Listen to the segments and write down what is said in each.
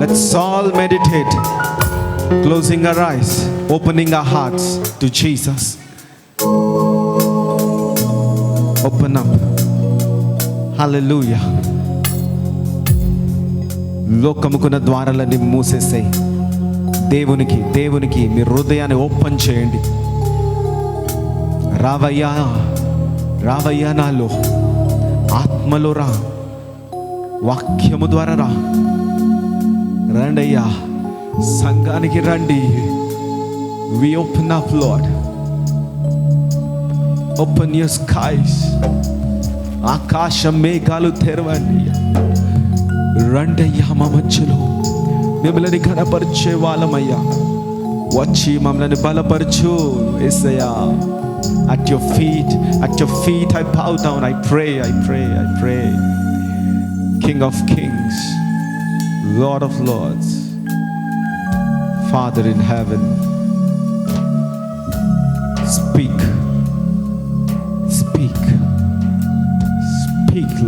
Let's all meditate, closing our eyes, opening our hearts to Jesus. Open up. Hallelujah. లోకముకున్న ద్వారాలన్నీ మూసేసాయి. దేవునికి మీ హృదయాన్ని open చేయండి. రావయ్యా నాలో, ఆత్మలో రా, వాక్యము ద్వారా రా. రండయ్యా, సంఘానికి రండి. We open up, Lord. Open your skies. ఆకాశ మేఘాలు తెరవండి. రండయ్యా, మా మధ్యలో మిమ్మల్ని కనపరిచే వాళ్ళమయ్యా. వచ్చి మమ్మల్ని బలపరచు యేసయ్యా. At your feet I bow down. I pray. King of kings, Lord of lords, Father in heaven, speak,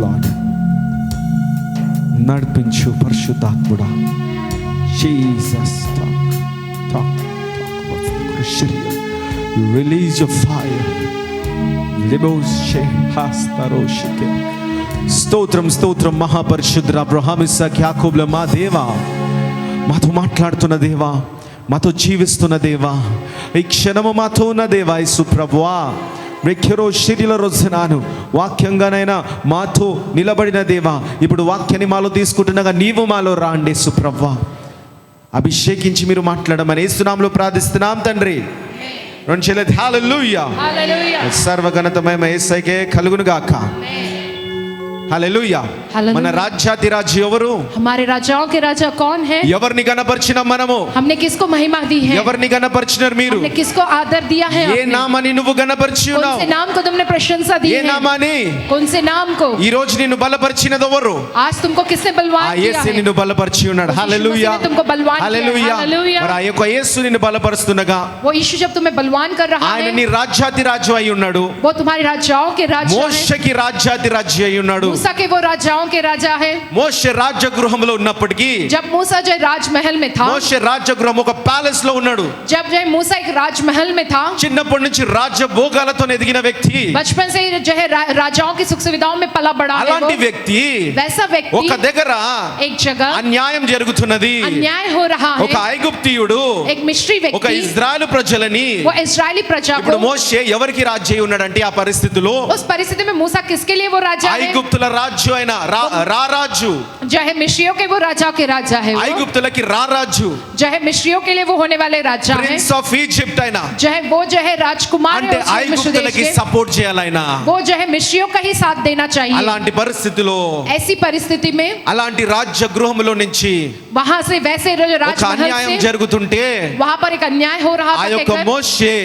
Lord. నడిపించు పరిశుద్ధాత్ముడా. Jesus, talk. Release your fire. స్తోత్రం మహాపరిశుద్ధ అబ్రహాము ఇస్సాకు యాకోబుల మా దేవా, మాతో మాట్లాడుతున్న దేవా, మాతో జీవిస్తున్న దేవా, ఈ క్షణము మాతో ఉన్న దేవా యేసు ప్రభువా. రెక్కెరో శరీర రోజునాను వాక్యంగానైనా మాతో నిలబడిన దేవా, ఇప్పుడు వాక్యాన్ని మాలో తీసుకుంటున్నాగా నీవు మాలో రాండి యేసు ప్రభువా. అభిషేకించి మీరు మాట్లాడమని యేసు నామములో ప్రార్థిస్తున్నాం తండ్రి. రెండు చేతులెత్తి హల్లెలూయా. సర్వఘనతమయ యేసయ్యకే కలుగును గాక. హల్లెలూయా. మన రాజ్యాధిరాజు ఎవరు? हमारे राजाओं के राजा कौन है? ఎవరిని గణపరిచిన మనము? हमने किसको महिमा दी है? ఎవరిని గణపరిచినారు మీరు? हमने किसको आदर दिया है? ఏ నామని నువ్వు గణపరిచి ఉన్నావు? कौन से नाम को तुमने प्रशंसा दी ఏ है? నామని? कौन से नाम को? ఈ రోజు నిన్ను బలపరిచినది ఎవరు? आज तुमको किसने बलवान किया యేసు है? నిన్ను బలపరిచి ఉన్నాడు. హల్లెలూయా. तुमको बलवान किया है। హల్లెలూయా. हालेलुया। మరి ఆ యొక్క యేసు నిన్ను బలపరుస్తుండగా वो यीशु जब तुम्हें बलवान कर रहा ఆయన है, నీ రాజ్యాధిరాజు అయి ఉన్నాడు. वो तुम्हारे राजाओं के राजा है। మోషేకి రాజ్యాధిరాజు అయి ఉన్నాడు. मूसा के वो राजाओं के राजा है। మోషే రాజగృహంలో ఉన్నప్పటికీ, जब मूसा जो राजमहल में था, మోషే రాజగృహం ఒక ప్యాలెస్ లో ఉన్నాడు. जब जो मूसा एक राजमहल में था, చిన్నప్పటి నుంచి రాజభోగాలతో ఎదిగిన వ్యక్తి, बचपन से जो है राजाओं की सुख सुविधाओं में पला बड़ा है అలాంటి वो। వ్యక్తి वैसा ఒక व्यक्ति దగ్గర एक जगह అన్యాయం జరుగుతున్నది. अन्याय हो रहा ఒక है। ఐగుప్తీయుడు एक मिस्री ఒక व्यक्ति ఇజ్రాయెలు ప్రజలని, वो इस्राएली प्रजा ఇప్పుడు को, మోషే ఎవరికి రాజు అయి ఉన్నాడంటే ఆ పరిస్థితిలో उस परिस्थिति में मूसा किसके लिए वो राजा है? ఐగుప్తుల రాజు అయిన రారాజు, जो है मिस्रियों के वो राजा के राजा है वो। ఐగుప్తులకి రారాజు, जो है मिस्रियों के लिए वो होने वाले राजा है। ప్రిన్స్ ఆఫ్ ఈజిప్ట్ అయిన, जो है वो जो है राजकुमार అంటే है उस मिस्र देश ఐగుప్తులకి के। సపోర్ట్ చేయాలైనా. वो जो है मिस्रियों का ही साथ देना चाहिए। అలాంటి పరిస్థితిలో, ऐसी परिस्थिति में అలాంటి రాజ్య గృహంలో నుంచి वहां से वैसे ఒక राजमहल అన్యాయం से జరుగుతుంటే वहां पर एक अन्याय हो रहा ఆ था యొక్క कहकर, మోషే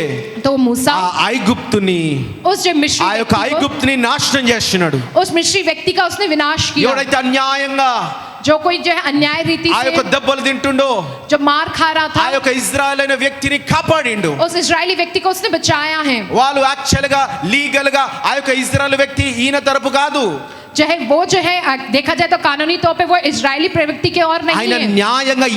तो मूसा ఆ ఐగుప్తుని, उस जो मिस्री ఆ యొక్క व्यक्ति को, ఐగుప్తుని నాశనం చేస్తున్నాడు. उस मिस्री व्यक्ति का उसने विनाश किया। ఎవడైతే అన్యాయంగా जो कोई जो है अन्याय रीति ఆ యొక్క से దెబ్బలు తింటుండో, जो मार खा रहा ఆ था, యొక్క ఇజ్రాయెల్ అయిన వ్యక్తిని కాపాడిండు. उस इजरायली व्यक्ति को उसने बचाया है। వాళ్ళు యాక్చువల్ గా లీగల్ గా ఆ యొక్క ఇజ్రాయెల్ వ్యక్తి ఈయన తరపు కాదు, जो है वो जो है देखा जाए तो कानूनी तौर पे वो इजरायली व्यक्ति के और नहीं ఆయన है। న్యాయంగా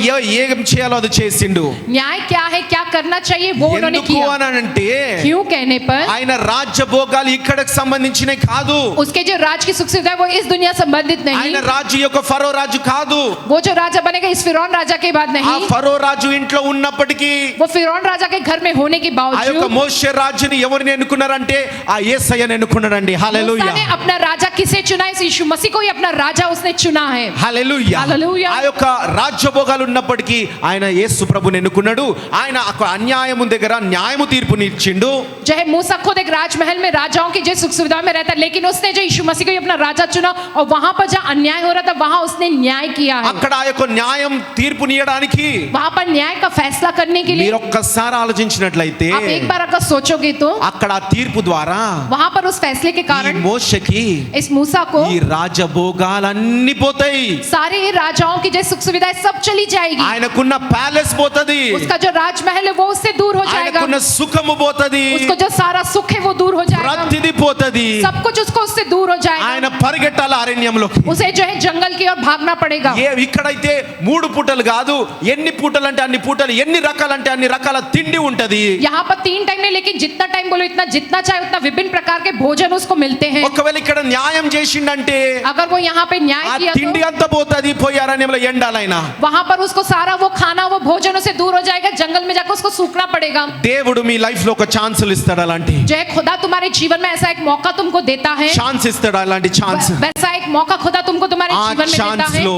ఏం చేయాలో అది చేసిండు. न्याय क्या है, क्या करना चाहिए वो उन्होंने ఎందుకు किया। అని అంటే क्यों कहने पर ఆయన రాజ్య భోగాలు ఇక్కడికి సంబంధించినవి కాదు. उसके जो राज की सुख सुविधा है वो इस दुनिया संबंधित नहीं। ఆయన రాజు యొక్క ఫరో రాజు కాదు. वो जो राजा बनेगा इस फिरौन राजा के बाद ఆ नहीं। ఫరో రాజు ఇంట్లో ఉన్నప్పటికీ वो फिरौन राजा के घर में होने के ఆ యొక్క बावजूद మోషే రాజుని ఎవరిని ఎన్నుకున్నారంటే ఆ యేసయ్యని ఎన్నుకున్నాడండి. मूसा హల్లెలూయా. ने अपना राजा किसे चुना? इस यीशु मसीह को ही अपना राजा उसने चुना है। హల్లెలూయా. హల్లెలూయా. ఆ యొక్క రాజ్యభోగాలు ఉన్నప్పటికీ ఆయన యేసు ప్రభుని ఎన్నుకున్నాడు. ఆయన ఒక అన్యాయం దగ్గర న్యాయము తీర్పుని ఇచ్చిండు. जो है मूसा खुद एक राजमहल में राजाओं की जो सुख सुविधा में रहता है, लेकिन उसने जो यीशु मसीह को ही अपना राजा चुना और वहां पर जहाँ अन्याय हो रहा था वहां उसने न्याय किया है। అక్కడ ఆ యొక్క న్యాయం తీర్పునియడానికి वहां पर न्याय का फैसला करने के लिए మీరు ఒక్కసారి ఆలోచించినట్లయితే आप एक बार अगर सोचोगे तो అక్కడ ఆ తీర్పు ద్వారా वहां पर उस फैसले के ఈ कारण మోషేకి इस मूसा को को ఈ రాజభోగాలన్నీ పోతాయి, सारे राजाओं की जैसे सुख सुविधाएं सब चली जाएगी, ఆయనకున్న ప్యాలెస్ పోతది, उसका जो राजमहल है वो उससे दूर हो जाएगा, ఆయనకున్న సుఖము పోతది, उसको जो सारा सुख है वो दूर हो जाएगा, ప్రతిది పోతది, सब कुछ उसको उससे दूर हो जाएगा, ఆయన పరిగెట్టాల అరణ్యంలోకి. उसे जो है जंगल की ओर भागना पड़ेगा. ఇక్కడైతే 3 పూటలు కాదు, ఎన్ని పూటలు అంటే అన్ని పూటలు, ఎన్ని రకాలంటే అన్ని రకాల తిండి ఉంటది. यहाँ पर 3 टाइम नहीं, लेकिन जितना टाइम बोलो इतना, जितना चाहे उतना विभिन्न प्रकार के भोजन उसको मिलते हैं. ఒకవేళ ఇక్కడ న్యాయం చేసిండంటే अगर वो यहाँ पे न्याय ఆ किया తిండి तो అంతా పోతది, పోయి అరణ్యంలో ఎండాలైనా. वहां पर उसको सारा वो खाना वो भोजन उसे दूर हो जाएगा, जंगल में जाकर उसको सूखना पड़ेगा. దేవుడు మీ లైఫ్ లో ఒక ఛాన్సులు ఇస్తాడు, అలాంటి जय खुदा तुम्हारे जीवन में ऐसा एक मौका तुमको देता है, ఛాన్స్ ఇస్తాడు, అలాంటి ఛాన్స్. वैसा एक मौका खुदा तुमको तुम्हारे ఆ जीवन में देता ఛాన్స్ है. లో,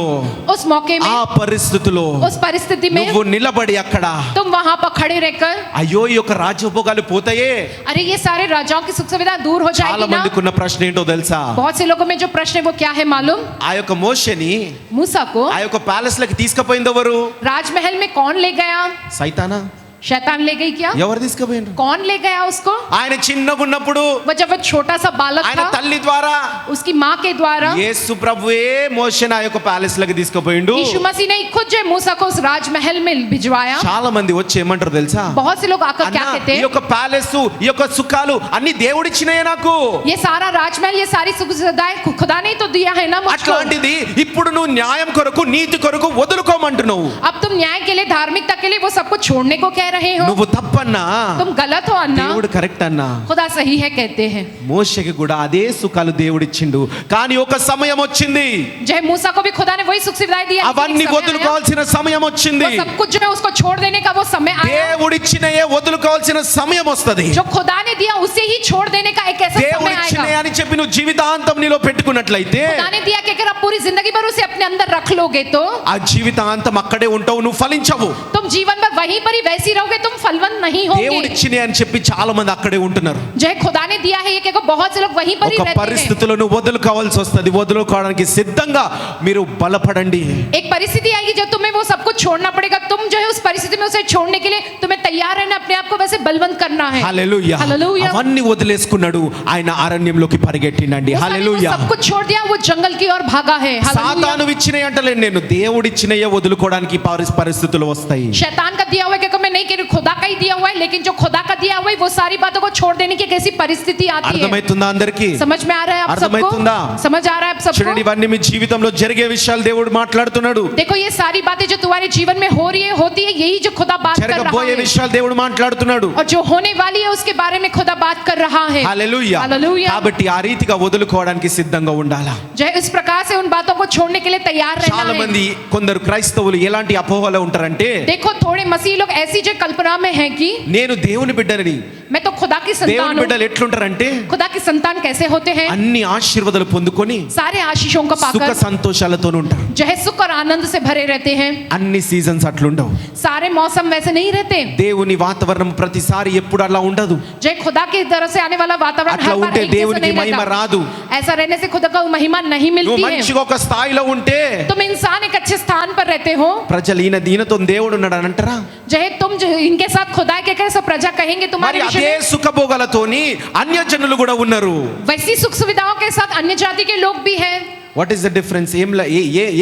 उस मौके में, ఆ పరిస్థితిలో उस परिस्थिति में నువ్వు నిలబడి అక్కడ, तुम वहां पर खड़े रहकर, అయ్యో ఈ యొక్క రాజ్యభోగాలు పోతాయే. अरे ये सारे राजाओं की सुख सुविधा दूर हो చాలా जाएगी ना. మందికి ఉన్న ప్రశ్న ఏంటో తెలుసా? बहुत से लोगों में जो प्रश्न है वो क्या है मालूम? ఆ యొక్క మోషేని मूसा को ఆ యొక్క ప్యాలెస్ లకి తీసుకుపోయింది ఎవరు? राजमहल में कौन ले गया? సైతానా? शैतान ले गई क्या? ఎవరు తీసుకుపోయిండ్రు? कौन ले गया उसको? ఆయన చిన్నగా ఉన్నప్పుడు वो जब वो छोटा सा बालक ఆయన था, తల్లి ద్వారా उसकी माँ के द्वारा యేసు ప్రభువే మోషేని ఆ యొక్క ప్యాలెస్ లకి తీసుకుపోయిండు. यीशु मसीह ने खुद जो है मूसा को उस राजमहल में भिजवाया. చాలా మంది వచ్చి ఏమంటారు తెలుసా? बहुत से लोग आकर क्या అన్నా, कहते ఈ हैं? యొక్క ప్యాలెస్, ఈ యొక్క సుఖాలు అన్ని దేవుడిచ్చినాయే నాకు. ये सारा राजमहल, ये सारी सुख सुविधाएं खुदा ने तो दिया है ना मुझको. అట్లాంటిది ఇప్పుడు నువ్వు న్యాయం కొరకు, నీతి కొరకు వదులుకోమంటున్నావు. अब तुम न्याय के लिए, धार्मिकता के लिए वो सब कुछ छोड़ने को कह रहे हो. నువ్వు తప్పన్నా, तुम गलत हो अन्ना, దేవుడు కరెక్ట్ అన్నా. खुदा सही है कहते हैं. మోషేకి కూడా అదే సుఖాలు దేవుడిచ్చిండు, కానీ ఒక సమయం వచ్చింది, जय मूसा को भी खुदा ने वही सुख सुविधाएं दी. అవన్నీ వదులుకోవాల్సిన సమయం వచ్చింది. सब कुछ जो है उसको छोड़ देने का वो समय आया. దేవుడిచ్చినయే వదులుకోవాల్సిన సమయం వస్తది. जो खुदा ने दिया उसे ही छोड़ देने का एक ऐसा समय దేవుడిచ్చినయే आएगा. అని చెప్పి నువ్వు జీవితాంతం నీలో పెట్టుకున్నట్లయితే, खुदा ने दिया कि अगर आप पूरी जिंदगी भर उसे अपने अंदर रख लोगे तो ఆ జీవితాంతం అక్కడే ఉంటావు, నువ్వు ఫలించవు. तुम जीवन भर वहीं पर ही वैसी रहोगे, तुम फलवंत नहीं होगे. దేవుడిచ్చినయే అని చెప్పి చాలా మంది అక్కడే ఉంటున్నారు. जय खुदा ने दिया है ये कि बहुत से लोग वहीं पर ही ఒక रहते हैं. పరిస్థితిలో నువ్వు వదులుకోవాల్సి వస్తది. వదులుకోవడానికి సిద్ధంగా మీరు బలపడండి. एक परिस्थिति आएगी जब तुम्हें वो सब कुछ छोड़ना पड़ेगा. तुम जो है उस परिस्थिति में उसे छोड़ने के लिए तुम्हें तैयार रहना, अपने आप को वैसे बलवंत करना है. హల్లెలూయా. హల్లెలూయా. అవన్నీ వదిలేసుకున్నాడు, ఆయన అరణ్యంలోకి పరిగెట్టినండి. मूसा ने वो హల్లెలూయా. सब कुछ छोड़ दिया, वो जंगल की ओर भागा है. हालेलुया. సాతాను ఇచ్చినవి అంటలేను నేను, దేవుడిచ్చినయే వదులుకోవడానికి పరిస్థితులు వస్తాయి. शैतान का दिया हुआ है, क्योंकि मैं नहीं कह रही खुदा का ही दिया हुआ है, लेकिन जो खुदा का दिया हुआ है वो सारी बातों को छोड़ देने की कैसी परिस्थिति आती है. అర్థమవుతుందా అందరికి? समझ में आ रहा है आप सबको? అర్థమవుతుందా? समझ आ रहा है आप सबको? చూడండి, ఇవన్నీ మీ జీవితంలో జరిగే విషయాలు దేవుడు మాట్లాడుతున్నాడు. देखो ये सारी बातें जो तुम्हारे जीवन में हो रही है, होती है, यही जो खुदा बात कर रहा జరగబోయే है. విషయాలు దేవుడు మాట్లాడుతున్నాడు. और जो होने वाली है उसके बारे में खुदा बात कर रहा है. హల్లెలూయా. हालेलुया. కాబట్టి ఆ రీతిగా వదులుకోవడానికి సిద్ధంగా ఉండాలా. जय इस प्रकार से उन बातों को छोड़ने के लिए तैयार చాలా रहना है. మంది కొందరు క్రైస్తవులు ఎలాంటి అపోహలో ఉంటారంటే, देखो थोड़े मसीह लोग ऐसी जो कल्पना में हैं कि నేను దేవుని బిడ్డని. मैं तो खुदा की संतान దేవుని हूँ. బిడ్డలు ఎట్లుంటారంటే, खुदा की संतान कैसे होते हैं? అన్ని ఆశీర్వాదాలు పొందుకొని सारे आशीषों को సుఖ पाकर సంతోషాలతో ఉంటారు. जो है सुख और आनंद से भरे रहते हैं. అన్ని సీజన్స్ అట్లుండవు. सारे मौसम वैसे नहीं रहते. దేవుని వాతావరణం ప్రతిసారి ఎప్పుడు అలా ఉండదు. जय खुदा की तरफ से आने वाला वातावरण అట్లా हर बार ఉంటే एक जैसा దేవునికి नहीं మహిమ रहता. రాదు. ऐसा रहने से खुदा का महिमा नहीं నువ్వు मिलती है. మంచిగా ఒక స్థాయిలో ఉంటే तुम इंसान एक अच्छे स्थान पर रहते हो, ప్రజలు దీనతో దేవుడు ఉన్నాడు అని అంటారా? जय तुम जो इनके साथ खुदा के कैसे प्रजा कहेंगे మరి तुम्हारे అదే विषय में. సుఖభోగాలతోని అన్యజనులు కూడా ఉన్నారు. वैसी सुख सुविधाओं के साथ अन्य जाति के लोग भी हैं. What is the difference?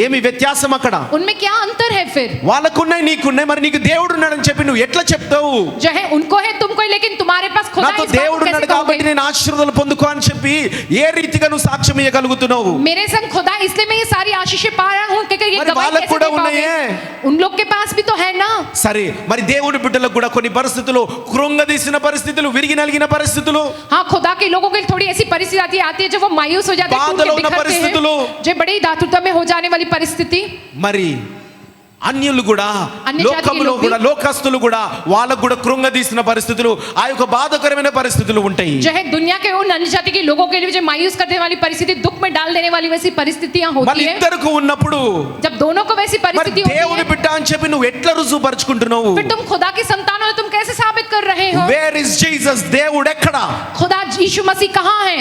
ఏమి వ్యత్యాసం అక్కడ? उनमें क्या अंतर है फिर? వాళ్ళకున్నాయి, నీకున్నాయి, మరి నీకు దేవుడు ఉన్నాడని చెప్పి నువ్వు ఎట్లా చెప్తావు? जो है उनको है तुमको है, लेकिन तुम्हारे पास खुदा है, నాతో इस बात को దేవుడు कैसे ఉన్నాడు కాబట్టి कहोगे? నేను ఆశీర్వాదాలు పొందుకో అని చెప్పి ఏ రీతిగా నువ్వు సాక్ష్యం ఇవ్వగలుగుతున్నావు? मेरे संग खुदा है, इसलिए मैं ये सारी आशीषें पा रहा हूँ, क्योंकि ये మరి गवाही వాళ్ళకు कैसे కూడా दे पाओगे? ఉన్నాయే. उन लोग के पास भी तो है ना. సరే, మరి దేవుడి బిడ్డలకు కూడా కొన్ని పరిస్థితులు, కృంగదీసిన పరిస్థితులు, విరిగి నలిగిన పరిస్థితులు, हाँ खुदा के लोगों के लिए थोड़ी ऐसी परिस्थिति आती है जब वो मायूस हो जाते हैं, टूट बादलों के न बिखरते हैं, परिस्थितिलो। जो बड़ी दातुता में हो जाने वाली परिस्थिति. మరి అన్యులు కూడా, అన్య లోకములో జాతీయులు కూడా, లోకస్తులు కూడా, వాళ్ళకు కూడా కృంగదీసిన పరిస్థితులు, ఆ యొక్క బాధకరమైన పరిస్థితులు ఉంటాయి. जो है दुनिया के उन अन्य जाति के लोगों के लिए जो मायूस करने वाली परिस्थिति, दुख में डाल देने वाली वैसी परिस्थितियां మళ్ళీ होती है. ఇద్దరికి ఉన్నప్పుడు जब दोनों को वैसी మరి परिस्थिति होती దేవుని है, బిడ్డ అని చెప్పి నువ్వు ఎట్లా రుజువుపరుచుకుంటున్నావు? फिर तुम खुदा की संतान हो, तुम कैसे साबित कर रहे हो? Where is Jesus? దేవుడు ఎక్కడ? खुदा यीशु मसीह कहाँ है?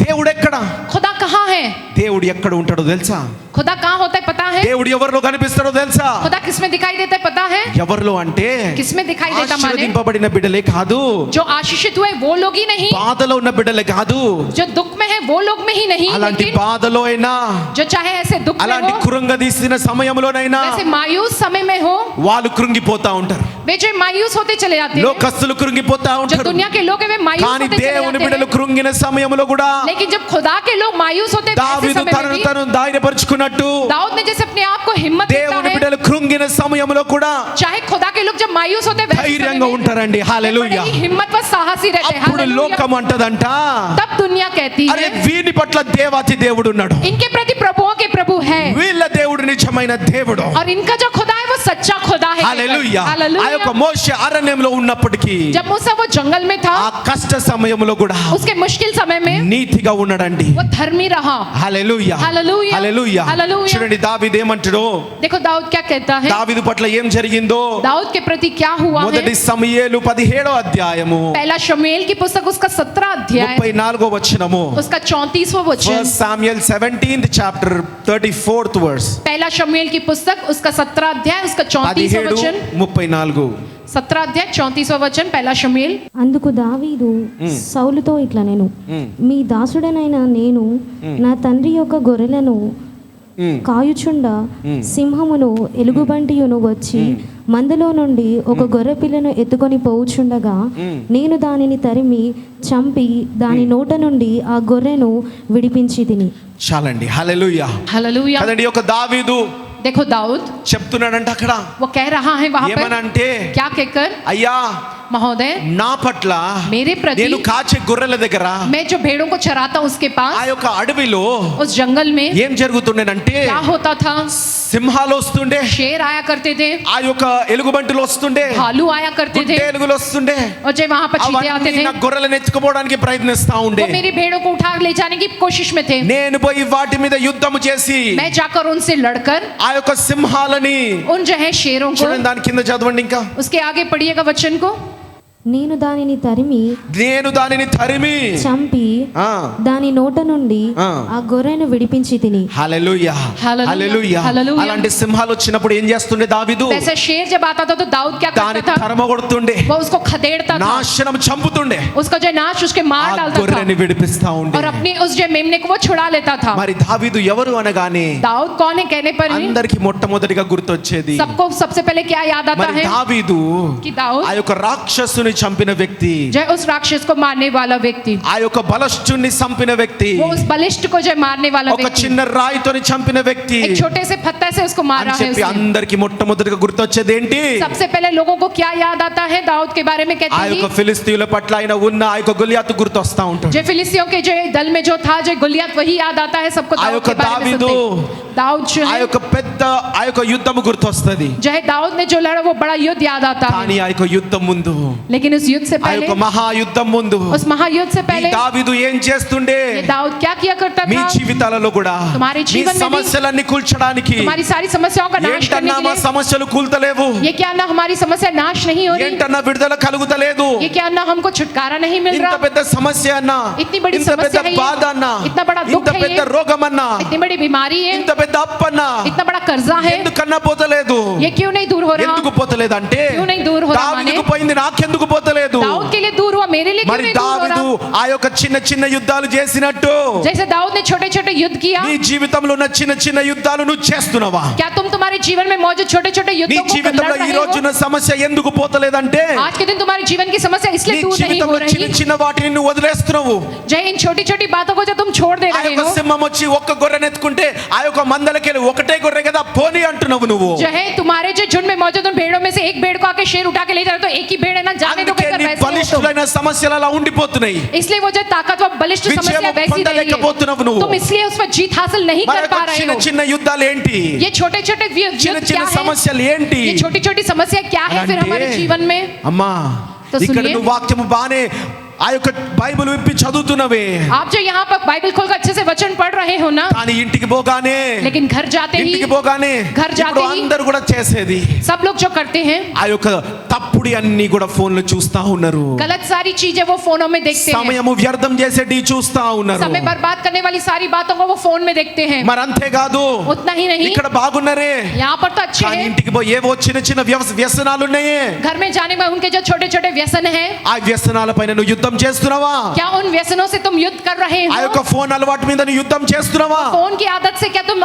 దేవుడు ఎక్కడ? खुदा कहाँ है? దేవుడు ఎక్కడ ఉంటాడో తెలుసా? खुदा कहाँ होता है पता है है? దేవుడు ఎవరిలో కనిపిస్తాడో తెలుసా? खुदा किसमें दिखाई देता है पता है? ఎవరిలో అంటే किसमें दिखाई देता माने? ఆశీర్వదింపబడిన బిడ్డలే కాదు, जो आशीषित हुए वो लोग ही नहीं, బాధలో ఉన్న బిడ్డలే కాదు, जो दुख में है वो लोग में ही नहीं, అలాంటి लेकिन బాధలో అయినా जो चाहे ऐसे दुख में అలాంటి हो, కృంగదీసిన సమయంలోనైనా वैसे मायूस समय में हो, వాళ్ళు కృంగిపోతా ఉంటారు. वे जो मायूस होते चले जाते हैं, లోకస్తులు కృంగిపోతా जो ఉంటారు. दुनिया के लोग हैं वे मायूस కానీ होते चले దేవుని जाते బిడ్డలు हैं, కృంగిన సమయంలో కూడా लेकिन जब खुदा के लोग मायूस होते हैं वैसे దావీదు समय में తనను भी, తను ధైర్యపరుచుకున్నట్టు दाऊद ने जैसे अपने आप को हिम्मत देता దేవుని है, బిడ్డలు కృంగిన సమయంలో కూడా चाहे खुदा के लोग जब मायूस होते हैं वैसे समय ధైర్యంగా में ఉంటారండి. बड़े హల్లెలూయా. ही हिम्मत व साहसी रहते हैं. అప్పుడు हालेलुया. లోకం అంటదంట, तब दुनिया कहती అరే है వీని పట్ల దేవాతి దేవుడు ఉన్నాడు, इनके प्रति प्रभुओं के प्रभु है, వీళ్ళ దేవుడు నిజమైన దేవుడు. और इनका जो खुदा है वो सच्चा खुदा है. హల్లెలూయా. ఆ हालेलुया. యొక్క మోషే అరణ్యంలో ఉన్నప్పటికీ जब मूसा वो जंगल में था, ఆ కష్ట సమయంలో కూడా उसके मुश्किल समय में నీతిగా ఉన్నాడండి. वो धर्मी रहा. హల్లెలూయా. హల్లెలూయా. హల్లెలూయా. హల్లెలూయా. చూడండి దావీదు ఏమంటాడో, देखो दाऊद क्या कहता है, దావీదు పట్ల ఏం జరిగిందో. दाऊद के प्रति क्या हुआ है. మొదటి సమూయేలు 17వ అధ్యాయము पहला शमूएल की पुस्तक उसका 17 अध्याय 34వ వచనము. उसका 34वां वचन. 1 Samuel 17th chapter 34th verse. पहला शमूएल की पुस्तक उसका 17 अध्याय उसका 34वां वचन. 17:34. 17 अध्याय 34वां वचन पहला शमूएल. అందుకు దావీదు సౌలుతో ఇట్లా నేను మీ దాసుడనైన నేను నా తండ్రి యొక్క గొర్రెలను కాయుచుండ సింహమును ఎలుగుబంటియును వచ్చి మందలో నుండి ఒక గొర్రె పిల్లను ఎత్తుకొని పోవుచుండగా నేను దానిని తరిమి చంపి దాని నోట నుండి ఆ గొర్రెను విడిపించి తిని. చాలండి. హల్లెలూయా. हालेलुया. కదండి ఒక దావీదు देखो दाऊद చెప్తున్నాడంట అక్కడ, वो कह रहा है वहां पर, ఏమనంటే क्या कहकर, అయ్యా महोदय నా పట్ల मेरे प्रति, నేను కాచే గొర్రెల దగ్గర मैं जो भेड़ों को चराता हूं उसके ఆ पास, యొక్క అడవిలో उस जंगल में ఏం జరుగుతుండేనంటే क्या होता था, సింహాలు వస్తుండే, शेर आया करते थे, ఆ యొక్క ఎలుగుబంటులు వస్తుండే, भालू आया करते थे, గుడ్డేలుగులు వస్తుండే, और जो वहां पर चीते आते అవన్నీ थे నా గొర్రెలను ఎత్తుకుపోవడానికి ప్రయత్నిస్తా ఉండే. वो मेरी भेड़ों को उठा ले जाने की कोशिश में थे. నేను పోయి వాటి మీద యుద్ధం చేసి मैं जाकर उनसे लड़कर ఆ యొక్క సింహాలని उन जो है शेरों को, చూడండి దాని కింద చదవండి ఇంకా, उसके आगे पढ़िएगा वचन को, నేను దానిని తరిమి నేను దానిని తరిమి చంపి ఆ దాని నోట నుండి ఆ గొర్రెను విడిపించి తిని. హల్లెలూయా. హల్లెలూయా. హల్లెలూయా. హల్లెలూయా. అలాంటి సింహాలు వచ్చినప్పుడు ఏం చేస్తుండే దావీదు? वैसे शेर जब आता था तो दाऊद क्या దాని करता था, తరమగొడుతుండే, वो उसको खदेड़ता था, నాశనం చంపుతుండే, उसका जो नाश उसके ఆ मार डालता గొర్రెని था, విడిపిస్తా ఉండే. और अपनी उस जो मेमने को वो छुड़ा लेता था. మరి దావీదు ఎవరు అనగానే दाऊद कौन है कहने पर ही అందరికి మొట్టమొదటిగా గుర్తొచ్చేది सबको सबसे पहले क्या याद आता మరి है దావీదు कि दाऊद ఆ యొక్క రాక్షసుని చంపిన వ్యక్తి, जो उस राक्षस को मारने वाला व्यक्ति, ఆ యొక్క బలష్టుని చంపిన వ్యక్తి, वो उस बलिष्ठ को जो मारने वाला ఒక व्यक्ति, చిన్న రాయితోని చంపిన వ్యక్తి एक छोटे से पत्थर से उसको అని मारा है చెప్పి उसने. అందరికి మొట్టమొదటిగా గుర్తొచ్చేది ఏంటి? सबसे पहले लोगों को क्या याद आता है दाऊद के बारे में ఆ कहते యొక్క हैं, ఫిలిస్తీయుల పట్ల ఆయన ఉన్న ఆ యొక్క గొలియాతు గుర్తొస్తా ఉంటాడు. जो फिलिस्तियों के जो दल में जो था जो गुलियत, वही याद आता है सबको. ఆ दाऊद యొక్క के बारे में దావీదు, सुनते दाऊद जो ఆ है, యొక్క పెద్ద ఆ యొక్క యుద్ధం గుర్తొస్తది. जो है दाऊद ने जो लड़ा वो बड़ा युद्ध याद आता కానీ है, ఆ యొక్క యుద్ధం ముందు, लेकिन उस युद्ध से ఆ पहले, యొక్క మహాయుద్ధం ముందు उस महायुद्ध से ఈ पहले దావీదు ఏం చేస్తుండే? ये दाऊद क्या किया करता మీ था, జీవితాలలో కూడా तुम्हारे మీ जीवन में भी సమస్యలన్నీ కూల్చడానికి, तुम्हारी सारी समस्याओं का नाश करने ఏంటన్నా के మా लिए, సమస్యలు కూల్తలేవు, ये क्या ना हमारी समस्या नाश नहीं हो रही, ఏంటన్నా విడుదల కలుగుతలేదు, ये क्या ना हमको छुटकारा नहीं मिल ఇంత रहा, పెద్ద సమస్య అన్నా, इतनी बड़ी ఇంత పెద్ద समस्या है ये, బాధ అన్నా, इतना बड़ा ఇంత दुख है పెద్ద ये, రోగం అన్నా, इतनी बड़ी बीमारी है, ఇంత పెద్ద అప్పన్నా इतना बड़ा कर्जा है, ఎందుకన్నా పోతలేదు? ये क्यों नहीं दूर हो रहा, ఎందుకు పోతలేదు అంటే क्यों नहीं दूर हो रहा దావీదుకు माने? పోయింది నాకెందుకు పోతలేదు? दाऊद के लिए दूर हुआ, मेरे लिए क्यों మరి नहीं दूर हो దావీదు रहा? ఆ యొక్క చిన్న చిన్న యుద్ధాలు చేసినట్టు जैसे दाऊद ने छोटे छोटे युद्ध किया, నీ జీవితంలో ఉన్న చిన్న చిన్న యుద్ధాలు నువ్వు చేస్తున్నావా? क्या तुम तुम्हारे जीवन में मौजूद छोटे छोटे నీ युद्धों को జీవితంలో लड़ ఈ रहे రోజు हो? ఉన్న సమస్య ఎందుకు పోతలేదంటే आज के दिन तुम्हारे जीवन की समस्या నీ इसलिए दूर नहीं हो జీవితంలో చిన్న रही, చిన్న వాటిని నువ్వు వదిలేస్తున్నావు. जय इन छोटी छोटी बातों को जो तुम छोड़ दे ఆ रहे యొక్క हो, సింహం వచ్చి ఒక్క గొర్రెను ఎత్తుకుంటే ఆ యొక్క మందలకెళ్ళి ఒకటే గొర్రె కదా పోనీ అంటున్నావు నువ్వు. जो है तुम्हारे जो झुंड में मौजूद उन भेड़ों में से एक भेड़ को आके शेर उठा के ले जा रहा है, तो एक ही भेड़ है ना, जाने दो అందుకే कहकर నీ वैसे ही हो బలిష్ఠులైన సమస్యలు అలా ఉండిపోతున్నాయి. तुम। इसलिए वो जो ताकतवर बलिष्ठ समस्या విజయం वैसी रही పొందలేకపోతున్నావు నువ్వు. है, तुम इसलिए उस पर जीत हासिल नहीं మరి कर యొక్క पा रहे చిన్న हो। చిన్న యుద్ధాలు ఏంటి? ये छोटे छोटे చిన్న युद्ध చిన్న क्या है, సమస్యలు ఏంటి? ये छोटी छोटी समस्या क्या है फिर हमारे जीवन में? అమ్మా तो ఇక్కడ सुनिए। నువ్వు వాక్యము బానే ఆ యొక్క బైబిల్ విప్పి చదువుతున్నవే, आप जो यहाँ पर बाइबल खोलकर अच्छे से वचन पढ़ रहे हो ना, కానీ ఇంటికి పోగానే लेकिन घर जाते ही ఇంటికి పోగానే घर जाते ఇప్పుడు ही అందరూ కూడా చేసేది सब लोग जो करते हैं ఆ యొక్క తప్పుడి అన్ని కూడా ఫోన్లు చూస్తా ఉన్నారు, गलत सारी चीजें वो फोनों में देखते हैं, సమయము వ్యర్థం చేసేటి చూస్తా ఉన్నారు. समय बर्बाद करने वाली सारी बातों को वो फोन में देखते हैं। మరి అంతే కాదు, उतना ही नहीं, ఇక్కడ బాగున్నారే यहाँ पर तो अच्छे కానీ हैं, ఇంటికి పోయి ఏవో చిన్న చిన్న వ్యసనాలు ఉన్నాయి. घर में जाने में उनके जो छोटे छोटे व्यसन हैं, ఆ వ్యసనాల పైన నువ్వు యుద్ధం చేస్తున్నావా? क्या उन व्यसनों से तुम युद्ध कर रहे ఆ हो? యొక్క ఫోన్ అలవాటు మీద నువ్వు యుద్ధం చేస్తున్నావా? फोन की आदत से क्या तुम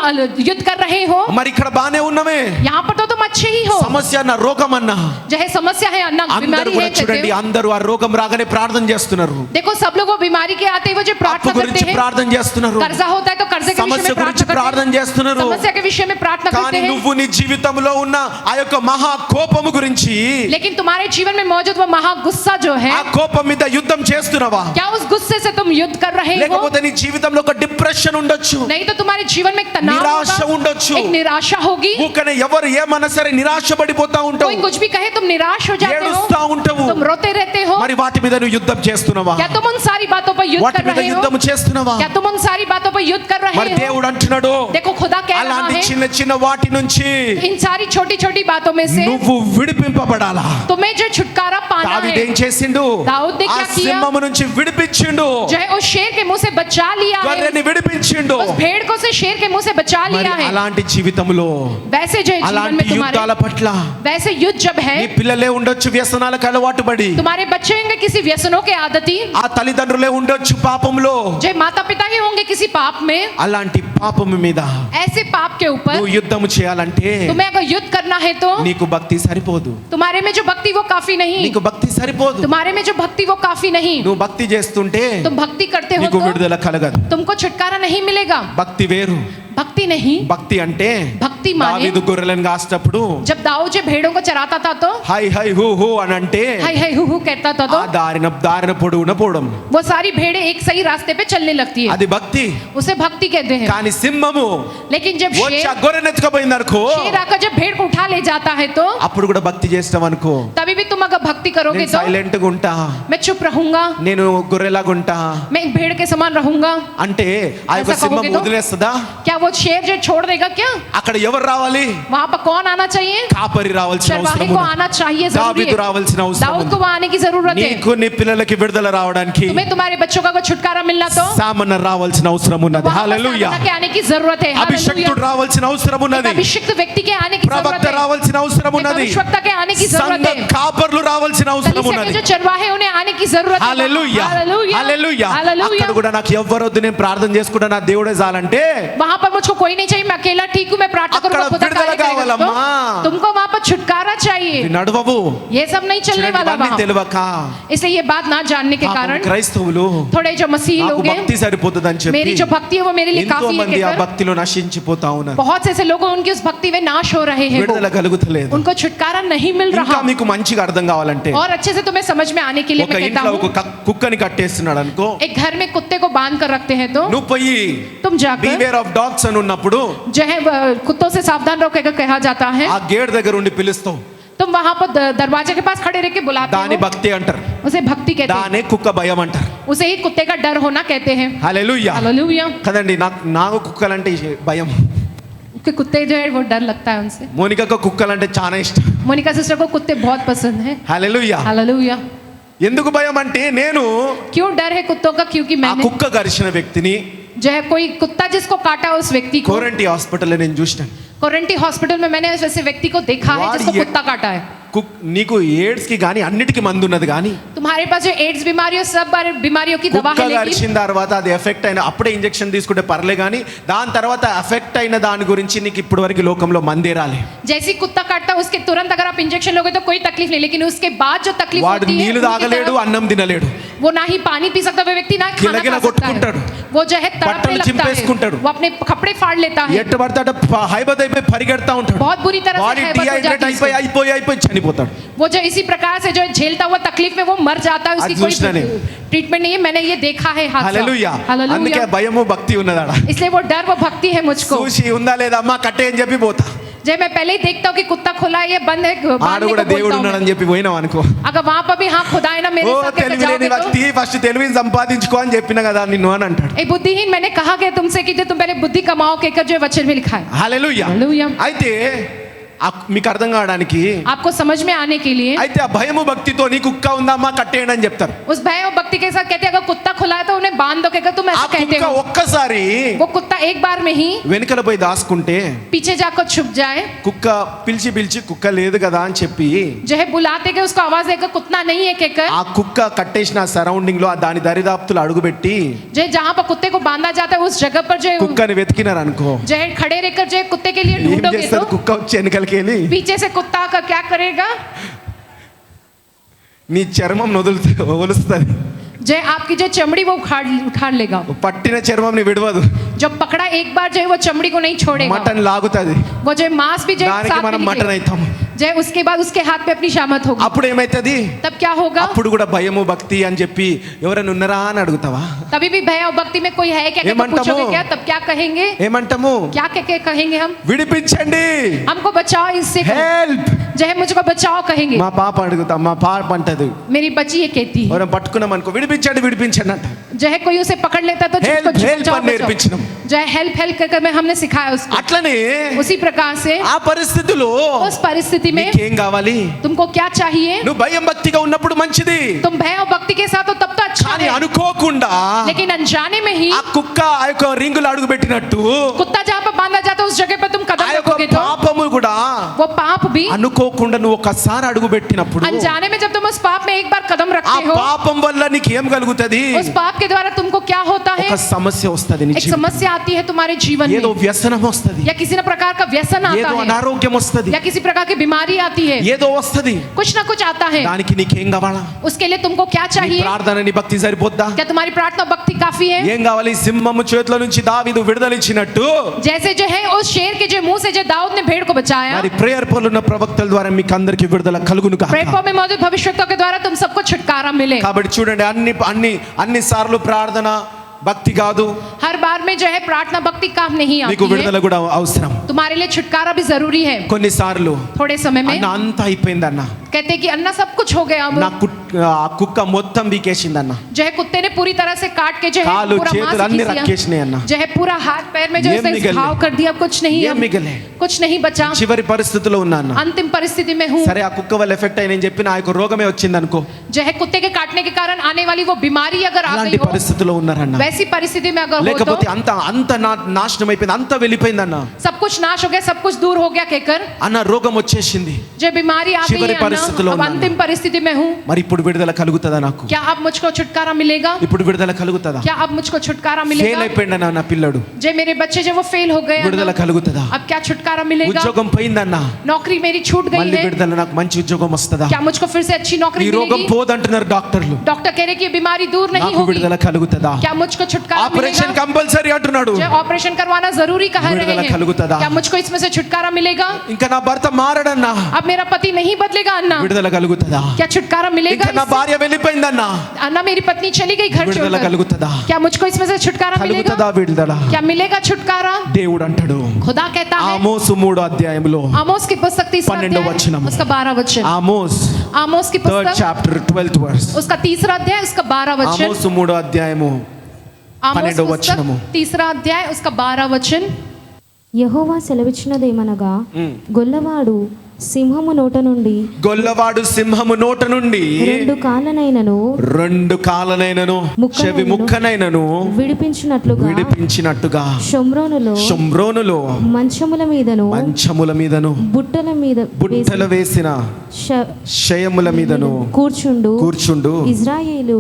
युद्ध कर रहे हो? మరి ఇక్కడ బానే ఉన్నవే, यहाँ पर तो तुम अच्छे ही हो, సమస్య నా రోగం అన్నా जो है समस्या है अन्ना అందరూ बीमारी కూడా है कहते చూడండి, हो। అందరూ ఆ రోగం రాగానే ప్రార్థన చేస్తున్నారు, देखो सब लोग वो बीमारी के आते हुए जो అప్పు प्रार्थना करते గురించి हैं, ప్రార్థన చేస్తున్నారు, कर्जा होता है तो कर्जे के विषय సమస్య में గురించి प्रार्थना ప్రార్థన करते हैं, చేస్తున్నారు. समस्या के विषय में प्रार्थना కానీ करते हैं, నువ్వు నీ జీవితంలో ఉన్న ఆ యొక్క మహా కోపము గురించి, लेकिन तुम्हारे जीवन में मौजूद वो महा गुस्सा जो है, ఆ కోపం మీద యుద్ధం చేస్తున్నావా? क्या उस गुस्से से तुम युद्ध कर रहे हो? లేకపోతే నీ జీవితంలో ఒక డిప్రెషన్ ఉండొచ్చు, नहीं तो तुम्हारे जीवन में एक तनाव నిరాశ होगा, ఉండొచ్చు, एक నిరాశा होगी, ఊకనే ఎవరు ఏమన్నా సరే నిరాశ పడిపోతా कोई ఉంటావు, कुछ भी कहे तुम निराश हो जाते ఏడుస్తా हो, ఉంటావు. तुम रोते रहते हो। మరి వాటి మీద నువ్వు యుద్ధం చేస్తున్నావా? क्या तुम उन सारी बातों पर युद्ध వాటి कर మీద रहे हो? యుద్ధం చేస్తున్నావా? क्या तुम उन सारी बातों पर युद्ध कर మరి रहे हो? దేవుడు అంటున్నాడు, देखो खुदा कह रहा అలాంటి है, చిన్న చిన్న వాటి నుంచి इन सारी छोटी छोटी बातों में से నువ్వు విడిపింపబడాలా. तुम्हें जो छुटकारा पाना దావీదు है, ఏం చేసిండు? दाऊद ने ఆ क्या किया? సింహము నుంచి విడిపించిండు, जो है उस शेर के मुंह से बचा लिया है, గొర్రెని విడిపించిండు. उस भेड़ को से शेर के मुंह से बचा మరి लिया है। అలాంటి జీవితంలో वैसे जो है जीवन అలాంటి में तुम्हारे యుద్ధాల పట్ల वैसे युद्ध जब है, నీ పిల్లలే ఉండొచ్చు వ్యసనాలకు అలవాటు పడి, तुम्हारे बच्चे होंगे किसी व्यसनों के आदती, ఆ తల్లిదండ్రులే ఉండొచ్చు పాపంలో, जो माता पिता ही होंगे किसी पाप में, అలాంటి పాపము మీద ऐसे पाप के ऊपर నువ్వు యుద్ధం చేయాలంటే तुम्हें अगर युद्ध करना है तो నీకు భక్తి సరిపోదు, तुम्हारे में जो भक्ति वो काफी नहीं, నీకు భక్తి సరిపోదు. तुम्हारे में जो भक्ति वो काफी नहीं, నువ్వు భక్తి చేస్తుంటే तुम भक्ति करते हो నీకు तो విడుదల కలగదు. तुमको छुटकारा नहीं मिलेगा। భక్తి వేరు, भक्ति नहीं, భక్తి అంటే भक्ति माने దావీదు గొర్రెలను కాసేటప్పుడు जब दाऊद जो भेड़ों को चराता था तो హై హై హూ హూ అని అంటే हाय हाय हु कहता था ఆ तो దారిన దారిన పొడవున పోవడం, वो सारी भेड़ें एक सही रास्ते पे चलने लगती है, అది భక్తి. उसे भक्ति कहते हैं। కానీ సింహము लेकिन जब వచ్చి ఆ शेर గొర్రెను ఎత్తుకుపోయింది అనుకో, शेर आकर जब भेड़ को उठा ले जाता है तो అప్పుడు కూడా భక్తి చేస్తాం అనుకో, तभी भी तुम अगर भक्ति करोगे నేను तो సైలెంట్ గా ఉంటా, मैं चुप रहूंगा, నేను గొర్రెలాగా ఉంటా मैं एक भेड़ के समान रहूंगा, అంటే ఆ యొక్క ऐसा సింహం कहोगे तो? వదిలేస్తుందా? क्या वो शेर जो छोड़ देगा क्या? అక్కడ ఎవరు రావాలి? वहां पर कौन आना चाहिए? కాపరి రావాల్సిన चरवाहे అవసరం को ఉంది, आना चाहिए, जरूरी దావీదు है। రావాల్సిన అవసరం दाऊद ఉంది. को वहां आने की जरूरत है। నీకు నీ పిల్లలకి విడుదల రావడానికి तुम्हें तुम्हारे बच्चों का कोई छुटकारा मिलना तो సామన్న రావాల్సిన అవసరం ఉన్నది. वहां पर హల్లెలూయా. साधना के आने की जरूरत है। అభిషక్తుడు हालेलुया। రావాల్సిన అవసరం एक ఉన్నది, अभिषिक्त व्यक्ति के आने की जरूरत ప్రవక్త है, రావాల్సిన అవసరం एक ఉన్నది, भविष्यवक्ता के आने की जरूरत సంఘ है, కాపర్లు రావాల్సిన అవసరం कलीसिया ఉన్నది. के जो चरवाहे उन्हें आने की जरूरत है। Hallelujah, hallelujah. హల్లెలూయా. हालेलुया। అక్కడ కూడా నాకు ఎవ్వరొద్దు, నేను ప్రార్థన చేసుకుంటా, నా దేవుడే చాలంటే वहां पर मुझको कोई नहीं चाहिए, मैं अकेला ठीक हूँ, मैं प्रार्थना అక్కడ करूंगा, खुदा విడుదల कार्य करेगा। కావాలమ్మా. तो तुमको वहां पर छुटकारा चाहिए, నడవవు. ये सब नहीं चलने वाला ఇవన్నీ वहां। తెలియక इसलिए ये बात ना जानने के పాపం कारण క్రైస్తవులు थोड़े जो मसीह నాకు लोग हैं, భక్తి సరిపోతుందని చెప్పి मेरी जो भक्ति है वो मेरे लिए ఎంతో काफी है మంది ఆ कहकर భక్తిలో నశించిపోతా ఉన్నారు, बहुत से ऐसे लोग हैं, उनकी उस भक्ति में नाश हो रहे हैं, విడుదల కలుగుతలేదు. उनको छुटकारा नहीं मिल ఇంకా रहा। మీకు మంచిగా అర్థం కావాలంటే और अच्छे से तुम्हें समझ में आने के लिए ఒక मैं कहता ఇంట్లో हूँ, ఒక కుక్కని కట్టేస్తున్నాడు అనుకో, एक घर में कुत्ते को बांध कर रखते हैं तो నువ్వు పోయి तुम जाकर బివేర్ ఆఫ్ డాగ్స్ అని ఉన్నప్పుడు जो है कुत्तों से सावधान रहो कहकर कहा जाता है, ఆ గేట్ దగ్గర ఉండి పిలుస్తావు, तुम वहां पर दरवाजे के पास खड़े रह के बुलाते దాని हो, భక్తి అంటారు, उसे भक्ति कहते हैं, దానే కుక్క భయం అంటారు. उसे ही कुत्ते का डर होना कहते हैं। హల్లెలూయా. हालेलुया। కదండి, నాకు కుక్కలంటే భయం, कि कुत्ते जो है वो डर लगता है उनसे। మోనికకు కుక్కలంటే చాలా ఇష్టం. मोनिका सिस्टर को कुत्ते बहुत पसंद है। హల్లెలూయా. हालेलुया। ఎందుకు భయం అంటే నేను क्यों डर है कुत्तों का? क्योंकि ఆ मैंने కుక్క గరిచిన వ్యక్తిని जो है कोई कुत्ता जिसको काटा उस व्यक्ति को కోరంటి హాస్పిటల్లో నేను చూసినాను. कोरेंटी हॉस्पिटल में मैंने ऐसे व्यक्ति को देखा है वार जिसको ये- कुत्ता काटा है। నీకు ఎయిడ్స్ కి గానీ అన్నిటికీ మందు ఉన్నది కానీ तुम्हारे पास जो एड्स बीमारी और सब बीमारियों की दवा కుక్క है, लेकिन గరిచిన తర్వాత అది ఎఫెక్ట్ అయిన అప్పుడే ఇంజెక్షన్ తీసుకుంటే పర్లే కానీ దాని తర్వాత ఎఫెక్ట్ అయిన దాని గురించి నీకు ఇప్పటి వరకు లోకంలో మందే రాలే. जैसे ही कुत्ता काटता है उसके तुरंत अगर आप इंजेक्शन लोगे तो कोई तकलीफ नहीं, लेकिन उसके बाद जो तकलीफ వాడు होती है నీళ్లు उनकी తాగలేడు, तरफ- అన్నం తినలేడు, वो ना ही पानी पी सकता वो व्यक्ति, ना खाना గిలగిల खा सकता కొట్టుకుంటాడు, है, वो जो है तड़पने బట్టలు लगता है, చింపేసుకుంటాడు, वो अपने कपड़े फाड़ लेता है, ఎట్టు పడితే అటు హైబత్ అయిపోయి పరిగెడతా ఉంటాడు, बहुत बुरी तरह బాడీ से हैबत हो డిహైడ్రేట్ जाती है అయిపోయి उसको। అయిపోయి చనిపోతాడు. वो जो इसी प्रकार से जो झेलता हुआ तकलीफ में वो मर जाता है, उसकी आज कोई दूसरा नहीं। ट्रीटमेंट नहीं है, मैंने ये देखा है हादसा। హల్లెలూయా. అందుకే हालेलुया। భయము భక్తి ఉన్నదాడ. इसलिए वो डर वो भक्ति है मुझको। చూసి ఉందా లేదా అమ్మా కట్టే అని చెప్పి పోతా, जब मैं पहले ही देखता हूँ कि कुत्ता खुला है ये बंद है ఆడు बांधने కూడా को దేవుడు बोलता हूँ ఉన్నాడని చెప్పి పోయినావు అనుకో, मैं। अगर वहां पर भी हाँ खुदा है ना मेरे ఓ साथ कहकर తెలివి లేని जाओगे तो వ్యక్తి ఫస్ట్ తెలివిని సంపాదించుకో అని చెప్పిన కదా నిన్ను అని అంటాడు. ए बुद्धिहीन मैंने कहा कि तुमसे कि जो तुम पहले बुद्धि कमाओ कहकर जो वचन में लिखा है। హల్లెలూయా. हालेलुया। అయితే మీకు అర్థం కావడానికి आपको समझ में आने के लिए అయితే ఆ భయము భక్తితో నీ కుక్క ఉందమ్మా కట్టేయండి అని చెప్తారు. उस भय और भक्ति के साथ कहते हैं अगर कुत्ता खुला है तो उन्हें बांध दो कहकर तुम ఆ ऐसा कहते కుక్క हो। ఒక్కసారి वो कुत्ता एक बार में ही వెనుకల పోయి దాసుకుంటే पीछे जाकर छुप जाए, కుక్క పిలిచి పిలిచి కుక్క లేదు కదా అని చెప్పి जो है बुलाते के उसको आवाज देकर कुत्ता नहीं है कहकर, ఆ కుక్క కట్టేసిన సరౌండింగ్ లో దాని దరిదాపులు అడుగుపెట్టి जो है जहाँ पर कुत्ते को बांधा जाता है उस जगह पर जो है కుక్కని వెతికినారు అనుకో, जो है खड़े रहकर जो है कुत्ते के लिए ఏం ढूंढोगे చేస్తారు? तो కుక్క వచ్చి వెనకలకి వెళ్ళి पीछे से कुत्ता का क्या करेगा, నీ చర్మం వదులుస్తుంది, जो है आपकी जो चमड़ी वो उखाड़ लेगा। పట్టిన చర్మం ని విడవదు, जब पकड़ा एक बार जो है वो चमड़ी को नहीं छोड़ेगा, మటన్ లాగుతుంది, वो जो है मांस भी जो है దానికి साथ में మనం మటన్ निकलेगा। అవుతాము. जो है उसके बाद उसके हाथ पे अपनी शामत होगी, అప్పుడు ఏమైతుంది? तब क्या होगा? అప్పుడు కూడా భయము భక్తి అని చెప్పి ఎవరైనా ఉన్నారా అని అడుగుతావా? तभी भी भय और भक्ति में कोई है क्या कहकर ఏమంటాము? पूछोगे क्या? तब क्या कहेंगे? ఏమంటాము? क्या कह के कहेंगे हम? విడిపించండి, हमको बचाओ इससे, హెల్ప్. जो है मुझको बचाओ कहेंगे। మా పాప అడుగుతాం, మా పాప అంటది, मेरी बच्ची ये कहती है, ఎవరైనా పట్టుకున్నాం అనుకో విడిపించండి విడిపించండి అంట. जो है कोई उसे पकड़ लेता तो हेल्प, उसको हेल्प बचाओ, అని నేర్పించినాం. बचाओ। जो है हेल्प हेल्प कर मैं हमने सिखाया उसको। అట్లనే उसी प्रकार से ఆ పరిస్థితిలో उस परिस्थिति में నీకేం కావాలి? तुमको क्या चाहिए? నువ్వు భయం భక్తిగా ఉన్నప్పుడు మంచిది, तुम भय और भक्ति के साथ हो तब तो अच्छा కానీ है, అనుకోకుండా लेकिन अनजाने में ही ఆ కుక్క ఆ యొక్క రింగులు అడుగు పెట్టినట్టు कुत्ता जहाँ पर बांधा जाता है उस जगह पर तुम ఆ कदम యొక్క रखोगे तो పాపము కూడా वो पाप भी అనుకోకుండా నువ్వు ఒకసారి అడుగు పెట్టినప్పుడు अनजाने में जब तुम उस पाप में एक बार कदम ఆ रखते हो, పాపం వల్ల నీకు ఏం కలుగుతది? उस पाप के द्वारा तुमको क्या होता है? ఒక సమస్య వస్తది, నీ एक జీవితంలో समस्या आती है तुम्हारे जीवन ఏదో में, వ్యసనం వస్తది, या किसी न प्रकार का व्यसन आता ఏదో है, అనారోగ్యం వస్తది, या किसी प्रकार की बीमारी आती है, ఏదో వస్తది. कुछ ना कुछ आता है। దానికి నీకేం కావాలా? उसके लिए तुमको क्या నీ चाहिए? ప్రార్థన నీ భక్తి సరిపోద్దా? क्या तुम्हारी प्रार्थना भक्ति काफी है? ఏం కావాలి? సింహము చేతుల నుంచి దావీదు విడుదలిచ్చినట్టు जैसे जो है उस शेर के जो मुंह से जो दाऊद ने भेड़ को बचाया, మరి ప్రేయర్ పనులు ఉన్న ప్రవక్తల ద్వారా మీకు అందరికీ విడుదల కలుగును కాక. प्रेयर में मौजूद भविष्यवक्ताओं के द्वारा तुम सबको छुटकारा मिले। కాబట్టి చూడండి, అన్ని సార్లు ప్రార్థన భక్తి కాదు, हर बार में जो है प्रार्थना भक्ति काम नहीं నీకు आती విడుదల है, కూడా అవసరం. तुम्हारे लिए छुटकारा भी जरूरी है। కొన్నిసార్లు थोड़े समय में అన్న అంత అయిపోయిందన్న, कहते हैं कि अन्ना सब कुछ हो गया, अब నా ఆ కుక్క మొత్తం వీకేసిందన్న, जो है कुत्ते ने पूरी तरह से काट के जो है కాలు पूरा చేతులు मांस అన్ని खींच दिया, రక్కేసినాయి అన్న. जो है पूरा हाथ पैर में जो ఏం है మిగలే? घाव कर दिया, कुछ नहीं ఏం अब మిగలే? कुछ नहीं बचा, చివరి పరిస్థితిలో ఉన్నా అన్న. अंतिम परिस्थिति में हूँ। సరే ఆ కుక్క వల్ల ఎఫెక్ట్ అయి నేను చెప్పిన ఆ యొక్క రోగమే వచ్చింది అనుకో, जो है कुत्ते के काटने के कारण आने वाली वो बीमारी अगर आ అలాంటి गई हो, పరిస్థితిలో ఉన్నారన్న. वैसी परिस्थिति में अगर हो तो లేకపోతే అంత నాశనం అయిపోయింది, అంత వెళ్ళిపోయిందన్న सब कुछ नाश हो गया, सब कुछ दूर हो गया कहकर అన్న, రోగం వచ్చేసింది. जो बीमारी आ गई చివరి है పరిస్థితిలో अन्ना, अब ఉన్నాను. अंतिम परिस्थिति में हूँ। మరి ఇప్పుడు విడుదల కలుగుతుందా? నాకు क्या अब मुझको छुटकारा मिलेगा? ఇప్పుడు విడుదల కలుగుతుందా? क्या अब मुझको छुटकारा ఫెయిల్ मिलेगा? అయిపోయిందన్న నా పిల్లడు, जो मेरे बच्चे जो वो फेल हो गए हैं విడుదల ना, కలుగుతుందా? अब क्या छुटकारा मिलेगा? ఉద్యోగం పోయిందన్న, नौकरी मेरी छूट गई మళ్ళీ है, విడుదల, నాకు మంచి ఉద్యోగం వస్తుందా? क्या मुझको फिर से अच्छी नौकरी ఈ రోగం मिलेगी? పోదంటున్నారు డాక్టర్లు, डॉक्टर कह रहे कि ये बीमारी दूर नहीं నాకు होगी, విడుదల కలుగుతుందా? क्या मुझको छुटकारा ఆపరేషన్ मिलेगा? కంపల్సరీ అంటున్నాడు, जो ऑपरेशन करवाना जरूरी कह रहे విడుదల हैं, కలుగుతుందా? क्या मुझको इसमें से छुटकारा मिलेगा? ఇంకా నా భర్త మారడన్నా, अब मेरा पति नहीं बदलेगा अन्ना, విడుదల కలుగుతుందా? क्या छुटकारा मिलेगा? ఇంకా నా భార్య వెళ్ళిపోయిందన్నా, अन्ना मेरी पत्नी चली गई घर విడుదల छोड़कर, కలుగుతుందా? क्या मुझको इसमें से छुटकारा मिलेगा? కలుగుతుందా విడుదల? क्या मिलेगा छुटकारा? దేవుడు అంటాడు, खुदा कहता है, ఆమోసు 3వ అధ్యాయంలో आमोस की पुस्तक 3 12వ వచనం. उसका 12 वचन, ఆమోస్ आमोस की 3rd पुस्तक చాప్టర్ 12th verse. उसका 3 अध्याय उसका 12 वचन, ఆమోసు 3వ అధ్యాయము आमोस 12వ వచనము. पुस्तक 3 अध्याय उसका 12 वचन। యెహోవా సెలవిచ్చినదేమనగా గొల్లవాడు సింహము నోట నుండి గొల్లవాడు సింహము నోట నుండి 2 కాళ్ళనైనను 2 కాళ్ళనైనను చెవి ముక్కనైనను విడిపించినట్టుగా షోమ్రోనులో మంచముల మీదను బుట్టల వేసిన శయముల మీదను కూర్చుండు ఇజ్రాయేలు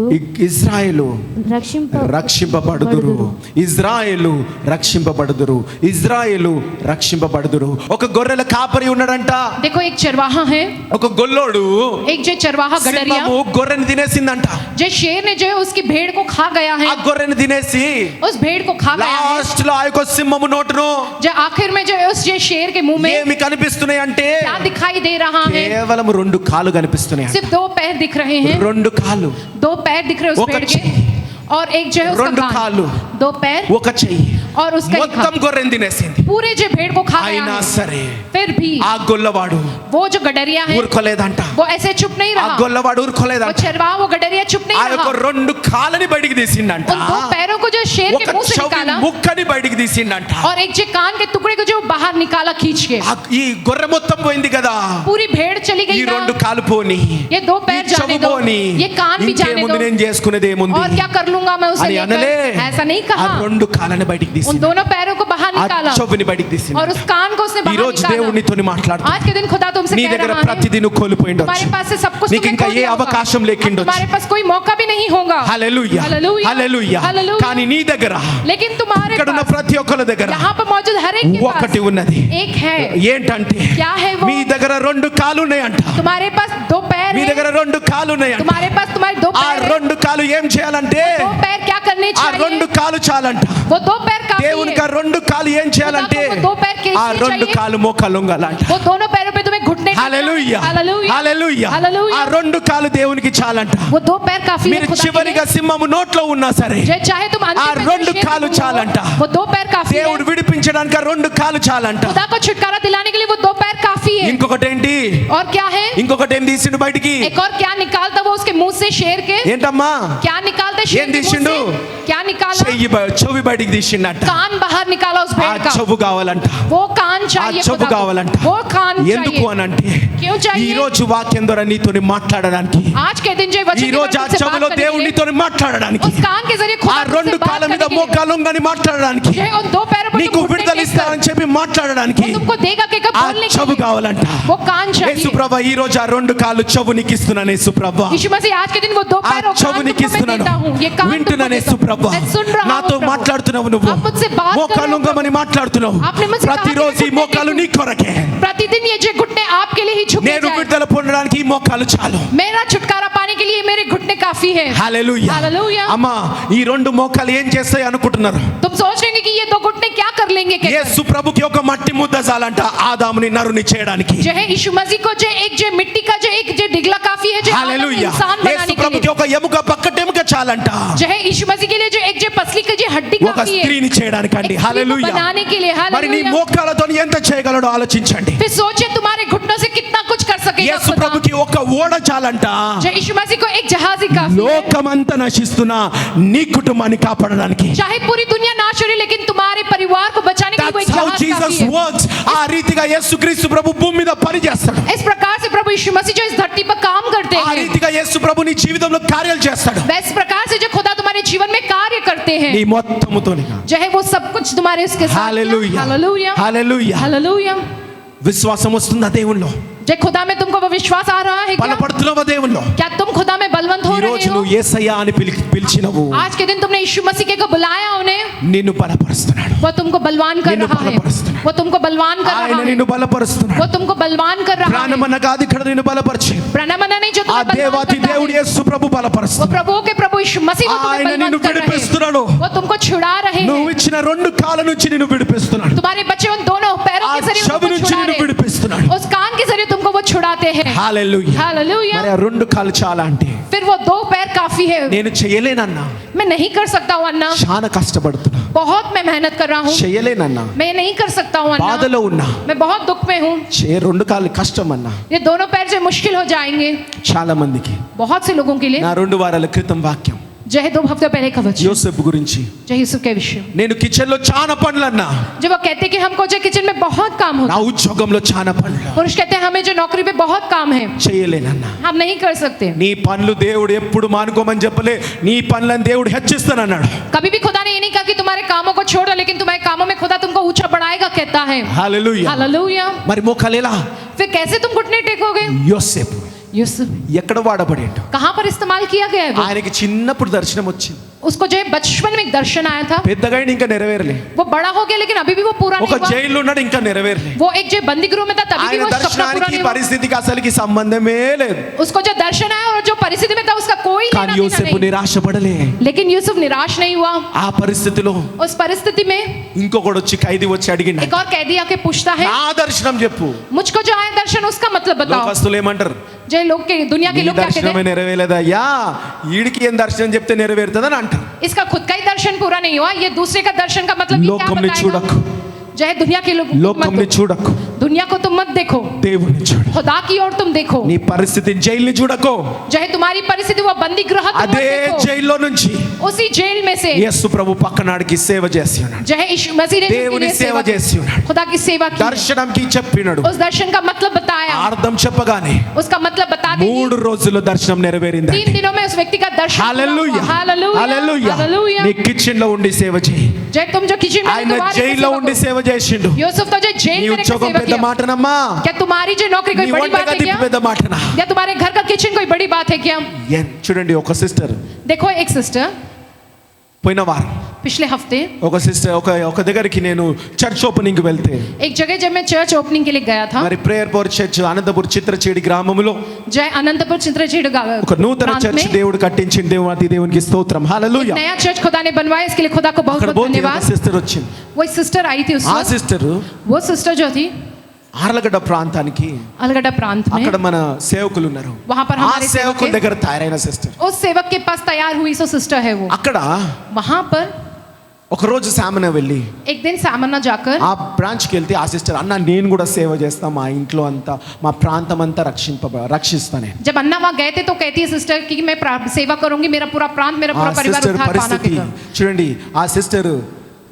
రక్షింపబడుదురు. ఒక గొర్రెల కాపరి ఉన్నాడంట. देखो एक चरवाहा है, ఒక గొల్లోడు एक जो चरवाहा गडरिया, సింహము గొర్రెని తినేసిందంట. जो शेर ने जो है उसकी भेड़ को खा गया है, ఆ గొర్రెని తినేసి उस भेड़ को खा गया है, లాస్ట్ లో ఆ యొక్క సింహము నోటును जो आखिर में जो है उस जो शेर के मुंह में ఏమి కనిపిస్తున్నాయి అంటే क्या दिखाई दे रहा है? కేవలం 2 కాళ్ళు కనిపిస్తున్నాయి. सिर्फ 2 पैर दिख रहे हैं, 2 కాళ్ళు, 2 पैर दिख रहे हैं उस ఒక भेड़ के, और एक जो है उसका 2 कान, కాళ్ళు, 2 पैर ఒక చెయ్యి, और उसका एक మొత్తం हाथ, గొర్రెని తినేసింది. पूरे जो भेड़ को खा गया అయినా है। సరే फिर भी ఆ గొల్లవాడు वो जो गडरिया है ఊరుకోలేదంట. वो ऐसे चुप नहीं ఆ रहा। గొల్లవాడు वो ఊరుకోలేదంట. चरवाहा वो गडरिया चुप ఆ नहीं యొక్క रहा। 2 కాళ్ళని బయటికి తీసిండంట. उन 2 पैरों को जो शेर के ఒక मुंह से చెవి निकाला ముక్కని బయటికి తీసిండంట. और एक जो कान के टुकड़े को जो बाहर निकाला खींच के। ఈ గొర్రె మొత్తం పోయింది కదా, पूरी भेड़ चली ఈ गई ना। 2 కాలు పోని, ये 2 ఈ पैर जाने చెవు दो, పోని, ये कान भी जाने ఇంకేముంది दो, నేను చేసుకునేది ఏముంది और क्या कर लूंगा मैं उसे అని అనలే. लेकर। ऐसा नहीं ఆ कहा। 2 కాళ్ళని బయటికి उन తీసిండు. दोनों पैरों को बाहर ఆ निकाला చెవుని బయటికి తీసిండు. और उस कान को उसने ఈ बाहर రోజు निकाला। దేవుడు నీతోని మాట్లాడుతున్నాడు. आज के दिन खुदा तुमसे నీ कह దగ్గర रहा है ప్రతిదీ నువ్వు కోల్పోయిండొచ్చు. तुम्हारे पास से सब कुछ నీకు तुमने ఇంకా खो ఏ दिया होगा। అవకాశం अब లేకుండొచ్చు. तुम्हारे पास कोई मौका भी नहीं होगा। హల్లెలూయా హల్లెలూయా, హల్లెలూయా. హల్లెలూయా। కానీ నీ దగ్గర लेकिन तुम्हारे ఇక్కడ ఉన్న पास ప్రతి ఒక్కరి దగ్గర यहाँ पर मौजूद हर एक के ఒకటి पास ఉన్నది. एक है। ఏంటంటే क्या है वो? మీ దగ్గర 2 కాళ్ళు ఉన్నాయంట. तुम्हारे पास 2 पैर మీ है। దగ్గర 2 కాళ్ళు ఉన్నాయంట. तुम्हारे पास तुम्हारे 2 ఆ पैर है। 2 కాళ్ళు ఏం చేయాలంటే 2 पैर क्या करने ఆ चाहिए? 2 కాళ్ళు చాలంట. वो 2 पैर काफी దేవునికి ఆ है। 2 కాళ్ళు ఏం చేయాలంటే खुदा को वो 2 पैर कैसे ఆ 2 चाहिए? కాళ్ళు మోకాలుంగాలంట. वो दोनों पैरों पे तुम्हें घुटने टेकना है। హల్లెలూయా हालेलुया, హల్లెలూయా. हालेलुया। ఆ 2 కాళ్ళు దేవునికి చాలంట. वो 2 पैर काफी है మీరు खुदा के చివరిగా लिए। సింహము నోట్లో ఉన్నా సరే चाहे तुम अंतिम ఆ में 2 शेर కాళ్ళు को చాలంట. हो, वो 2 पैर काफी है। దేవుడు విడిపించడానికి ఆ 2 కాళ్ళు చాలంట. खुदा को छुटकारा दिलाने के लिए वो 2 पैर काफी है। ఇంకొకటి ఏంటి? और क्या है? ఇంకొకటి ఏం తీసిండు బయటికి? एक और क्या निकालता वो उसके मुंह से शेर के? ఏంటమ్మా? क्या निकालता शेर ఏం के मुंह తీసిండు? से? क्या निकाला? చెవి బయటికి తీసిండట. कान बाहर निकाला उस ఆ भेड़ का। చెవు కావాలంట. वो कान ఆ चाहिए చెవు खुदा को। కావాలంట. वो कान ఎందుకు चाहिए। అనంటే क्यों चाहिए? ఈ రోజు వాక్యం ద్వారా నీతోని మాట్లాడడానికి, आज के दिन जो ఈ वचन के రోజు ఆ द्वारा तुमसे చెవులో बात करने దేవుడు के लिए, నీతోని మాట్లాడడానికి, उस कान के जरिए ఆ खुदा 2 तुमसे बात కాళ్ళ మీద करने के लिए, మోకాలుంగని మాట్లాడడానికి, जो है उन 2 पैरों पर నీకు तुम घुटने విడుదల टेक कर, ఇస్తానని చెప్పి మాట్లాడడానికి वो तुमको देगा के कब ఆ बोलने के చెవు लिए, కావాలంట. वो कान चाहिए। యేసుప్రభు ఈ రోజు ఆ 2 కాళ్ళు చెవు నీకు ఇస్తున్నాను. యేసుప్రభు यीशु मसीह आज के दिन वो 2 ఆ पैर और చెవు कान నీకు तुमको मैं ఇస్తున్నాను. देता हूँ। ये कान तुमको వింటున్నాను देता हूँ। యేసుప్రభు. मैं सुन रहा हूँ నాతో प्रभु। మాట్లాడుతున్నావు నువ్వు. आप मुझसे बात कर रहे हो మోకాలుంగమని మాట్లాడుతున్నావు. आपने मुझसे कहा कि ప్రతిరోజు ఈ मैं మోకాలు నీ देखूं। కొరకే. प्रतिदिन ये जो घुटने आपके लिए ही झुके నేను जाएं। విడుదల పొందడానికి ఈ మోకాలు చాలు. मेरा छुटकारा पाने के लिए मेरे घुटने काफी है। హల్లెలూయా. हालेलुया। అమ్మా ఈ 2 మోకాలు ఏం చేస్తాయి అనుకుంటున్నారు? तुम सोच रहे कि ये 2 घुटने क्या कर लेंगे कहकर? యేసు ప్రభుకి ఒక మట్టి ముద్ద చాలంట ఆదాముని నరుని చేయడానికి. जो है यीशु मसीह को जो एक जो मिट्टी का जो एक जो डिगला काफी है जो आदम హల్లెలూయా. इंसान యేసు बनाने के ప్రభుకి लिए। ఒక ఎముక బక్కటెముక చాలంట जो है यीशु मसीह के लिए जो एक जो पसली का जो हड्डी ఒక काफी है స్త్రీని చేయడానికి అండి. एक स्त्री को హల్లెలూయా. बनाने के लिए। మరి నీ हालेलुया। మోకాలతో ఎంత చేయగలడో ఆలోచించండి. फिर सोचिए तुम्हारे घुटनों से कितना कुछ कर सकेगा యేసు खुदा। ప్రభుకి ఒక ఓడ చాలంట जो यीशु मसीह को एक जहाज ही काफी है। లోకమంతా నశిస్తున్నా నీ కుటుంబాన్ని కాపాడడానికి. चाहे पूरी दुनिया नाश हो रही लेकिन तुम्हारे परिवार को बचाने के लिए वो एक That's how जहाज Jesus काफी है। works. ఆ రీతిగా యేసుక్రీస్తు ప్రభు భూమి మీద పని చేస్తాడు. इस प्रकार से प्रभु यीशु मसीह जो इस धरती पर काम करते ఆ हैं, రీతిగా యేసు ప్రభు నీ జీవితంలో కార్యాలు చేస్తాడు. वैसे प्रकार से जो खुदा तुम्हारे जीवन में कार्य करते हैं, నీ మొత్తముతోని जो है वो सब कुछ तुम्हारे उसके साथ। హల్లెలూయా. हालेलुया, హల్లెలూయా. हालेलुया। విశ్వాసం వస్తుందా దేవుల్లో? जो खुदा में तुमको वो विश्वास आ रहा है क्या? బలపడుతున్నావా దేవుల్లో? क्या तुम खुदा में बलवंत हो ఈ रहे రోజు हो? నువ్వు యేసయ్యా అని పిలిచినవు. आज के दिन तुमने यीशु मसीह को बुलाया, उन्हें నిన్ను బలపరుస్తున్నాడు. वो तुमको बलवान कर నిన్ను रहा है। బలపరుస్తున్నాడు. वो तुमको बलवान कर ఆయన रहा है। నిన్ను బలపరుస్తున్నాడు. वो तुमको बलवान कर रहा है। ప్రాణమనగాది ఇక్కడ నిన్ను బలపరిచి प्रणमना नहीं जो ఆ तुम्हें बलवान దేవాతి करता దేవుడు है। యేసు ప్రభు वो బలపరుస్తున్నాడు. प्रभु के प्रभु यीशु मसीह वो तुम्हें ఆయన बलवान నిన్ను कर रहे हैं। విడిపిస్తున్నాడు. वो तुमको छुड़ा रहे నువ్వు हैं। ఇచ్చిన 2 కాళ్ళ నుంచి నిన్ను విడిపిస్తున్నాడు. तुम्हारे बच्चे उन दोनों पैरों ఆ के जरिए చెవి तुमको నుంచి छुड़ा నిన్ను रहे हैं। విడిపిస్తున్నాడు. उस कान के जरिए तुमको वो छुड़ाते हैं। హల్లెలూయా. हालेलुया। మరి ఆ 2 కాళ్ళు చాలా అంటే फिर वो 2 पैर काफी है। నేను చేయలేనన్నా, मैं नहीं कर सकता हूँ अन्ना, చాలా కష్టపడుతున్నా, बहुत मैं मेहनत कर रहा हूँ, చేయలేనన్నా, मैं नहीं कर सकता हूँ अन्ना, బాధలో ఉన్నా, मैं बहुत दुख में हूँ, 2 కాళ్ళు కష్టం అన్నా. ये दोनों पैर जो मुश्किल हो जाएंगे చాలా మందికి बहुत से लोगों के लिए। నా 2 వారాల క్రితం వాక్యం जो है 2 हफ्ते पहले का वचन యోసేపు గురించి. जो यूसुफ के विषय, నేను కిచెన్ లో చాలా పనులు అన్నా, जब वो कहते कि हमको जो किचन में बहुत काम నా होता, ఉద్యోగంలో చాలా పనులు पुरुष कहते हैं हमें जो नौकरी पे बहुत काम है చేయలేనన్నా. हम नहीं कर सकते। నీ పనులు దేవుడు ఎప్పుడు మానుకోమని చెప్పలే, నీ పనులను దేవుడు హెచ్చిస్తానన్నాడు. कभी भी खुदा ने ये नहीं कहा कि तुम्हारे कामों को छोड़ दो, लेकिन तुम्हारे कामों में खुदा तुमको ऊंचा बढ़ाएगा कहता है। హల్లెలూయా. हालेलुया। మరి మోకాలు ఎలా? फिर कैसे तुम घुटने टेकोगे? యోసేపు यूसुफ ఎక్కడ వాడబడేట? कहाँ पर इस्तेमाल किया गया है वो? ఆయనకి చిన్నప్పుడు దర్శనం వచ్చింది, उसको जो है बचपन में एक दर्शन आया था, పెద్దగా ఇంకా నెరవేరలే. वो बड़ा हो गया लेकिन अभी भी वो पूरा ఒక नहीं हुआ। జైల్లో ఉన్నాడు, ఇంకా నెరవేరలే. वो एक जो बंदी गृह में था तभी भी ఆయన वो सपना पूरा దర్శనానికి नहीं हुआ। పరిస్థితికి అసలుకి సంబంధమే లేదు. उसको जो दर्शन आया और जो परिस्थिति में था उसका कोई लेना కానీ देना యోసేపు नहीं। నిరాశపడలే. लेकिन यूसुफ निराश नहीं हुआ। ఆ పరిస్థితిలో उस परिस्थिति में ఇంకొకడు వచ్చి ఖైదీ వచ్చి అడిగిండు, एक और कैदी आके पूछता है, నా దర్శనం చెప్పు. मुझको जो आया दर्शन उसका मतलब बताओ। లోకస్తులు ఏమంటారు? जो लोग के दुनिया के నీ लोग क्या कहते దర్శనమే हैं, నెరవేరలేదయ్యా, ఈడికి ఏం దర్శనం చెప్తే నెరవేరుతుందని అంటారు. इसका खुद का ही दर्शन पूरा नहीं हुआ, ये दूसरे का दर्शन का मतलब ये क्या లోకంని बताएगा? చూడకు, चाहे दुनिया के लोग లోకంని చూడకు, दुनिया को तुम मत देखो, దేవుని చూడు. खुदा की ओर तुम देखो. నీ పరిస్థితి జైలుని చూడకు, चाहे तुम्हारी परिस्थिति वो बंदी गृह तुम मत అదే देखो. జైల్లో నుంచి उसी जेल में से యేసు ప్రభు పక్కనాడికి సేవ చేసి ఉన్నాడు, चाहे यीशु मसीह ने जिसके దేవుని लिए సేవ सेवा की, చేసి ఉన్నాడు. खुदा की सेवा की, దర్శనంకి చెప్పినాడు, उस दर्शन का मतलब बताया, అర్థం చెప్పగానే उसका मतलब बता दी. 3 రోజుల్లో దర్శనం నెరవేరింది. 3 दिनों में उस व्यक्ति का दर्शन हुआ. హల్లెలూయా, हालेलुया, హల్లెలూయా. हालेलुया. నీ కిచెన్ లో ఉండి సేవ చేయి. जय तुम जो किचन में ఆయన तुम्हारी జైల్లో सेवा ఉండి को- సేవ చేసిండు. यूसुफ तो जो నీ जेल में रहकर ఉద్యోగం सेवा పెద్ద किया. మాటనమ్మా, क्या तुम्हारी जो नौकरी నీ कोई बड़ी बात है వంటగది क्या? పెద్ద మాటనా? या तुम्हारे घर का किचन कोई बड़ी बात है क्या? చూడండి, ఒక సిస్టర్ देखो एक सिस्टर పోయిన వారం पिछले हफ्ते ఒక సిస్టర్ ఒక దగ్గరికి నేను చర్చ్ ఓపెనింగ్ కి వెళ్తే, एक जगह जब मैं चर्च ओपनिंग के लिए गया था, మరి ప్రేయర్ పవర్ చర్చ్ అనంతపురం చిత్రచేడి గ్రామంలో जय अनंतपुर चित्रचेड़ ఒక నూతన प्रांत చర్చ్ में దేవుడు కట్టించిన దేవునికి స్తోత్రం, హల్లెలూయా. नया चर्च खुदा ने बनवाया, इसके लिए खुदा को बहुत అక్కడ बहुत పోతే ఒక धन्यवाद. సిస్టర్ వచ్చింది. वो एक सिस्टर आई थी उस ఆ वक्त. సిస్టర్ वो सिस्टर जो थी ఆర్లగడ్డ ప్రాంతానికి, अलगड्डा प्रांत में, అక్కడ మన సేవకులు ఉన్నారు, वहां पर ఆ हमारे सेवक సేవకుల हैं. దగ్గర తయారైన సిస్టర్. उस सेवक के पास तैयार हुई सो सिस्टर है वो. అక్కడ वहां पर ఒక రోజు సామన వెళ్ళి एक दिन सामना जाकर ఆ బ్రాంచ్కి వెళ్తే ఆ సిస్టర్, అన్న నేను కూడా సేవ చేస్తా, మా ఇంట్లో అంతా మా ప్రాంతం అంతా రక్షిస్తానే. जब अन्ना वहां गए थे तो कहती है सिस्टर कि मैं सेवा करूंगी, मेरा पूरा प्रांत, मेरा ఆ पूरा परिवार సిస్టర్ उद्धार पाना పరిస్థితి के చూడండి. ఆ సిస్టర్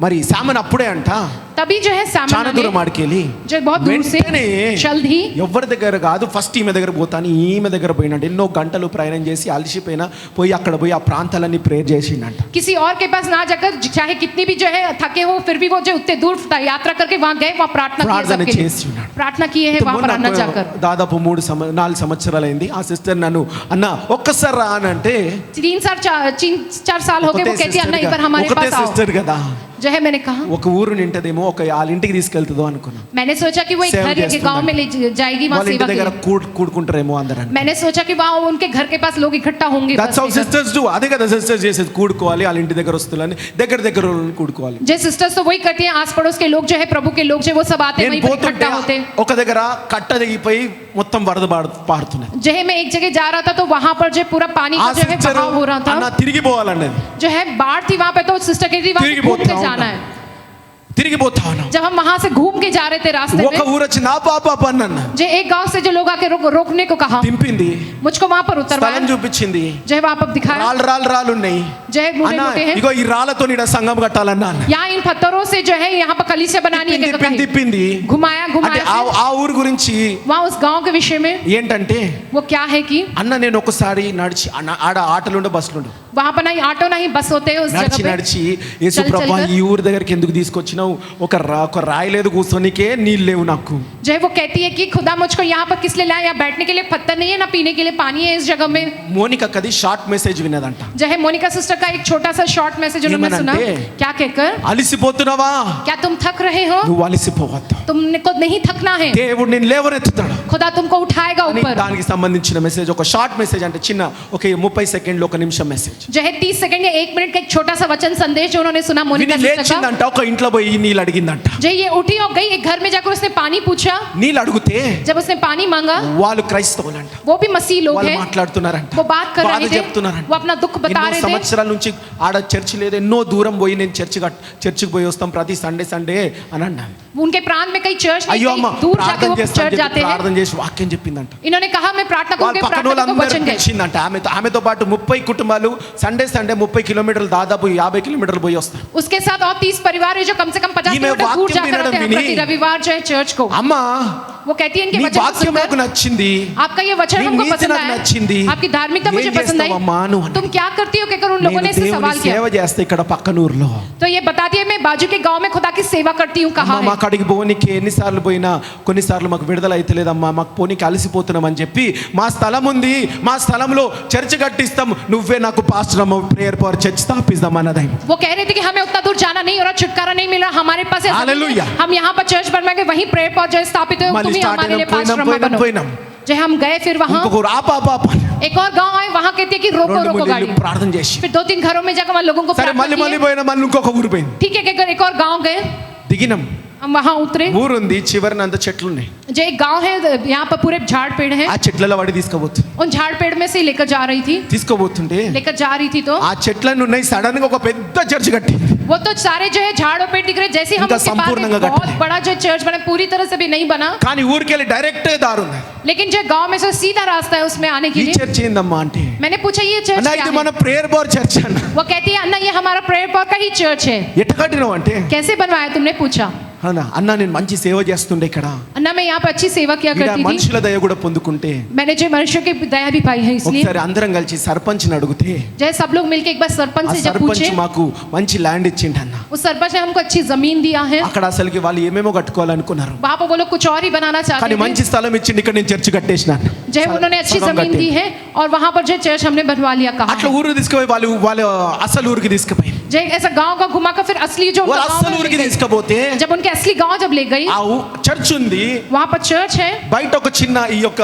మరి సామన్ అప్పుడే అంట तभी जो है చాలా सामना దూరం ఆడికెళ్ళి जो बहुत दूर से వెంటనే जल्द ही ఎవరి దగ్గర కాదు, ఫస్ట్ ఈమె దగ్గర పోతాను, ఈమె దగ్గర పోయినంట. ఎన్నో గంటలు ప్రయాణం చేసి అలసిపోయినా పోయి అక్కడ పోయి ఆ ప్రాంతాలన్నీ ప్రేయర్ చేసిండంట. किसी और के पास ना जाकर, चाहे कितनी भी जो है थके हो, फिर भी वो जो उतने दूर यात्रा करके वहां गए, वहां प्रार्थना ప్రార్థన किए, చేసి ఉన్నాడు. प्रार्थना किए हैं वहां पर अन्ना जाकर. దాదాపు 4 సంవత్సరాలు అయింది. ఆ సిస్టర్ నన్ను, అన్న ఒక్కసారి రా అని అంటే, 3-4 साल हो गए. वो कहती है अन्ना एक बार हमारे ఒకటే पास आओ. సిస్టర్ కదా, जो है मैंने कहा, ఒక ఊరు నింటదేమో, ఒక వాళ్ళ ఇంటికి తీసుకెళ్తుందో అనుకున్నా. मैंने सोचा कि वो एक सेवा घर या చేస్తున్నాడు. गांव में ले जाएगी, वहां వాళ్ళ ఇంటి सेवा के దగ్గర लिए. కూడుకుంటారేమో అందరూ. मैंने सोचा कि वहां उनके घर के पास लोग इकट्ठा होंगे. That's how sisters do. అదే కదా సిస్టర్స్ చేసేది, కూడుకోవాలి, వాళ్ళ ఇంటి దగ్గర వస్తులని దగ్గర కూడుకోవాలి. जे सिस्टर्स तो वही करती हैं, आस पड़ोस के लोग जो है, प्रभु के लोग जो है, वो सब आते हैं, నేను वहीं पर పోతుంటే इकट्ठा होते हैं. ఒక దగ్గర కట్ట దిగిపోయి మొత్తం వరద పారుతున్నాయి. जो है मैं एक जगह जा रहा था तो वहां पर जो पूरा पानी ఆ का जो है సిస్టర్ बहाव हो रहा అన్న था, తిరిగిపోవాలన్నది. जो है बाढ़ थी वहां पे, तो सिस्टर कहती थी वहां से घूम के जाना है. తిరిగిపోతా ఉన్నాం. जब हम वहां से घूम के जा रहे थे रास्ते ఒక में, ఊరు వచ్చి నా పాప అన్న जो एक गांव से जो लोग आके रोकने को कहा, దింపింది, मुझको वहां पर స్థలం उतरवाया, చూపించింది. जो है वहां पर दिखाया, రాళ్ళు ఉన్నాయి. जो है मोटे అన్న मोटे हैं, ఇగో ఈ రాళ్ళతో నీడ సంఘం కట్టాలన్నా. यहाँ इन पत्थरों से जो है यहाँ पर कलीसिया बनानी है करके कही. తిప్పింది. घुमाया అంటే घुमाया फिर ఆ ఊరు గురించి वहाँ उस गांव के विषय में ఏంటంటే, वो क्या है कि అన్న నేను ఒకసారి నడిచి ఆడ ఆటలుండో బస్సులుండో वहां पर ना ही ऑटो ना ही बस होते हैं उस నడిచి जगह पे. నడిచి యేసు చల్ ప్రభా చల్ ఈ ఊరు దగ్గరికి ఎందుకు తీసుకొచ్చినావు, ఒక రాయి లేదు కూర్చోనికే, నీళ్ళు లేవు నాకు. जो है वो कहती है कि खुदा मुझको यहाँ पर किस लिए लाया, यहाँ बैठने के लिए पत्थर नहीं है, ना पीने के लिए पानी है इस जगह में. మోనిక కది షార్ట్ మెసేజ్ విన్నదంట. जो है मोनिका सिस्टर का एक छोटा सा शॉर्ट मैसेज उन्होंने सुना. ఏమనంటే, क्या कहकर, అలిసిపోతున్నావా, क्या तुम थक रहे हो, నువ్వు అలిసిపోవద్దు, तुमको नहीं थकना है, దేవుడు నిన్ను లేవనెత్తుతాడు खुदा तुमको उठाएगा అని ऊपर. దానికి సంబంధించిన మెసేజ్, ఒక షార్ట్ మెసేజ్, అంటే చిన్న ఒక 30 సెకండ్లు, ఒక నిమిషం మెసేజ్ जो है 30 सेकंड या 1 मिनट का एक छोटा सा वचन संदेश जो उन्होंने सुना मोनिका విని सिस्टर का. లేచిందంట, ఒక ఇంట్లో పోయి నీళ్ళు అడిగిందంట. जो ये उठी और गई एक घर में जाकर उसने पानी पूछा. నీళ్ళు అడిగితే जब उसने पानी मांगा, వాళ్ళు క్రైస్తవులంట, वो भी मसीह लोग వాళ్ళు हैं, మాట్లాడుతున్నారంట, वो बात कर బాధ रहे थे, చెప్తున్నారంట. वो अपना दुख बता ఎన్నో रहे थे. సంవత్సరాల నుంచి ఆడ చర్చి లేదు, ఎన్నో దూరం పోయి నేను చర్చికి పోయి వస్తాం ప్రతి సండే అని అన్నాను. उनके प्रांत में कई चर्च नहीं, అయ్యో అమ్మ कई दूर जाके ప్రార్థన वो చేస్తాను चर्च जाते हैं. ప్రార్థన చేసి వాక్యం చెప్పిందంట. इन्होंने कहा मैं प्रार्थना వాళ్ళ करूंगी, పక్కన प्रार्थना को వాళ్ళందరూ वचन गए. పిలిచిందంట. ఆమెతో పాటు 30 కుటుంబాలు సండే 30 కిలోమీటర్లు, దాదాపు 50 కిలోమీటర్లు పోయి వస్తారు. उसके साथ और 30 परिवार है जो कम से कम 50 ఈమె किलोमीटर दूर వాక్యం जाकर आते हैं వినడం प्रति విని, रविवार जो है चर्च को. అమ్మా वो कहती है इनके నీ वचन को వాక్యం నాకు सुनकर నచ్చింది, आपका ये वचन నీ हमको నీతి पसंद నాకు आया, నచ్చింది, आपकी धार्मिकता मुझे ఏం पसंद చేస్తావమ్మా आई, నువ్వు అని. तुम क्या करती हो कहकर उन लोगों నేను ने इससे सवाल దేవుని किया. సేవ చేస్తే ఇక్కడ పక్కన ఊర్లో, तो ये बताती है मैं बाजू के गांव में खुदा की सेवा करती हूँ कहा అమ్మా है. మాకు అడిగి పోనీకి ఎన్నిసార్లు పోయినా కొన్నిసార్లు మాకు విడుదల అయితే లేదమ్మా, మాకు పోనీకి అలసిపోతున్నాం అని చెప్పి, మా స్థలం ఉంది, మా స్థలంలో చర్చ్ కట్టిస్తాం, నువ్వే నాకు పాస్టర్ అమ్మ, ప్రేయర్ పవర్ చర్చ్ స్థాపిస్తాం అన్నది. वो कह रहे थे कि हमें उतना दूर जाना नहीं हो रहा, छुटकारा नहीं मिल रहा हमारे पास, ऐसा नहीं हालेलुया. है. हम यहाँ पर चर्च बनवाएंगे, वहीं प्रेयर पॉइंट जो है स्थापित हो, మళ్ళీ तुम ही స్టార్ట్ हमारे लिए అయినాం, पास्टर अम्मा बनो. పోయినాం. जो हम गए फिर वहाँ ఇంకొకరు ఆపాప एक और गांव आए, वहाँ कहती है कि रोको 2-3 रोको गाड़ी. ఇల్లు ప్రార్థన చేసి, फिर 2-3 घरों में जाकर वहाँ लोगों को సరే प्रार्थना మళ్ళీ की है. పోయినా, మళ్ళీ ఇంకొక ఊరు పోయింది. ठीक है कहकर एक और गांव गए, దిగినాం. हम वहाँ उतरे। ఊరుంది చివరన అంత చెట్లు ఉన్నాయి जो एक गांव है यहाँ पर पूरे झाड़ पेड़ हैं। ఆ చెట్లలో వాడి తీసుకోబోతుంది उन झाड़ पेड़ में से लेकर जा रही थी తీసుకోబోతుంటే जा रही थी तो ఆ చెట్లను ఉన్నాయి సడన్ గా ఒక పెద్ద చర్చ్ కట్టింది वो तो सारे जो है झाड़ों पेड़ दिख रहे जैसे हम इनका उसके पास संपूर्णंగా एक बहुत कట్టలే। बड़ा जो चर्च बना पूरी तरह से भी नहीं बना, కానీ ఊరికెళ్ళి డైరెక్ట్ దారి ఉంది लेकिन जो गांव में से सीधा रास्ता है उसमें आने के ఈ लिए। చర్చ్ ఏందమ్మా అంటే मैंने पूछा ये चर्च అన్నా क्या ఇది है? మన ప్రేయర్ బార్ చర్చ్ అన్న वो कहती है अन्ना ये हमारा प्रेयर पॉट का ही चर्च है। ఎట్ట కట్టినావు అంటే कैसे बनवाया तुमने? पूछा। అన్నా అన్నా నేను మంచి సేవ చేస్తుండే ఇక్కడ अन्ना मैं यहाँ पर अच्छी सेवा किया ఇక్కడ करती थी, మనుషుల దయ కూడా పొందుకుంటే मैंने जो मनुष्य की दया भी पाई है इसलिए। ఒకసారి అందరం కలిసి సర్పంచ్ని అడిగితే जैसे सब लोग मिलके एक बार सरपंच ఆ से जब సర్పంచ్ पूछे, మాకు మంచి ల్యాండ్ ఇచ్చిండన్న उस सरपंच ने हमको अच्छी जमीन दिया है। అక్కడ అసలుకి వాళ్ళు ఏమేమో కట్టుకోవాలనుకున్నారు वहाँ पर वो लोग कुछ और ही बनाना కానీ चाहते थे, మంచి స్థలం ఇచ్చిండి ఇక్కడ నేను చర్చ్ కట్టేసినాను जो उन्होंने अच्छी సగం जमीन दी కట్టింది. है और वहाँ पर जो चर्च हमने बनवा लिया। कहा అట్లా ఊరు తీసుకుపోయి వాళ్ళు వాళ్ళ అసలు ఊరికి తీసుకుపోయి जो ऐसा गांव का घुमा कर फिर असली जो उनका వాళ్ళు गांव అసలు में ఊరికి ले गई। తీసుకుపోతే जब उनके असली गांव जब ले गई, ఆ చర్చ్ ఉంది वहाँ पर चर्च है। బయట ఒక చిన్న ఈ యొక్క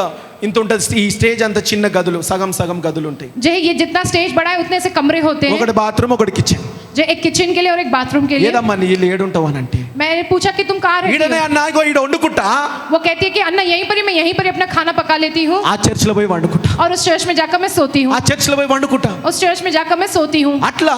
ఇంత ఉంటుంది ఈ స్టేజ్ అంత చిన్న గదులు సగం సగం గదులు ఉంటాయి जो ये जितना स्टेज बड़ा है उतने से कमरे होते हैं, ఒకటి బాత్రూమ్ ఒకటి కిచెన్ जो एक किचन के लिए और एक बाथरूम के लिए। ఏదమ్మా నీ ఇల్లు ఏడుంటావు అని అంటే मैंने पूछा कि तुम कहाँ रहती ఈడనే हो? అన్నా ఇగో ఈడ వండుకుంటా वो कहती है कि अन्ना यहीं पर ही मैं यहीं पर ही अपना खाना पका लेती हूँ ఆ చర్చ్ లో పోయి వండుకుంటా और उस चर्च में जाकर मैं सोती हूँ, ఆ చర్చ్ లో పోయి వండుకుంటా उस चर्च में जाकर मैं सोती हूँ। అట్లా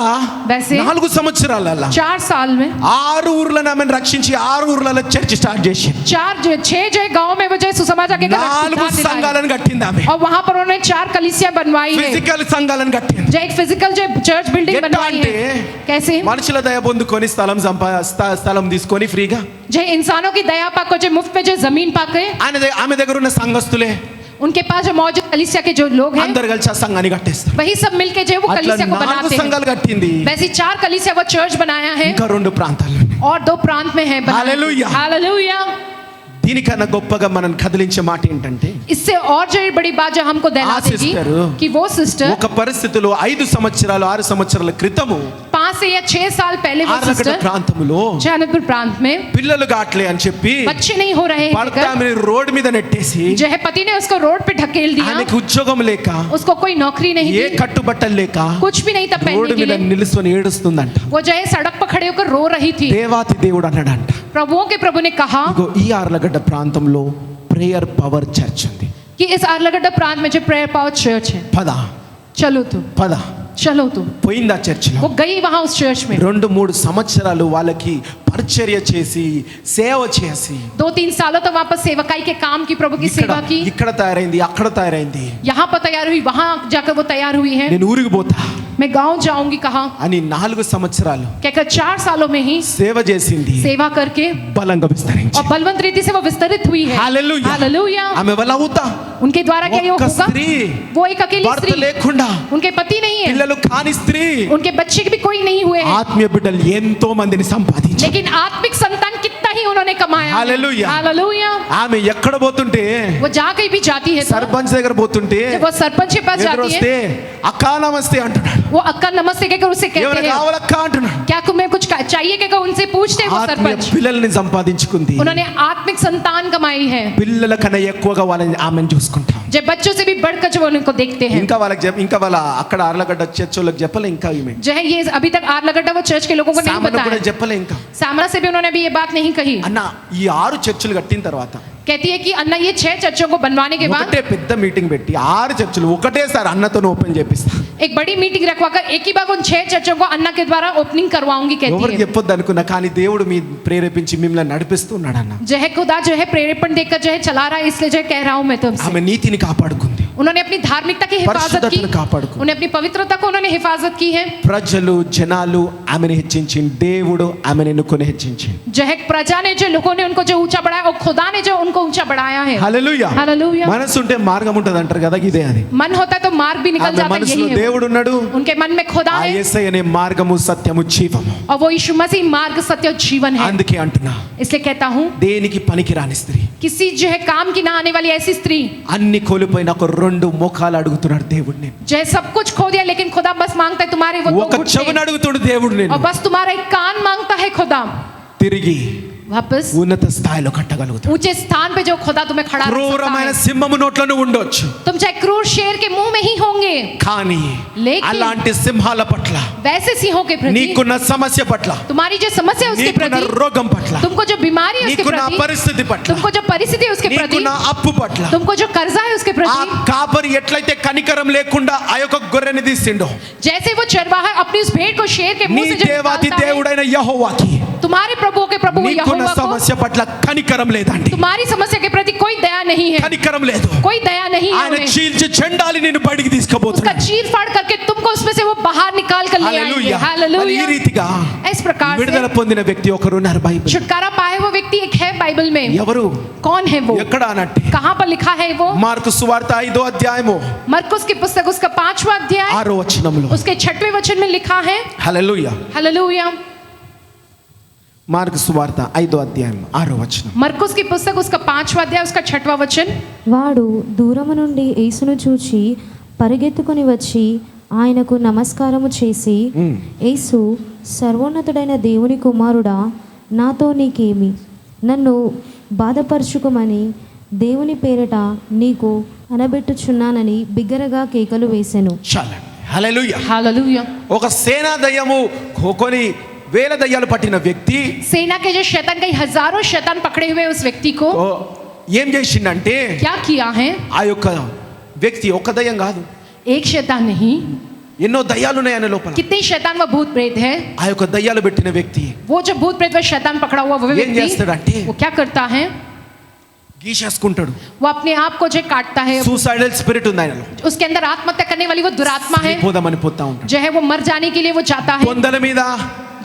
वैसे 4 సంవత్సరాల 4 साल में 6 ఊర్లను ఆమెను రక్షించి 6 ఊర్లలో చర్చ్ స్టార్ట్ చేసి 6 जो गाँव में वो जो सुसमाचार के घर 4 सुधार दिलाए। సంఘాలను కట్టింది ఆమె और वहाँ पर उन्होंने 4 कलीसिया बनवाई है, ఫిజికల్ సంఘాలను కట్టింది जो एक फिजिकल जो चर्च बिल्डिंग ఎట్లా बनवाई అంటే है। कैसे? మనుషుల దయ పొందుకొని స్థలం తీసుకొని ఫ్రీగా जो इंसानों की दया पाकर जो मुफ्त में जो जमीन पाकर ఆమె దగ్గర ఉన్న సంఘస్థులే उनके पास जो मौजूद कलीसिया के जो लोग हैं అందరు కలిసి ఆ సంఘాన్ని కట్టేస్తారు वही सब मिलके जो है वो అట్లా कलीसिया को 4 बनाते हैं। సంఘాలు కట్టింది वैसे 4 कलीसिया वो चर्च बनाया है ఇంకా 2 ప్రాంతాలు और 2 प्रांत में है। Hallelujah. हालेलुया। దీనికన్నా గొప్పగా మనం కదిలించే మాట ఏంటంటే इससे और जो बड़ी बात जो हमको दहला हाँ, देगी sister. कि वो सिस्टर ఒక పరిస్థితిలో 5 సంవత్సరాలు 6 సంవత్సరాల క్రితము 5 से या 6 साल पहले वो ఆర్లగడ్డ सिस्टर ప్రాంతంలో जहानपुर प्रांत में పిల్లలు కాట్లే అని చెప్పి बच्चे नहीं हो रहे हैं భర్త कहकर ఆమెను రోడ్ మీద నెట్టేసి जो है पति ने उसको रोड पे ढकेल दिया, ఆమెకు ఉద్యోగం లేక उसको कोई नौकरी नहीं ఏ थी, కట్టుబట్టలు లేక कुछ भी नहीं था రోడ్డు पहनने के మీద लिए। నిలుసుకొని ఏడుస్తుందంట वो जो है सड़क पर खड़े होकर रो रही थी। దేవాతి దేవుడు అన్నాడంట प्रभुओं के प्रभु ने कहा ఇగో ఈ ఆర్లగడ్డ ప్రాంతంలో ప్రేయర్ పవర్ చర్చ్ ఉంది कि इस आर्लगड्डा प्रांत में जो प्रेयर पावर चर्च है, పద चलो तुम పద चलो तुम। పోయిందా చర్చిలో वो गई वहां उस चर्च में 2-3 సంవత్సరాలు వాళ్ళకి పరిచర్య చేసి సేవ చేసి 2-3 सालों तक वापस सेवकाई के काम की, प्रभु की सेवा की। ఇక్కడ తయారైంది అక్కడ తయారైంది यहाँ पर तैयार हुई, वहां जाकर वो तैयार हुई है। నేను ఊరికి పోతా मैं गांव जाऊंगी कहा, అని 4 సంవత్సరాలు कहकर 4 सालों में ही సేవ చేసింది सेवा करके బలంగా విస్తరించి और बलवंत रीति से वो विस्तरित हुई है। Hallelujah hallelujah. ఆమె వల్ల అవుతా उनके द्वारा क्या ये ఒక్క होगा? స్త్రీ वो एक अकेली భర్త स्त्री, లేకుండా उनके पति नहीं है, పిల్లలు కాని స్త్రీ उनके बच्चे भी कोई नहीं हुए हैं, ఆత్మీయ బిడ్డలు ఎంతో మందిని సంపాదించారు लेकिन आत्मिक संतान कितना ही उन्होंने कमाया। हालेलुया। हालेलुया। ఆమె ఎక్కడ పోతుంటే वो जहाँ कहीं भी जाती है तो సర్పంచ్ దగ్గర పోతుంటే जब वो सरपंच के पास जाती ఎదురొస్తే है, అక్కా నమస్తే అంటున్నాడు वो अक्का नमस्ते कहकर उसे ఏమైనా कहते हैं, కావాలక్కా అంటున్నాడు क्या तुम्हें कुछ चाहिए कहकर उनसे पूछते हैं वो ఆత్మీయ सरपंच। పిల్లల్ని సంపాదించుకుంది उन्होंने आत्मिक संतान कमाई है, పిల్లల కన్నా ఎక్కువగా వాళ్ళని ఆమెను చూసుకుంటాం जब बच्चों से भी बढ़कर जो उनको देखते हैं। ఇంకా వాళ్ళకి ఇంకా వాళ్ళ అక్కడ ఆర్లగడ్డ చర్చోళ్ళకి చెప్పలే ఇంకా ఈమె जो है ये अभी तक आर्लगड्डा वो चर्च के लोगों को नहीं సామాన్య కూడా बताया, చెప్పలే ఇంకా सामरा से भी उन्होंने भी ये बात नहीं कही। అన్న ఈ 6 చర్చిలు కట్టిన తర్వాత कहती है कि अन्ना ये 6 चर्चों को बनवाने के बाद ఒకటే పెద్ద మీటింగ్ పెట్టి 6 చర్చిలు ఒకటేసారి అన్నతో ఓపెన్ చేపిస్తా एक बड़ी मीटिंग रखवाकर एक ही बार उन 6 चर्चों को अन्ना के द्वारा ओपनिंग करवाऊंगी कहती ఎవరికి है। చెప్పొద్దు అనుకున్నా కానీ దేవుడు మీ ప్రేరేపించి మిమ్మల్ని నడిపిస్తున్నాడు అన్న जो है खुदा जो है प्रेरेपण देकर जो है चला रहा है, इसलिए जो है कह रहा हूं मैं तुमसे। ఆమె నీతిని కాపాడుకుంది उन्होंने अपनी धार्मिकता की हिफाजत की, పరిశుద్ధతను కాపాడుకుంది उन्हें अपनी पवित्रता को उन्होंने हिफाजत की है। ప్రజలు జనాలు ఆమెను హెచ్చించింది దేవుడు ఆమెను ఎన్నుకొని హెచ్చించింది जो है प्रजा ने जो लोगों ने उनको जो ऊंचा बढ़ाया और खुदा ने जो उनको ऊंचा बढ़ाया है। Hallelujah hallelujah. మనసు ఉంటే మార్గం ఉంటది అంటారు కదా ఇదే అది मन होता है तो मार्ग भी निकल ఆమె जाता है, మనసులో यही है। దేవుడు ఉన్నాడు उनके मन में खुदा ఆ है యేసయ్యనే మార్గము సత్యము జీవము और वो यीशु मसीह मार्ग सत्य और जीवन है। అందుకే అంటున్నా इसलिए कहता हूँ దేనికి పనికిరాని స్త్రీ किसी जो है काम की ना आने वाली ऐसी स्त्री అన్ని కోల్పోయిన ఒక 2 మోకాలు అడుగుతున్నాడు దేవుడు నేను जो है सब कुछ खो दिया, लेकिन खुदा बस मांगता है तुम्हारे वो ఒక 2 घुटने చెవును అడుగుతున్నాడు దేవుడు నేను और बस तुम्हारा एक कान मांगता है खुदा। తిరిగి वापस ఉన్నత స్థాయిలో కట్టగలుగుతావు. ऊंचे स्थान पे जो खुदा तुम्हें खड़ा रख सकता క్రూరమైన है. సింహము నోట్లో నువ్వు ఉండొచ్చు, तुम चाहे क्रूर शेर के मुंह में ही होंगे, కానీ लेकिन అలాంటి సింహాల పట్ల, वैसे सिंहों के प्रति, నీకున్న సమస్య పట్ల, तुम्हारी जो समस्या है उसके నీకున్న प्रति, రోగం పట్ల, तुमको जो बीमारी है उसके నీకున్న प्रति, పరిస్థితి పట్ల, तुमको जो परिस्थिति है उसके प्रति, నీకున్న అప్పు పట్ల, तुमको जो कर्जा है उसके ఆ प्रति, కాపరి ఎట్లయితే కనికరం లేకుండా ఆ యొక్క గొర్రెని తీసిండో, जैसे वो चरवाहा अपनी उस भेड़ को शेर के నీ मुंह से जब దేవాతి निकालता है, దేవుడైన యెహోవాకి तुम्हारे प्रभु के प्रभु నీకున్న यहोवा को సమస్య పట్ల కనికరం లేదండి, तुम्हारी समस्या के प्रति कोई दया नहीं है, కనికరం లేదు. कोई दया नहीं है ఆయన उन्हें। చీల్చి చెండాలి నిన్ను బయటికి उसका తీసుకుపోతున్నాడు. चीर फाड़ करके तुमको उसमें से वो बाहर निकाल कर ले आएंगे। హల్లెలూయా. మరి ఈ हालेलुया। రీతిగా इस प्रकार విడుదల से పొందిన వ్యక్తి ఒకరు ఉన్నారు బైబిల్. छुटकारा पाए वो व्यक्ति एक है बाइबल में। ఎవరు, कौन है वो, ఎక్కడ అన్నట్టే कहाँ पर लिखा है वो? మార్కు సువార్త 5వ అధ్యాయము मरकुस की पुस्तक उसका 5वां अध्याय 6వ వచనంలో, उसके 6वें वचन में लिखा है। హల్లెలూయా. हालेलुया। మార్కు సువార్త 5వ అధ్యాయం 6వ వచనం. मरकुस की पुस्तक उसका 5वां अध्याय उसका 6वां वचन। వాడు దూరము నుండి యేసును చూచి పరిగెత్తుకుని వచ్చి ఆయనకు నమస్కారము చేసి, యేసు, సర్వోన్నతుడైన దేవుని కుమారుడా, నాతో నీకేమి? నన్ను బాధపరచుకోమని దేవుని పేరట నీకు అనబెట్టుచున్నానని బిగ్గరగా కేకలు వేసెను. చాలండి. హల్లెలూయా. हालेलुया। ఒక సేనా దయ్యము కొన్ని వేల దయ్యాలు పట్టిన వ్యక్తి सेना के जो शैतान, कई हजारों शैतान पकड़े हुए उस व्यक्ति को ఏం చేసిండంటే, क्या किया है? ఆ యొక్క వ్యక్తి ఒక దయ్యం కాదు, एक शैतान नहीं, ఎన్నో దయ్యాలు ఉన్నాయి ఆయన లోపల. कितने शैतान व भूत प्रेत है। ఆ యొక్క దయ్యాలు పెట్టిన వ్యక్తి वो जो भूत प्रेत व शैतान पकड़ा हुआ वो ఏం व्यक्ति, చేస్తాడంటే, वो क्या करता है? గీసేసుకుంటాడు. वो अपने आप को जो काटता है, సూసైడల్ స్పిరిట్ ఉంది ఆయనలో. उसके अंदर आत्महत्या करने वाली वो दुरात्मा है, పోదామని పోతా ఉంటాడు. जो है वो मर जाने के लिए वो चाहता है, పొందల మీద,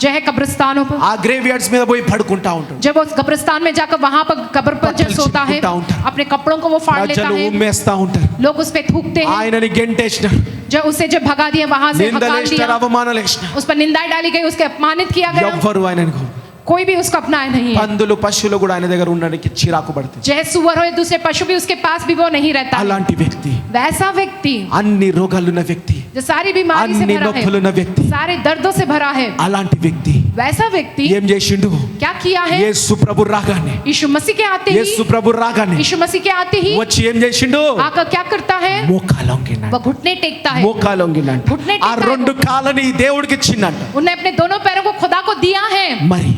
जो है कब्रिस्तानों पर, ఆ గ్రేవ్ యార్డ్స్ మీద పోయి పడుకుంటా ఉంటాడు. जब वो कब्रिस्तान में जाकर वहां पर कब्र पर जब पत्थर सोता है, चिपकता ఉంటారు. अपने कपड़ों को वो फाड़ लेता ప్రజలు है, ఉమ్మేస్తా ఉంటారు. लोग उस पे थूकते हैं, ఆయనని గెంటేసినారు, जो उसे जब भगा दिया वहां से, हकाल నిందలేసినారు, दिया, అవమానాలు వేసినారు. उस पर निंदाएं डाली गई, उसके अपमानित किया गया, ఎవ్వరు ఆయనను, कोई भी उसको अपनाया नहीं है। పందులు పశువులు కూడా ఆయన దగ్గర ఉండడానికి చిరాకు పడుతుంది. जो है सुअर हो या दूसरे पशु भी उसके पास भी वो नहीं रहता है। అలాంటి వ్యక్తి, वैसा व्यक्ति అన్ని రోగాలున్న వ్యక్తి, जो सारी बीमारी से అన్ని भरा నొప్పులున్న है, వ్యక్తి, सारे दर्दों से भरा है, అలాంటి వ్యక్తి वैसा व्यक्ति ఏం చేసిండు? क्या किया है? యేసు ప్రభు రాగానే, यीशु मसीह के आते యేసు ही, ప్రభు రాగానే यीशु मसीह के आते ही వచ్చి ఏం చేసిండు? आकर क्या करता है? మోకాలొంగినాడు. वह घुटने टेकता है। మోకాలొంగినాడు. घुटने ఆ टेकता है। రెండు కాళ్ళని దేవుడికి ఇచ్చిండంట. उन्हें अपने दोनों पैरों को खुदा को दिया है। మరి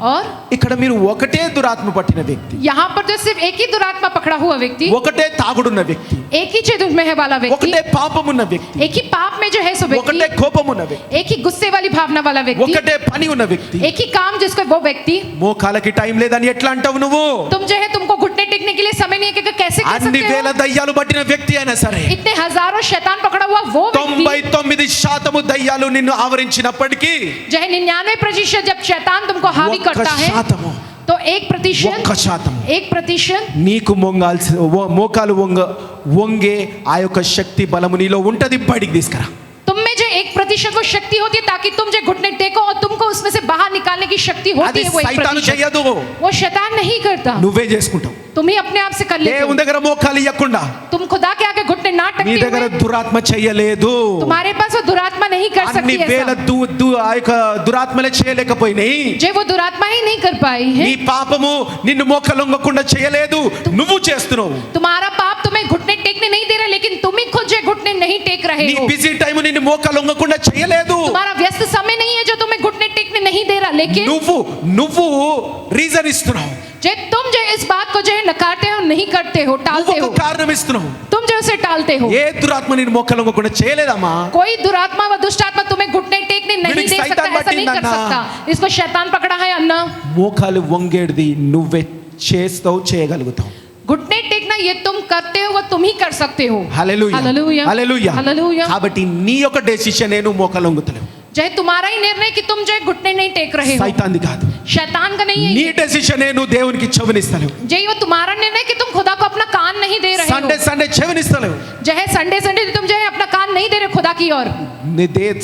और ఇక్కడ మీరు ఒకటే దురాత్మ పట్టిన వ్యక్తి, यहाँ पर जो सिर्फ एक ही दुरात्मा पकड़ा हुआ व्यक्ति, ఒకటే తాగుడున్న వ్యక్తి, एक ही चेतन में है वाला व्यक्ति, ఒకటే పాపమున్న వ్యక్తి, एक ही पाप में जो है सो ఒకటే व्यक्ति, కోపమున్న వ్యక్తి, एक ही गुस्से वाली भावना वाला व्यक्ति, ఒకటే పని ఉన్న వ్యక్తి. एक ही काम जिसको वो व्यक्ति। మోకాలకి టైం లేదని ఎట్లా అంటావు నువ్వు? तुम जो है तुमको घुटने टेकने के लिए समय नहीं है कि कैसे कर అన్ని सकते వేల हो? దయ్యాలు పట్టిన వ్యక్తి అయినా సరే, इतने हजारों शैतान पकड़ा हुआ वो व्यक्ति, 99% దయ్యాలు నిన్ను ఆవరించినప్పటికీ जो है 99% जब शैतान तुमको हावी ఒక్క करता है, శాతము, तो 1%, ఒక్క శాతము 1% నీకు మోకాలు వంగే ఆ యొక్క శక్తి బలము నీలో ఉంటది, బయటికి తీసుకురా. तुम में जो 1% वो शक्ति होती है ताकि तुम जो घुटने टेको और तुमको उसमें से बाहर निकालने की शक्ति होती అది है। वो సైతాను 1% చేయదు, वो शैतान नहीं करता, నువ్వే చేసుకుంటావు. तुम ही अपने आप से कर लेते దేవుని हो। దగ్గర మోకాలు ఇవ్వకుండా तुम खुदा के आगे घुटने ना నీ टकते దగ్గర हुए, దురాత్మ చేయలేదు. तुम्हारे पास वो दुरात्मा नहीं कर అన్ని सकती వేల ऐसा। ఆ యొక్క దురాత్మలే చేయలేకపోయినాయి. जो वो दुरात्मा ही नहीं कर पाई है। నీ పాపము నిన్ను మోకలొంగకుండా చేయలేదు, నువ్వు చేస్తున్నావు. तुम्हारा पाप तुम्हें घुटने टेकने नहीं दे रहा, लेकिन तुम ही खुद जो घुटने नहीं टेक रहे నీ हो। బిజీ టైం నిన్ను మోకలొంగకుండా చేయలేదు. तुम्हारा व्यस्त समय नहीं है जो तुम्हें घुटने टेकने नहीं दे रहा, लेकिन నువ్వు రీజన్ ఇస్తున్నావు, जो तुम जो इस बात को जो है नकारते हो, नहीं करते हो, टालते నువ్వు हो, ఒక కారణం ఇస్తున్నావు. तुम जो उसे टालते हो। ఏ దురాత్మ నిన్ను మోకలొంగకుండా చేయలేదమ్మా. कोई दुरात्मा व दुष्ट आत्मा तुम्हें घुटने टेकने नहीं వీడికి दे सकता, शैतान ऐसा नहीं कर పట్టిందన్నా. सकता। इसको शैतान पकड़ा है अन्ना। మోకాలు వంగేది నువ్వే చేస్తావు, చేయగలుగుతావు. घुटने टेकना ये तुम करते हो, वो तुम ही कर सकते हो। హల్లెలూయా, हालेलुया, హల్లెలూయా. हालेलुया। కాబట్టి నీ యొక్క డెసిషన్ నేను మోకలొంగుతలేవు, जो है तुम्हारा ही निर्णय कि तुम जो है घुटने नहीं टेक रहे हो, సైతాన్ది కాదు. शैतान का नहीं है నీ ये। డెసిషన్ నువ్వు దేవునికి చెవినిస్తలేవు. जो है वो तुम्हारा निर्णय कि तुम खुदा को अपना कान नहीं दे रहे సండే हो। సండే చెవినిస్తలేవు. जो है संडे संडे तुम जो है अपना कान नहीं दे रहे खुदा की ओर।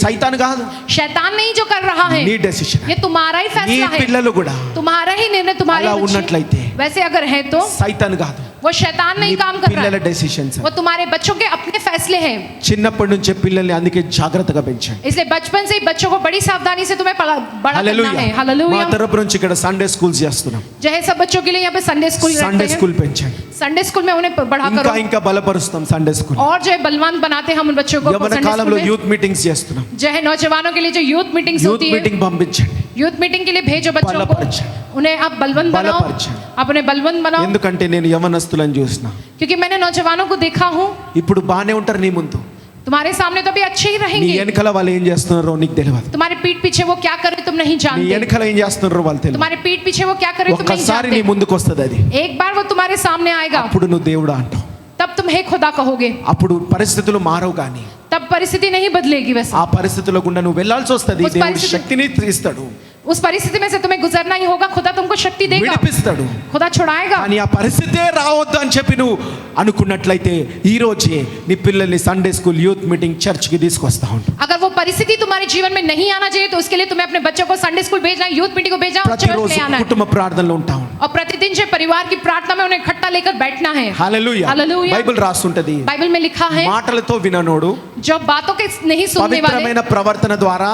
సైతాన్ కాదు, शैतान नहीं जो कर रहा है, నీ డెసిషన్. ये तुम्हारा ही నీ फैसला है, పిల్లలు కూడా तुम्हारा ही निर्णय, तुम्हारे అలా बच्चे। ఉన్నట్లయితే वैसे अगर है तो సైతాన్ కాదు, वो शैतान नहीं काम कर रहा పిల్లల है, డెసిషన్స్. वो तुम्हारे बच्चों के अपने फैसले हैं। చిన్నప్పటి నుంచే పిల్లల్ని అందుకే జాగ్రత్తగా పెంచండి. इसलिए बचपन से ही बच्चों को बड़ी सावधानी से तुम्हें बड़ा करना है। మా हालेलुया। తరపు నుంచి ఇక్కడ సండే స్కూల్స్ చేస్తున్నాం. जो है सब बच्चों के लिए यहाँ पे संडे स्कूल సండే रखते हैं। స్కూల్ పెంచండి. संडे स्कूल में उन्हें बढ़ा ఇంకా करो ఇంకా బలపరుస్తాం సండే స్కూల్. और जो है बलवान बनाते हैं हम उन बच्चों को యవన संडे కాలంలో स्कूल में। యూత్ మీటింగ్స్ చేస్తున్నాం. जो है नौजवानों के लिए जो यूथ मीटिंग्स యూత్ होती है, మీటింగ్ పంపించండి. यूथ मीटिंग के लिए भेजो बच्चों को, బలపరచండి. उन्हें आप बलवंत बनाओ, బలపరచండి. आप उन्हें बलवंत बनाओ। ఎందుకంటే నేను యవనస్తులను చూసిన. क्योंकि मैंने नौजवानों को देखा हूँ, ఇప్పుడు బానే ఉంటారు నీ ముందు, तुम्हारे सामने तो भी अच्छे ही నీ रहेंगे, వెనకాల వాళ్ళు ఏం చేస్తున్నారో నీకు తెలియదు. तुम्हारे पीठ पीछे वो क्या करे तुम नहीं నీ जानते, వెనకాల ఏం చేస్తున్నారో వాళ్ళు తెలియదు. तुम्हारे पीठ पीछे वो क्या करे तुम नहीं ఒక్కసారి నీ जानते। ముందుకు వస్తుంది అది, एक बार वो तुम्हारे सामने आएगा, అప్పుడు నువ్వు దేవుడా అంటావు. तब तुम हे खुदा कहोगे, అప్పుడు పరిస్థితులు మారవు కానీ तब परिस्थिति नहीं बदलेगी। वैसे ఆ పరిస్థితిలో గుండా నువ్వు వెళ్ళాల్సి వస్తుంది. ఉస్ దేవుడు పరిస్థితి- శక్తిని ఇస్తాడు, उस परिस्थिति में से तुम्हें गुजरना ही होगा, खुदा तुमको शक्ति देगा, విడిపిస్తాడు. खुदा छुड़ाएगा। కానీ ఆ పరిస్థితే రావద్దు అని చెప్పి నువ్వు అనుకున్నట్లయితే ఈ రోజే నీ పిల్లల్ని Sunday school, youth meeting, church కి తీసుకొస్తా ఉంటావు. अगर वो परिस्थिति तुम्हारे जीवन में नहीं आना चाहिए तो उसके लिए तुम्हें अपने बच्चों को संडे स्कूल भेजना है, यूथ मीटिंग को भेजना और चर्च ప్రతిరోజు में आना है, కుటుంబ ప్రార్థనలో ఉంటావు. और प्रतिदिन जो परिवार की प्रार्थना में उन्हें इकट्ठा लेकर बैठना है। హల్లెలూయా. हालेलुया। బైబిల్ రాస్తుంటది, बाइबल में लिखा है, మాటలతో విననోడు जो बातों के नहीं सुनने वाले, పవిత్రమైన ప్రవర్తన ద్వారా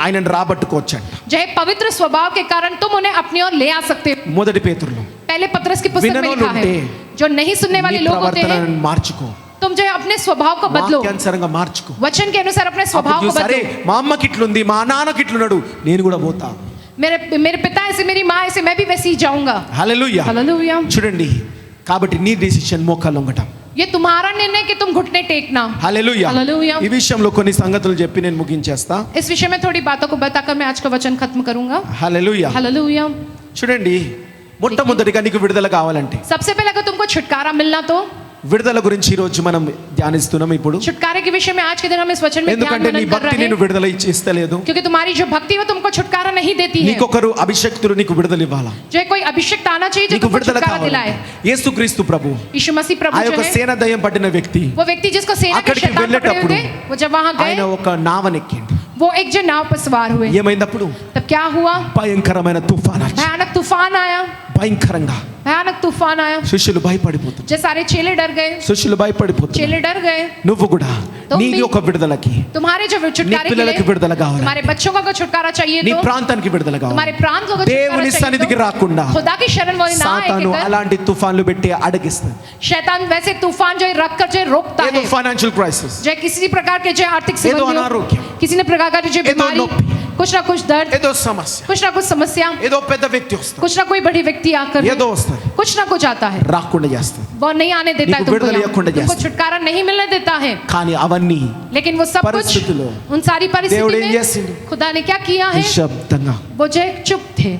ఆయనను రాబట్టుకోవచ్చంట. जो है पवित्र स्वभाव के कारण तुम उन्हें अपनी ओर ले आ सकते हो। మొదటి పేతురులో पहले पत्रस की पुस्तक में विनोद लिखा है, उनटे, जो नहीं सुनने वाले నీ लोग होते हैं, ప్రవర్తనను మార్చుకో, तुम जो है अपने स्वभाव को बदलो, వాక్యానుసారంగా మార్చుకో. वचन के अनुसार अपने అప్పుడు स्वभाव को చూసి, అరే बदलो। మా అమ్మకి ఇట్లుంది, మా నాన్నకి ఇట్లున్నాడు, నేను కూడా పోతా. मेरे मेरे पिता ऐसे, मेरी माँ ऐसे, मैं भी वैसे ही जाऊंगा। హల్లెలూయా. हालेलुया। చూడండి, కాబట్టి నీ డిసిషన్ మోకాలు వంగటం. ये तुम्हारा निर्णय कि तुम घुटने टेकना। హల్లెలూయా. हालेलुया। ఈ విషయంలో కొన్ని సంగతులు చెప్పి నేను ముగించేస్తా. इस विषय में थोड़ी बातों को बताकर मैं आज का वचन खत्म करूंगा। హల్లెలూయా. हालेलुया। చూడండి, మొట్టమొదటిగా నీకు విడుదల కావాలంటే, सबसे पहले अगर तुमको छुटकारा मिलना तो విడుదల గురించి ఈ రోజు మనం ధ్యానిస్తున్నాం ఇప్పుడు. छुटकारे के विषय में आज के दिन हम इस वचन में ध्यान ఎందుకంటే నీ मनन कर భక్తి रहे నేను हैं, విడుదల ఇస్తలేదు. क्योंकि तुम्हारी जो भक्ति है वो तुमको छुटकारा नहीं देती है। నీకొకరు అభిషక్తులు నీకు విడుదల ఇవ్వాలా, जो है कोई अभिषिक्त आना चाहिए जो నీకు तुमको విడుదల छुटकारा కావాలి. दिलाए। యేసుక్రీస్తు ప్రభు यीशु मसीह ఆ प्रभु जो యొక్క है, సేన దయ్యం పట్టిన వ్యక్తి वो व्यक्ति जिसको सेना के అక్కడికి शैतान पकड़े हुए వెళ్ళేటప్పుడు थे, वो जब वहां ఆయన गए, ఒక నావనెక్కిండు. वो एक जो नाव पर सवार हुए, ఏమైందప్పుడు तब क्या हुआ? భయంకరమైన తుఫాన్ వచ్చి, भयानक तूफान आया, భయంకరంగా भयानक तूफान आया, శిష్యులు భయపడిపోతున్నారు. जो सारे चेले डर गए, శిష్యులు భయపడిపోతున్నారు. चेले डर गए। నువ్వు కూడా तुम నీ भी- యొక్క విడుదలకి, तुम्हारे जो నీ छुटकारे के పిల్లలకి लिए, విడుదల కావాలి, तुम्हारे बच्चों को अगर छुटकारा चाहिए నీ तो, ప్రాంతానికి విడుదల కావాలి. तुम्हारे प्रांत को अगर దేవుని छुटकारा సన్నిధికి चाहिए రాకుండా तो, खुदा की शरण वो ना आए సాతాను कहकर, అలాంటి తుఫాన్లు పెట్టి అడగిస్తాడు. शैतान वैसे तूफान जो है रख कर जो है रोकता ఏదో है, ఫైనాన్షియల్ క్రైసిస్, जो है किसी प्रकार के जो है आर्थिक ఏదో संबंधी हो, అనారోగ్యం, किसी ने प्रकार का जो ఏదో बीमारी, నొప్పి, कुछ ना कुछ दर्द, ఏదో సమస్య, कुछ ना कुछ समस्या, ఏదో పెద్ద వ్యక్తి వస్తాడు, कुछ ना कोई बड़ी व्यक्ति आकर ఏదో వస్తుంది, कुछ ना कुछ आता है, రాకుండా చేస్తాడు. वो नहीं आने देता है నీకు तुमको విడుదల यहाँ। ఇవ్వకుండా तुमको చేస్తాడు. छुटकारा नहीं मिलने देता है। కానీ అవన్నీ लेकिन वो सब कुछ, పరిస్థితుల్లో उन सारी దేవుడు परिस्थिति ఏం में చేసిండు? खुदा ने क्या किया है? నిశ్శబ్దంగా. वो जो एक चुप थे।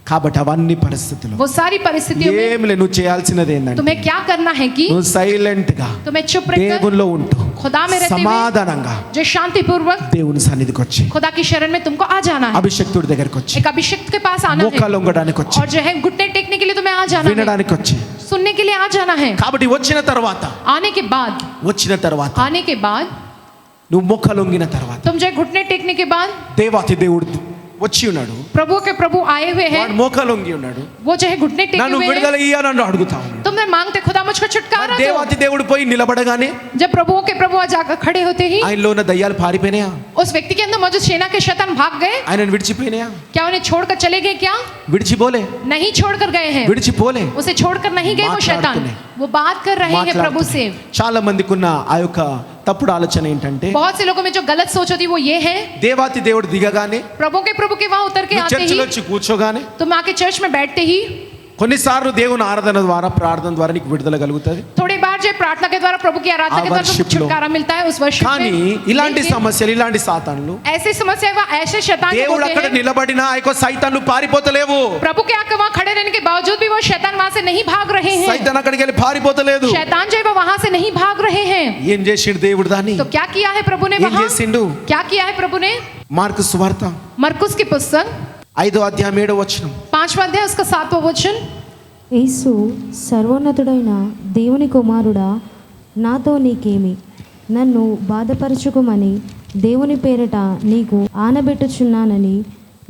కాబట్టి అవన్నీ పరిస్థితులు वो सारी परिस्थितियों में ఏం లే, నువ్వు చేయాల్సినది ఏంటంటే तुम्हें क्या करना है कि నువ్వు సైలెంట్ గా तुम्हें चुप रहकर దేవునిలో ఉంటూ खुदा में रहते हुए సమాధానంగా जो शांति पूर्वक దేవుని సన్నిధికి వచ్చి खुदा की शरण में तुमको आ जाना है। అభిషక్తుడి దగ్గరికి వచ్చి एक अभिषिक्त के पास आना है మోకాలు వంగడానికి వచ్చి और जो है घुटने टेकने के लिए तुम्हें आ जाना है, వినడానికి వచ్చి. सुनने के लिए आ जाना है। కాబట్టి వచ్చిన తర్వాత आने के बाद నువ్వు మోకాలు వంగిన తర్వాత तुम जो है घुटने टेकने के बाद దేవాతి దేవుడు వచ్చి ఉన్నాడు, प्रभु के प्रभु आए हुए हैं, వాడు మోకాలు వంగి ఉన్నాడు, वो जो है घुटने टेके నన్ను हुए हैं, విడుదల ఇయ్యాలని అడుగుతా ఉన్నాడు. तुमने मांगते खुदा मुझको छुटकारा दो। దేవాతి దేవుడు పోయి నిలబడగానే जब प्रभुओं के प्रभु जाकर खड़े होते ही ఆయనలో ఉన్న దయ్యాలు పారిపోయినాయా, उस व्यक्ति के अंदर मौजूद सेना के शैतान भाग गए। ఆయనను విడిచిపోయినాయా, क्या उन्हें छोड़कर चले गए? क्या విడిచిపోలే, नहीं छोड़कर गए हैं, విడిచిపోలే. उसे छोड़कर नहीं गए। वो शैतान वो बात कर रहे हैं प्रभु से। చాలా మందికి ఉన్న ఆ యొక్క తప్పుడు ఆలోచన ఏంటంటే, बहुत से लोगों में जो गलत सोच होती है वो ये है, దేవాతి దేవుడు దిగగానే, प्रभु के वहां उतर के నువ్వు आते చర్చిలో ही, వచ్చి కూర్చోగానే, तुम आके चर्च में बैठते ही కొన్నిసార్లు దేవుని ఆరాధన ద్వారా, ప్రార్థన ద్వారా నీకు విడుదల కలుగుతుంది. थोड़ी बार जो प्रार्थना के द्वारा प्रभु की आराधना के द्वारा worship तुमको छुटकारा मिलता है उस वर्षिप కానీ में। ఇలాంటి लेकिन సమస్యలు, ఇలాంటి సాతానులు, ऐसी समस्या व ऐसे शैतान जो దేవుడు होते అక్కడ हैं, నిలబడిన ఆ యొక్క సైతాన్లు పారిపోతలేవు. प्रभु के आके वहां खड़े रहने के बावजूद भी वो शैतान वहां से नहीं भाग रहे हैं। సైతాన్ అక్కడికి వెళ్ళి పారిపోతలేదు. शैतान जो है वो वहां से नहीं भाग रहे हैं। ఏం చేసిండు దేవుడు దాన్ని? तो क्या किया है प्रभु ने ఏం वहां? చేసిండు? क्या किया है प्रभु ने? మార్కు సువార్త मरकुस की पुस्तक 5వ అధ్యాయం 7వ వచనం. 5वां अध्याय उसका 7वां वचन। యేసు సర్వోన్నతుడైన దేవుని కుమారుడా, నాతో నీకేమి? నన్ను బాధపరచుకోమని దేవుని పేరట నీకు ఆనబెట్టుచున్నానని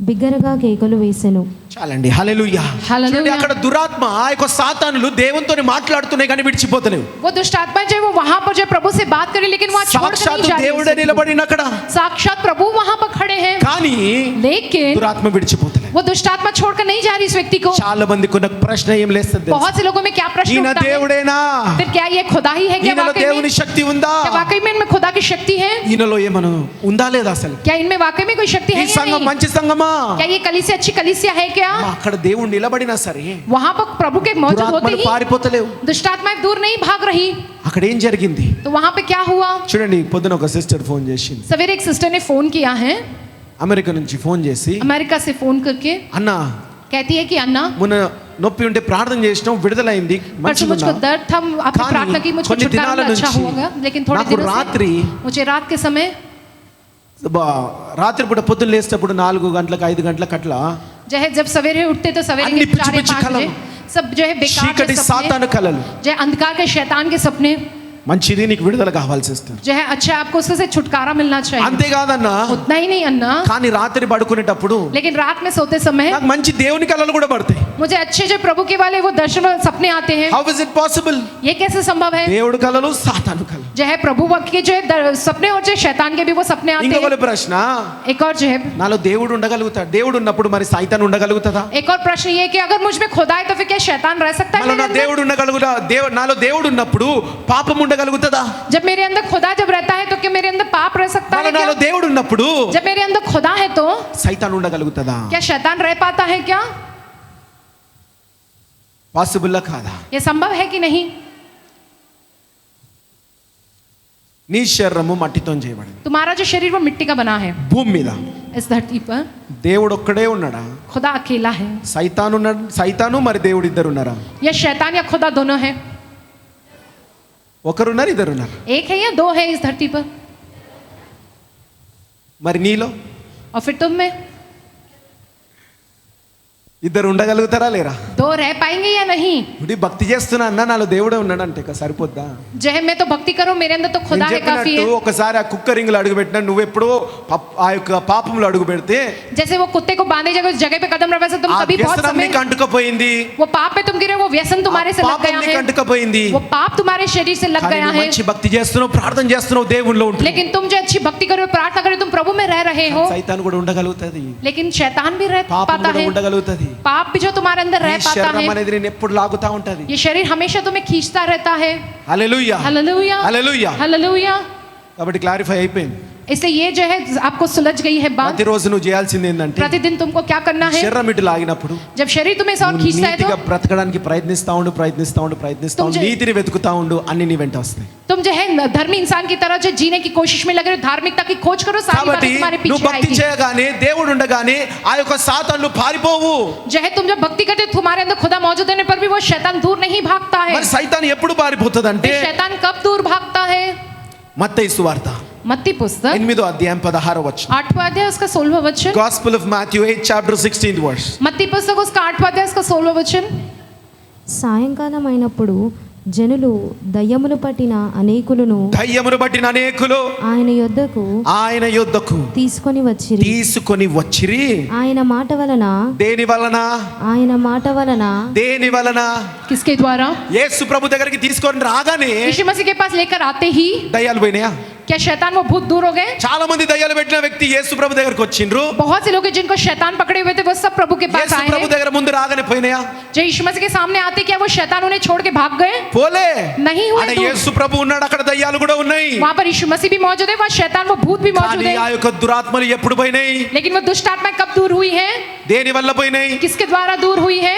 బిగ్గరగా కేకలు వేసెను. చాలండి. హల్లెలూయా. హల్లెలూయా. చూడండి, అక్కడ దురాత్మ ఆ యొక్క సాతానులు దేవునితోని మాట్లాడుతున్నాయి కానీ విడిచిపోతలేవు. वो दुष्ट आत्मा जो है वो वहां पर जो प्रभु से बात करे लेकिन वहां छोड़ के नहीं जा रही। దేవుడే నిలబడిన అక్కడ साक्षात प्रभु वहां पर खड़े हैं కానీ लेकिन దురాత్మ విడిచిపోతలేదు. वो दुष्ट आत्मा छोड़कर नहीं जा रही इस व्यक्ति को। చాలా మందికి ఉన్న ప్రశ్న ఏం లేస్తుంది? बहुत से लोगों में क्या प्रश्न ఈయన उठता है, దేవుడేనా? फिर क्या ये खुदा ही है? क्या ఈయనలో वाकई దేవుని में శక్తి ఉందా? क्या वाकई में इनमें खुदा की शक्ति है? ఈయనలో ఏమను ఉందా లేదా? అసలు क्या इनमें वाकई में कोई शक्ति है ఈ या సంఘం नहीं? మంచి సంఘమా? क्या ये कलीसिया अच्छी कलीसिया है क्या? అక్కడ దేవుడు నిలబడినా సరే वहां पर प्रभु के मौजूद होते దురాత్మలు ही పారిపోతలేవు. दुष्ट आत्माएं दूर नहीं भाग रही। అక్కడ ఏం జరిగింది? तो वहां पे क्या हुआ? చూడండి, పొద్దున ఒక సిస్టర్ ఫోన్ చేసింది. सवेरे एक सिस्टर ने फोन किया है అమెరికా నుంచి ఫోన్ చేసి, अमेरिका से फोन करके అన్నా कहती है कि अन्ना మొన్న నొప్పి ఉంటే ప్రార్థన చేసినాం, విడుదలైంది, परसों మంచిగా मुझको ఉన్నా. दर्द था, आपने కానీ प्रार्थना की, मुझको కొన్ని छुटकारा దినాల मिला, अच्छा నుంచి होगा। लेकिन थोड़े నాకు दिनों రాత్రి से मुझे रात के समय రాత్రిపూట పొద్దున్న లేచేటప్పుడు 4 గంటలకు 5 గంటలకు అట్లా जो है जब सवेरे उठते तो सवेरे अन्य के 4 या पिచ్చి 5 कलम। बजे सब जो है बेकार చీకటి के సాతాను सपने, కలలు. जो है अंधकार के शैतान के सपने, మంచిది, నీకు విడుదల కావాల్సి వస్తుంది. जो है अच्छा आपको उससे छुटकारा मिलना चाहिए। అంతేకాదన్నా, उतना ही नहीं अन्ना, కానీ రాత్రి పడుకునేటప్పుడు लेकिन रात में सोते समय నాకు మంచి దేవుని కలలు కూడా పడతాయి. मुझे अच्छे जो प्रभु के वाले वो दर्शन और सपने आते हैं। How is it possible? ये कैसे संभव है? దేవుడు కలలు, సాతాను కలలు. जो है प्रभु के जो है सपने और जो शैतान के भी वो सपने आते ఇంకొక हैं। ప్రశ్న, एक और जो है నాలో దేవుడు ఉండగలుగుతాడు. దేవుడు ఉన్నప్పుడు మరి సైతాన్ ఉండగలుగుతుందా? एक और प्रश्न ये कि अगर मुझ में खुदा है तो फिर क्या शैतान रह सकता है నాలో मेरे నా अंदर? దేవుడు ఉండగలుగుతా? నాలో దేవుడు ఉన్నప్పుడు పాపం ఉండగలుగుతుందా? जब मेरे अंदर खुदा जब रहता है तो क्या मेरे अंदर पाप रह सकता है నాలో क्या? దేవుడు ఉన్నప్పుడు जब मेरे अंदर खुदा है तो సైతాన్ ఉండగలుగుతుందా? क्या शैतान रह पाता है क्या? పాసిబుల్ కాదా? ये संभव है कि नहीं? నీ శరీరము మట్టితో చేయబడింది. तुम्हारा जो शरीर वो मिट्टी का बना है। భూమి మీద इस धरती पर దేవుడు ఒక్కడే ఉన్నాడా? खुदा अकेला है సైతాను ఉన్నాడు. సైతాను మరి దేవుడు ఇద్దరు ఉన్నారా? या शैतान या खुदा दोनों है? ఒకరున్నారు, ఇద్దరున్నారు. एक है या दो है इस धरती पर? మరి నీలో और फिर तुम में ఇద్దరు ఉండగలుగుతారా లేరా? दो रह पाएंगे या नहीं? ఇప్పుడు భక్తి చేస్తున్నా అన్న, నాలో దేవుడే ఉన్నాడంటే ఇక సరిపోద్దా? जो है मैं तो भक्ति करूं, मेरे अंदर तो खुदा నేను है, काफी చెప్పినట్టు है। ఒకసారి ఆ కుక్క రింగులు అడుగు పెట్టినా, నువ్వు ఎప్పుడో ఆ యొక్క పాపంలో అడుగు పెడితే जैसे वो कुत्ते को बांधे जगह उस जगह पे कदम रखा, वैसे तुम ఆ कभी बहुत వ్యసనం समय నీకు అంటుకుపోయింది. वो पाप पे तुम गिरे, वो व्यसन तुम्हारे से लग పాపం गया నీకు है, అంటుకుపోయింది. वो पाप तुम्हारे शरीर से लग కానీ गया నువ్వు है। మంచి భక్తి చేస్తున్నావు, ప్రార్థన చేస్తున్నావు, దేవునిలో ఉంటున్నావు. लेकिन तुम जो अच्छी भक्ति करो, प्रार्थना करो, तुम प्रभु में रह रहे हो, సైతాన్ కూడా ఉండగలుగుతుంది. लेकिन शैतान भी रह పాపం पाता కూడా है, ఉండగలుగుతుంది. पाप भी जो तुम्हारे अंदर ఈ रह पाता శరీరం है, అనేది నేను ఎప్పుడు లాగుతా ఉంటది. ये शरीर हमेशा तुम्हें खींचता रहता है। Hallelujah, hallelujah hallelujah. हालेलुया। కాబట్టి క్లారిఫై అయిపోయింది. इसलिए ये जो है आपको सुलझ गई है बात। ప్రతిరోజు నువ్వు చేయాల్సింది ఏంటంటే, प्रतिदिन तुमको क्या करना है? శరీరం ఇటు లాగినప్పుడు जब शरीर तुम्हें इस और నువ్వు खींचता है నీతిగా तो బ్రతకడానికి ప్రయత్నిస్తా ఉండు, ప్రయత్నిస్తా ఉండు, ప్రయత్నిస్తా ఉండు, तुम నీతిని వెతుకుతా ఉండు, అన్ని నీ వెంట వస్తాయి. तुम जो है धर्मी इंसान की तरह जो जीने की कोशिश में लगे रहो, धार्मिकता की खोज करो, सारी కాబట్టి बातें तुम्हारे నువ్వు पीछे భక్తి आएगी। చేయగానే, దేవుడు ఉండగానే ఆ యొక్క సాతానులు పారిపోవు. जो है तुम जब भक्ति करते हो, तुम्हारे अंदर खुदा मौजूद होने पर भी वो शैतान दूर नहीं भागता है। మరి సైతాన్ ఎప్పుడు పారిపోతుందంటే, फिर शैतान कब दूर भागता है? మత్తయి సువార్త मत्ती पुस्तक 8వ అధ్యాయం 16వ వచనం. 8वां अध्याय उसका 16वां वचन। Gospel of Matthew 8 chapter 16th verse. मत्ती पुस्तक उसका 8वां अध्याय उसका 16वां वचन। సాయంకాలం అయినప్పుడు జనులు దయ్యములు పట్టిన అనేకులను దయ్యమును బట్టిన అనేకులు ఆయన యొద్దకు తీసుకొని వచ్చిరి. ఆయన మాట వలన దేని వలన किसके द्वारा? యేసు ప్రభు దగ్గరికి తీసుకొని రాగానే यीशु मसीह के पास लेकर आते ही దయ్యాలు పోయినాయా? क्या शैतान वो भूत दूर हो गए? చాలా మంది దయ్యాలు పెట్టిన వ్యక్తి యేసు ప్రభు దగ్గరికి వచ్చిండ్రు. बहुत से लोग हैं जिनको शैतान पकड़े हुए थे, वो सब प्रभु के पास యేసు आए ప్రభు हैं। దగ్గర ముందు రాగానే పోయినాయా? जो यीशु मसीह के सामने आते क्या वो शैतान उन्हें छोड़ के भाग गए? పోలే. नहीं हुए అక్కడ दूर। యేసు ప్రభు ఉన్నాడు, అక్కడ దయ్యాలు కూడా ఉన్నాయి. वहाँ पर यीशु मसीह भी मौजूद है, वहाँ शैतान वो भूत भी मौजूद కానీ है। ఆ యొక్క దురాత్మలు ఎప్పుడు పోయినాయి? लेकिन वो दुष्ट आत्माएं कब दूर हुई है? దేని వల్ల పోయినాయి? किसके द्वारा दूर हुई है?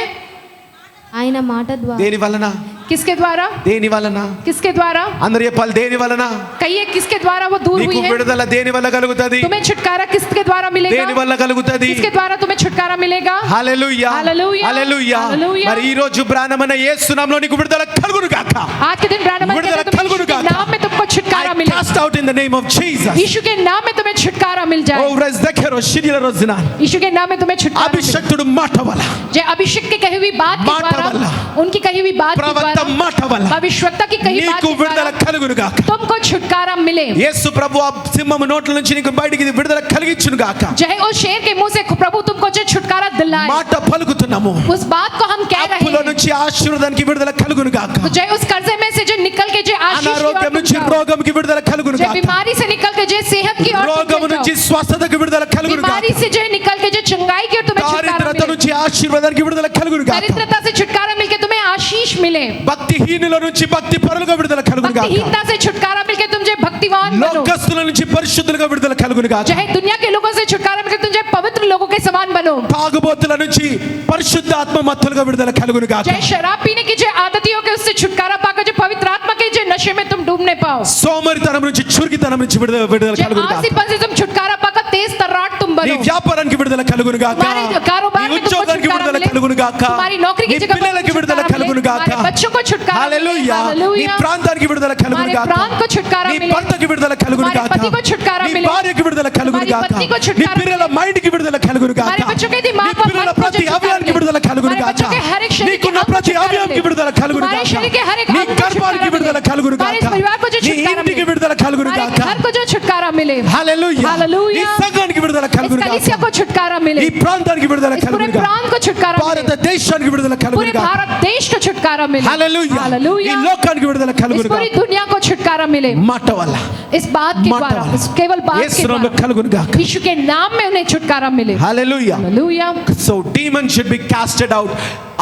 ఆయన మాట ద్వారా దేని వలన? किसके द्वारा? దేని వలన? किसके द्वारा? అందరూ చెప్పాలి, దేని వలన? कहिए किसके द्वारा वो दूर हुई నీకు है? విడుదల దేని వల్ల కలుగుతది? तुम्हें छुटकारा किसके द्वारा मिलेगा? దేని వల్ల కలుగుతది? किसके द्वारा तुम्हें छुटकारा मिलेगा? హల్లెలూయా, హల్లెలూయా, హల్లెలూయా. హల్లెలూయా. మరి ఈ రోజు బ్రాహ్మణ యేసు నామములో నీకు విడుదల కలుగును గాక. आज के दिन ब्राह्मण विడుదల के కలుగును గాక. नाम में तुमको छुटकारा I मिलेगा। cast out in the name of Jesus. यीशु के नाम में तुम्हें छुटकारा मिल ఓ जाए। రజదకెరో శిరిల రోజున यीशु के नाम में तुम्हें छुटकारा मिले। అభిషక్తుడు మాట వల్ల, जो अभिषेक की कही हुई बात के మాట द्वारा, वल्ला, उनकी कही हुई बात के द्वारा, మాట వల్ల भविष्यवक्ता की कही बात నీకు के విడుదల द्वारा కలుగును గాక. तुमको छुटकारा मिले। యేసు ప్రభు ఆ సింహము నోట్ల నుంచి నీకు బయటికి విడుదల కలిగించును గాక. जय उस शेर के मुंह से प्रभु तुमको जो छुटकारा दिलाए। మాట పలుకుతున్నాము. उस बात को हम कह रहे అప్పుల हैं। నుంచి ఆశీర్వాదానికి విడుదల కలుగును గాక. तो जय उस कर्जे में से जो निकल के जो आशीष की ओर అనారోగ్యం तुम నుంచి जाओ। రోగంకి విడుదల కలుగును जय గాక. बीमारी से निकल के जो सेहत की ओर రోగం तुम నుంచి जाओ। స్వస్థతకు విడుదల కలుగును గాక. बीमारी से जो निकल के जो चंगाई की ओर तुम्हें छुटकारा దారిద్రత मिले। నుంచి ఆశీర్వాదానికి విడుదల కలుగును గాక. दरिद्रता से छुटकारा मिलके तुम्हें आशीष मिले। భక్తిహీనుల నుంచి భక్తి పరులుగా విడుదల కలుగును గాక. भक्तिहीनता से छुटकारा मिलके तुम जो भक्तिवान बनो। లోకస్తుల నుంచి పరిశుద్ధులుగా విడుదల కలుగును గాక. चाहे दुनिया के लोगों से छुटकारा मिलके तुम जो पवित्र लोगों के समान बनो। తాగుబోతుల నుంచి పరిశుద్ధ ఆత్మ మత్తులుగా విడుదల కలుగును గాక. चाहे शराब पीने की जो आदतियों के उससे छुटकारा पाकर जो पवित्र आत्मा के जो नशे में तुम डूबने पाओ। సోమరితనం నుంచి చురుకితనం నుంచి విడుదల जब కలుగును గాక. आलसीपन से तुम छुटकारा पाकर तेज तर्राट तुम నీ बनो। వ్యాపారానికి విడుదల కలుగును గాక. तुम्हारे कारोबार నీ में तुमको ఉద్యోగానికి छुटकारा విడుదల मिले। కలుగును గాక. तुम्हारी नौकरी की నీ जगह पर పిల్లలకి విడుదల छुटकारा కలుగును मिले। గాక. तुम्हारे बच्चों को छुटकारा मिले। హల్లెలూయా. నీ हालेलुया। ప్రాంతానికి విడుదల కలుగును तुम्हारे గాక. प्रांत को छुटकारा నీ मिले। భర్తకి విడుదల కలుగును तुम्हारे గాక. पति को छुटकारा నీ मिले। భార్యకి విడుదల కలుగును तुम्हारी గాక. पत्नी को నీ छुटकारा పిల్లల मिले। మైండ్కి విడుదల కలుగును గాక. हमारे बच्चों के दिमाग నీ और పిల్లల मन को ప్రతి छुटकारा అవయానికి मिले। విడుదల కలుగును हमारे గాక. बच्चों के हर एक शरीर के నీకున్న अंग को ప్రతి छुटकारा అవయానికి मिले। విడుదల కలుగును तुम्हारे గాక. शरीर के हर एक నీ अंग को గర్భానికి छुटकारा విడుదల मिले। కలుగును हमारे గాక. परिवार को जो నీ छुटकारा ఇంటికి मिले। విడుదల కలుగును हमारे గాక. घर को जो छुटकारा मिले। హల్లెలూయా. हालेलुया। నీ సంఘానికి విడుదల इस కలుగును कलीसिया గాక. को छुटकारा मिले। ఈ ప్రాంతానికి విడుదల इस पूरे కలుగును గాక. प्रांत को छुटकारा मिले। భారతదేశానికి విడుదల पूरे కలుగును గాక. भारत देश को छुटकारा मिले। హల్లెలూయా. ఈ हालेलुया। లోకానికి విడుదల इस కలుగును पूरी గాక. दुनिया को छुटकारा मिले। మాట వల్ల इस बात के మాట द्वारा, వల్ల इस केवल बात యేసు के నామములో द्वारा కలుగును గాక. यीशु के नाम में उन्हें छुटकारा मिले। Hallelujah. Hallelujah. So demon should be casted out.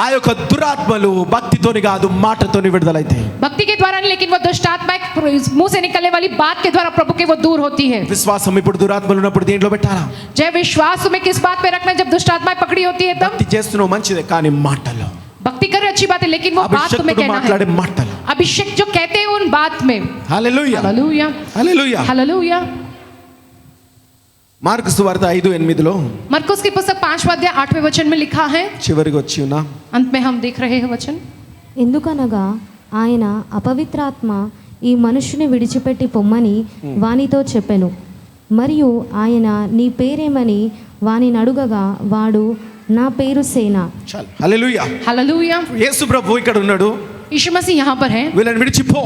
ఆ యొక్క దురాత్మలు భక్తితోని కాదు మాటతోని విడుదలైతాయి. भक्ति के द्वारा नहीं, लेकिन वो दुष्ट आत्मा मुंह से निकलने वाली बात के द्वारा प्रभु के वो दूर होती है। విశ్వాసం ఇప్పుడు దురాత్మలు ఉన్నప్పుడు దేంట్లో పెట్టాలా? जय विश्वास में किस बात पे रखना है? जब दुष्ट आत्माएं पकड़ी होती है तब భక్తి చేస్తున్నావు మంచిదే, కానీ మాటలో भक्ति कर अच्छी बात है, लेकिन वो बात तुम्हें అభిషేకుడు कहना మాట్లాడే है। మాటలు. अभिषेक जो कहते हैं उन बात में। హల్లెలూయా. हालेलुया। హల్లెలూయా. हालेलुया। మార్కు సువార్త 5:8లో मरकुस की पुस्तक 5वां अध्याय 8वें वचन में लिखा है। చివరికి వచ్చి ఉన్నా अंत में हम देख रहे हैं वचन। ఎందుకనగా ఆయన అపవిత్రాత్మ ఈ మనుషుని విడిచిపెట్టి పొమ్మని వానితో చెప్పెను. మరియు ఆయన నీ పేరేమని వానిని అడుగగా వాడు నా పేరు సేన. చాలు. హల్లెలూయా. हालेलुया। యేసు ప్రభు ఇక్కడ ఉన్నాడు. यीशु मसीह यहाँ पर है। వీళ్ళని విడిచిపో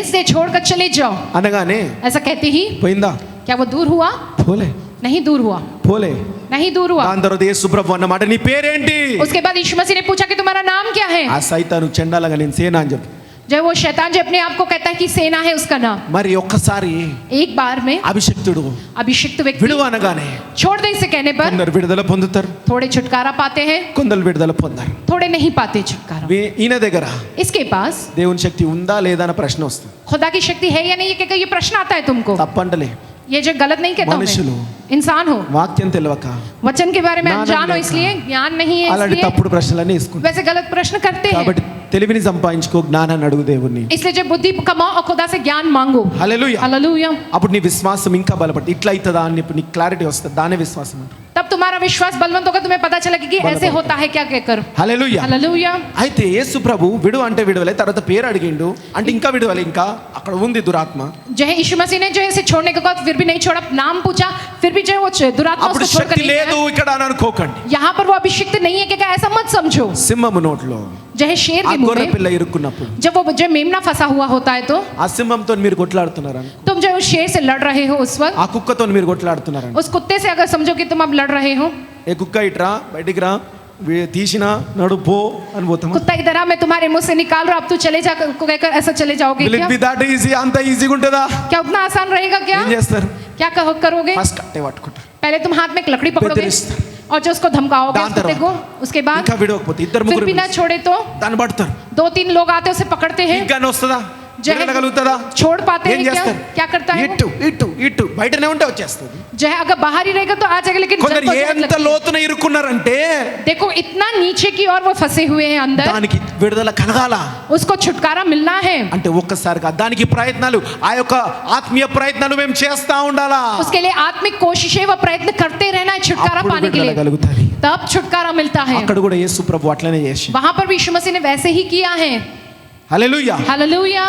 इससे छोड़कर चले जाओ, అనగానే ऐसा कहते ही పోయిందా? क्या वो दूर हुआ? పోలే नहीं दूर हुआ। పోలే. नहीं दूर हुआ। దాని తర్వాత యేసు ప్రభు అన్నమాట, నీ పేరేంటి? उसके बाद यीशु मसीह ने पूछा कि तुम्हारा नाम क्या है? ఆ సైతాను చెండాలంగా నేను సేన అని చెప్పు. जब वो शैतान जो अपने आप को कहता है कि सेना है उसका नाम, మరి ఒక్కసారి एक बार में అభిషిక్తుడు अभिषिक्त व्यक्ति విడువ అనగానే छोड़ दे इसे कहने पर కొందరు విడుదల పొందుతారు, थोड़े छुटकारा पाते हैं, కొందరు విడుదల పొందారు. थोड़े नहीं पाते छुटकारा। ఈయన దగ్గర इसके पास దేవుని శక్తి ఉందా లేదా అన్న ప్రశ్న వస్తుంది. खुदा की शक्ति है या नहीं, ये प्रश्न आता है तुमको। తప్పంటలే. ये जो गलत नहीं कहता हूं मनुष्युలు मैं, इंसान हो, వాక్యం తెలియక वचन के बारे में ज्ञान अनजान हो, लेकर इसलिए ज्ञान नहीं है, అలాంటి इसलिए తప్పుడు ప్రశ్నలన్నీ వేసుకుంటారు. वैसे गलत प्रश्न करते हैं। కాబట్టి తెలివిని సంపాదించుకో, జ్ఞానాన్ని అడుగు దేవుణ్ణి. इसलिए जब बुद्धि कमाओ और खुदा से ज्ञान मांगो। హల్లెలూయా. हालेलुया। అప్పుడు నీ విశ్వాసం ఇంకా బలపడుతుంది. ఇట్లా అవుతుందా అని నీ క్లారిటీ వస్తుంది. దానే విశ్వాసం అంటారు. तब तुम्हारा विश्वास बलवंत होगा, तुम्हें पता चलेगा कि ऐसे होता है क्या कहकर। హల్లెలూయా. हालेलुया। అయితే యేసు ప్రభు విడువ అంటే విడువలే, తర్వాత పేరు అడిగిండు అంటే ఇంకా విడువలే, ఇంకా అక్కడ ఉంది దురాత్మ. जो है यीशु मसीह ने जो इसे छोड़ने के बाद फिर भी नहीं छोड़ा, नाम पूछा, फिर भी जो है वो दुरात्मा అప్పుడు उसको छोड़कर శక్తి नहीं లేదు गया। ఇక్కడ అని అనుకోకండి. यहाँ पर वो अभिषिक्त नहीं है क्या, ऐसा मत समझो। సింహము నోట్లో जो है शेर ఆ के मुंह గొర్రె में పిల్ల ఇరుక్కున్నప్పుడు जब वो जो मेमना फंसा हुआ होता है, तो ఆ సింహంతో మీరు కొట్లాడుతున్నారు, तुम जो उस शेर से लड़ रहे हो उस वक्त, ఆ కుక్కతో మీరు కొట్లాడుతున్నారు. उस कुत्ते से अगर समझो कि तुम अब लड़ रहे हो, ఏ కుక్క ఇట్రా బయటికి రా, తీసినా నడు పో అని పోతామా? कुत्ता इधर आ, मैं तुम्हारे मुंह से निकाल रहा, अब तू चले जा कहकर ऐसा चले जाओगे Will it क्या? be that easy? అంత ఈజీగా ఉంటుందా? क्या उतना आसान रहेगा क्या? ఏం చేస్తారు? क्या करोगे? ఫస్ట్ కట్టే పట్టుకుంటారు, पहले तुम हाथ में एक लकड़ी पकड़ोगे బెదిరిస్తారు. और जो उसको धमकाओगे दान उस कुत्ते को, उसके बाद ఇంకా విడవకపోతే ఇద్దరు फिर ముగ్గురు भी ना छोड़े तो దాన్ని పడతారు. 2-3 लोग आते उसे पकड़ते हैं, ఇంకా వస్తుందా? जो है వెళ్ళగలుగుతుందా? छोड़ पाते ఏం हैं क्या? చేస్తారు? क्या करता है वो? ఇటు ఇటు ఇటు బయటనే ఉంటే వచ్చేస్తుంది. जो है अगर बाहर ही रहेगा तो आ जाएगा, लेकिन जब కొందరు को जरूरत ఎంత लगती है। లోతున ఇరుక్కున్నారంటే देखो इतना नीचे की ओर वो फंसे हुए हैं अंदर, దానికి విడుదల కలగాల उसको छुटकारा मिलना है। అంటే ఒక్కసారిగా దానికి ప్రయత్నాలు, ఆ యొక్క ఆత్మీయ ప్రయత్నాలు మేము చేస్తా ఉండాలా. उसके लिए आत्मिक कोशिशें व प्रयत्न करते रहना है छुटकारा అప్పుడు पाने के విడుదల लिए, కలుగుతుంది. तब छुटकारा मिलता है। అక్కడ కూడా యేసు ప్రభు అట్లనే చేసి. वहां पर भी यीशु मसीह ने वैसे ही किया है। హల్లెలూయా. हालेलुया।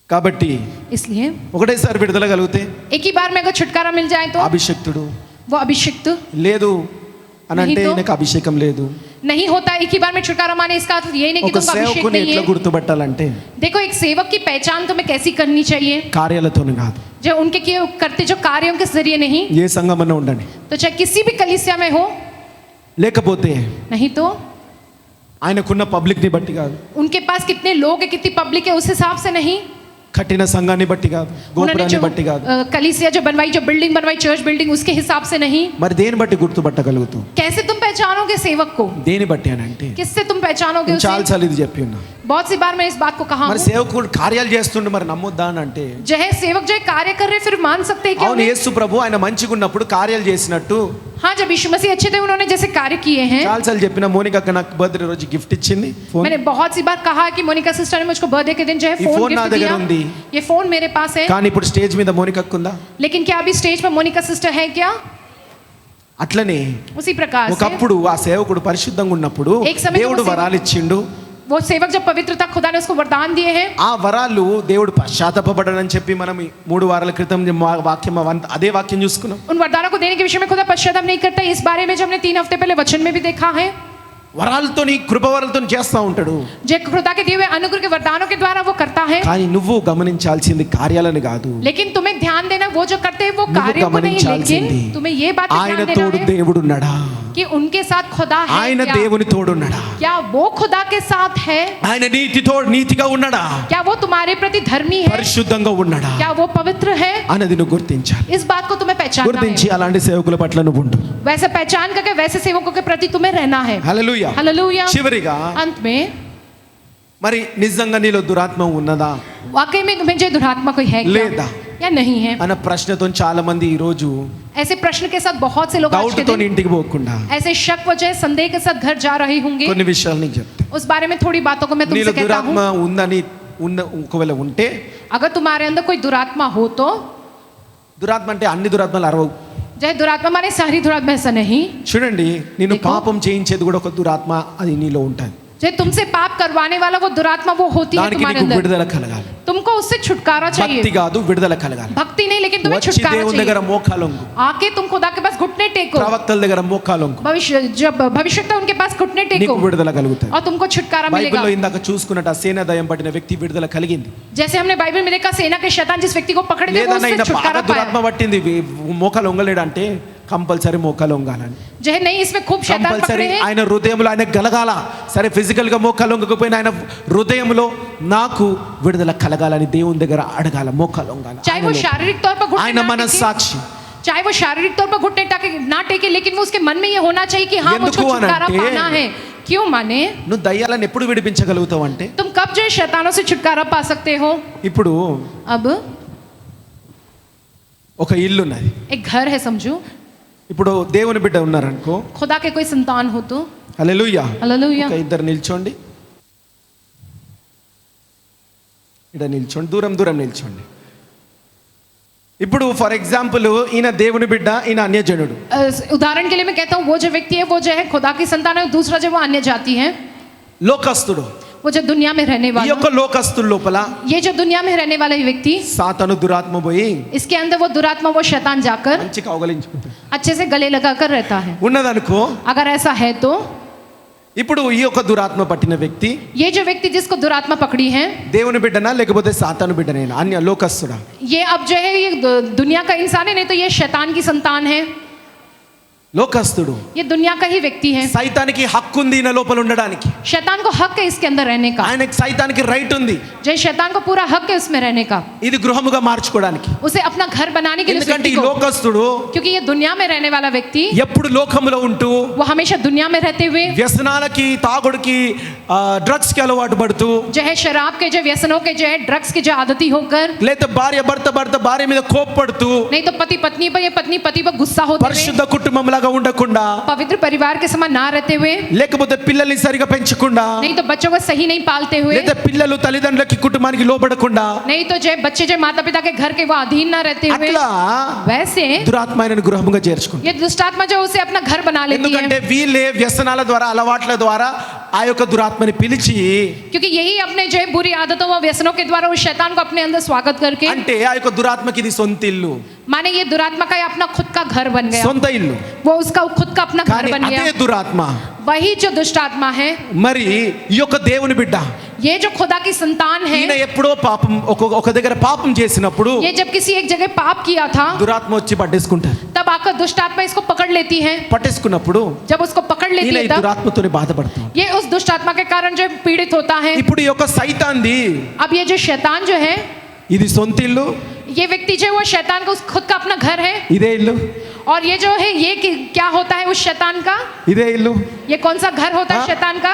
కాబట్టి इसलिए ఒకటేసారి విడుదల కలిగితే एक ही बार में अगर छुटकारा मिल जाए तो అభిషక్తుడు वो अभिषिक्त లేదు అని అంటే नहीं तो- ఈయనకు అభిషేకం లేదు, नहीं होता एक ही बार में छुटकारा माने इसका अर्थ ये नहीं कि ఒక तुमको अभिषेक సేవకుని नहीं ఎట్లా है। గుర్తుపట్టాలంటే देखो एक सेवक की पहचान तुम्हें कैसी करनी चाहिए, కార్యాలతోని కాదు. जो उनके किए करते जो कार्यों के जरिए नहीं। ఏ సంఘమన్నా ఉండండి, तो चाहे किसी भी कलीसिया में हो, లేకపోతే नहीं तो ఆయనకున్న పబ్లిక్ ని బట్టి కాదు, उनके पास कितने लोग है, कितनी पब्लिक है, उस हिसाब से नहीं। కట్టిన సంఘాన్ని బట్టి కాదు, उन्होंने గోపురాన్ని जो బట్టి కాదు. कलीसिया जो बनवाई, जो बिल्डिंग बनवाई, चर्च बिल्डिंग, उसके हिसाब से नहीं। మరి దేని బట్టి గుర్తుపట్టగలుగుతాం? कैसे तुम पहचानोगे सेवक को? దేని బట్టి అని అంటే किससे तुम पहचानोगे నేను उसे? చాలాసార్లు ఇది చెప్పి ఉన్నా. बहुत सी बार मैं इस बात को कहा మరి हूँ। సేవకుడు కార్యాలు చేస్తుండే మరి నమ్మొద్దా అని అంటే जो है सेवक जो है कार्य कर रहे फिर मान सकते हैं क्या అవును, उन्हें? యేసు ప్రభు ఆయన మంచిగా ఉన్నప్పుడు కార్యాలు చేసినట్టు हाँ, जब यीशु मसीह अच्छे थे उन्होंने जैसे कार्य किए हैं। చాలాసార్లు చెప్పిన. మోనిక అక్క నాకు బర్త్డే రోజు గిఫ్ట్ ఇచ్చింది ఫోన్. मैंने बहुत सी बार कहा कि मोनिका सिस्टर ने मुझको बर्थडे के दिन जो है ये फोन फोन ना गिफ्ट దగ్గర दिया। ఉంది. ये फोन मेरे पास है, కానీ ఇప్పుడు స్టేజ్ మీద మోనిక అక్క ఉందా? लेकिन क्या अभी स्टेज पर मोनिका सिस्टर है क्या? అట్లనే उसी प्रकार से ఒకప్పుడు ఆ సేవకుడు పరిశుద్ధంగా ఉన్నప్పుడు एक समय तो దేవుడు वो వరాలు ఇచ్చిండు. वो सेवक जब पवित्र था, खुदा ने उसको वरदान दिए हैं। ఆ వరాలు దేవుడు పశ్చాత్తాపపడని చెప్పి మనం 3 వారాల క్రితం వాక్యం అదే వాక్యం చూసుకున్నాం. उन वरदानों को देने के विषय में खुदा पश्चाताप नहीं करता। इस बारे में जो हमने 3 हफ्ते पहले वचन में भी देखा है, వరాలతోని కృపవరాలతో చేస్తా ఉంటాడు. जो खुदा के दिए हुए अनुग्रह के वरदानों के द्वारा वो करता है। కానీ నువ్వు గమనించాల్సింది కార్యాలను కాదు, लेकिन तुम्हें ध्यान देना वो जो करते हैं वो నువ్వు कार्यों को नहीं, గమనించాల్సింది लेकिन तुम्हें ये बात ఆయన ध्यान తోడు देना है దేవుడున్నాడా, कि उनके साथ खुदा है ఆయన क्या? దేవుని తోడున్నాడా, क्या वो खुदा के साथ है? ఆయన నీతిగా ఉన్నాడా, क्या वो तुम्हारे प्रति धर्मी है? పరిశుద్ధంగా ఉన్నాడా क्या वो पवित्र है? అన్నది నువ్వు గుర్తించాలి. इस बात को तुम्हें पहचानना గుర్తించి है। అలాంటి సేవకుల పట్ల నువ్వు ఉండు. वैसे पहचान करके वैसे सेवकों के प्रति तुम्हें रहना है। హల్లెలూయా. हालेलुया। చివరిగా अंत में మరి నిజంగా నీలో దురాత్మ ఉన్నదా वाकई में तुम्हें जो दुरात्मा कोई है లేదా या नहीं है? అన్న ప్రశ్నతో చాలా మంది ఈ రోజు ऐसे प्रश्न के साथ बहुत से लोग आज డౌట్ के తో दिन ఇంటికి పోకుండా ऐसे शक वजह संदेह के साथ घर जा रहे होंगे। కొన్ని విషయాలు నీకు చెప్తా. उस बारे में थोड़ी बातों को मैं నీలో तुमसे कहता దురాత్మ हूँ। ఉందని ఒకవేళ ఉంటే, अगर तुम्हारे अंदर कोई दुरात्मा हो तो, దురాత్మ అంటే అన్ని దురాత్మలు అరవవు. जय दुरात्मा माने सारी दुरात्मा ऐसा नहीं। చూడండి, నిన్ను देखो। పాపం చేయించేది కూడా ఒక దురాత్మ, అది నీలో ఉంటుంది. जय तुमसे पाप करवाने वाला वो दुरात्मा वो होती है దానికి तुम्हारे నీకు अंदर। విడుదల కలగాలి. तुमको उससे छुटकारा భక్తి चाहिए, కాదు, విడుదల కలగాలి. भक्ति नहीं, लेकिन तुम्हें వచ్చి छुटकारा దేవుని దగ్గర चाहिए। మోకాలొంగు, आके तुम खुदा के पास घुटने टेको, ప్రవక్తల దగ్గర మోకాలొంగు, भविष्य जब भविष्यता उनके पास घुटने నీకు टेको విడుదల కలుగుతుంది. और तुमको छुटकारा मिलेगा। బైబిల్లో ఇందాక చూసుకున్నట్టు ఆ సేన దయ్యం పట్టిన వ్యక్తి విడుదల కలిగింది. जैसे हमने बाइबल में देखा सेना के शैतान जिस व्यक्ति को पकड़े थे वो లేదన్నా उससे ఈయన బాగా छुटकारा దురాత్మ पाया। పట్టింది, మోకాలు వంగలేడు అంటే కంపల్సరీ మోకాలు వంగాలని. जो है नहीं, इसमें खूब शैतान కంపల్సరీ पकड़े हैं। ఆయన హృదయంలో ఆయన గలగాల. సరే ఫిజికల్ గా మోకాలు వంగకపోయినా ఆయన హృదయంలో నాకు విడుదల కలగాలని దేవుని దగ్గర అడగాల, మోకాలు వంగాల. चाहे वो शारीरिक तौर पर घुटने ఆయన ना टेके, మనస్సాక్షి. चाहे वो शारीरिक तौर पर घुटने ना टेके, लेकिन वो उसके मन में ये होना चाहिए कि हाँ मुझको ఎందుకు छुटकारा అనంటే, पाना है। क्यों माने? నువ్వు దయ్యాలను ఎప్పుడు విడిపించగలుగుతావు అంటే, तुम कब जो है शैतानों से छुटकारा पा सकते हो? ఇప్పుడు अब ఒక ఇల్లు ఉన్నది. एक घर है समझो, ఇప్పుడు దేవుని బిడ్డ ఉన్నారనుకో, खुदा के कोई संतान हो तो, హల్లెలూయా. हालेलुया। ఒక ఇద్దరు నిల్చోండి, ఇక్కడ నిల్చోండి, దూరం దూరం నిల్చోండి. ఇప్పుడు ఫర్ ఎగ్జాంపుల్ ఈయన దేవుని బిడ్డ, ఈయన అన్యజనుడు. उदाहरण के लिए मैं कहता हूँ वो जो व्यक्ति है वो जो है खुदा की संतान है, दूसरा जो वो अन्य जाति है, లోకస్తుడు. वो जो दुनिया में रहने ఈ वाला, యొక్క లోకస్తుల లోపల ये जो दुनिया में रहने वाला ये व्यक्ति, సాతాను దురాత్మ పోయి इसके अंदर वो दुरात्मा वो शैतान जाकर మంచి కౌగలించుకుంటాడు अच्छे से गले लगाकर रहता है। ఉన్నదనుకో. अगर ऐसा है तो ఇప్పుడు ఈ యొక్క దురాత్మ పట్టిన వ్యక్తి ये जो व्यक्ति जिसको दुरात्मा पकड़ी है, దేవుని బిడ్డనా లేకపోతే సాతాను బిడ్డనేనా, అన్య లోకస్తుడా? ये अब जो है ये दुनिया का इंसान है, नहीं तो ये शैतान की संतान है। లోకస్తుడు. ये दुनिया का ही व्यक्ति है। సైతానికి హక్కు ఉంది ఈయన లోపల ఉండడానికి. शैतान को हक है इसके अंदर रहने का, ఆయనకి సైతానికి రైట్ ఉంది जय शैतान को पूरा हक है उसमें रहने का, ఇది గృహముగా మార్చుకోవడానికి. उसे अपना घर बनाने के लिए उस ఎందుకంటే व्यक्ति ఈ को, లోకస్తుడు क्योंकि ये दुनिया में रहने वाला व्यक्ति ఎప్పుడు లోకములో ఉంటూ वो हमेशा दुनिया में रहते हुए వ్యసనాలకి, తాగుడికి, డ్రగ్స్ కి అలవాటు పడుతూ, जो है शराब के जो व्यसनों के जो है ड्रग्स के जो आदती होकर, లేదా భార్య మీద కోప్పడుతూ नहीं तो पति पत्नी पर या पत्नी पति पर गुस्सा होते हुए, పరిశుద్ధ కుటుంబం లాగా ఉండకుండా, पवित्र परिवार के समान ना रहते हुए, లేకపోతే పిల్లల్ని సరిగా పెంచకుండా, नहीं तो बच्चों को सही नहीं पालते हुए, లేదా పిల్లలు తల్లిదండ్రులకి కుటుంబానికి లోబడకుండా, नहीं तो जो बच्चे जो माता पिता के घर के वो अधीन ना रहते हुए, అట్లా वैसे దురాత్మ ఆయనను గృహముగా చేర్చుకుంది. ये दुष्टात्मा जो उसे अपना घर बना लेती ఎందుకంటే है, వీళ్ళే వ్యసనాల ద్వారా, అలవాట్ల ద్వారా ఆ యొక్క దురాత్మని పిలిచి, क्योंकि यही अपने जो है बुरी आदतों व व्यसनों के द्वारा उस शैतान को अपने अंदर स्वागत करके, అంటే ఆ యొక్క దురాత్మకి ఇది సొంత ఇల్లు, माने ये दुरात्मा का अपना खुद का घर बन गया, సొంత ఇల్లు. वो उसका खुद का अपना घर కానీ बन అదే गया। దురాత్మ वही जो दुष्ट आत्मा है, మరి ఈ యొక్క దేవుని బిడ్డ ये जो खुदा की संतान ఈయన है, ఎప్పుడో పాపం ఒక దగ్గర పాపం చేసినప్పుడు ये जब किसी एक जगह पाप किया था దురాత్మ వచ్చి పట్టేసుకుంటారు. तब आकर दुष्ट आत्मा इसको पकड़ लेती है। పట్టేసుకున్నప్పుడు जब उसको पकड़ लेती ఈయన है ఈ तब దురాత్మతోనే బాధపడతాడు. ये उस दुष्ट आत्मा के कारण जो है पीड़ित होता है। ఇప్పుడు ఈ యొక్క సైతాన్ది अब ये जो शैतान जो है, ఇది సొంత ఇల్లు, ये व्यक्ति जो है वो शैतान का खुद का अपना घर है, ఇదే ఇల్లు, और ये जो है ये क्या होता है उस शैतान का, ఇదే ఇల్లు, ये कौन सा घर होता है हाँ? शैतान का?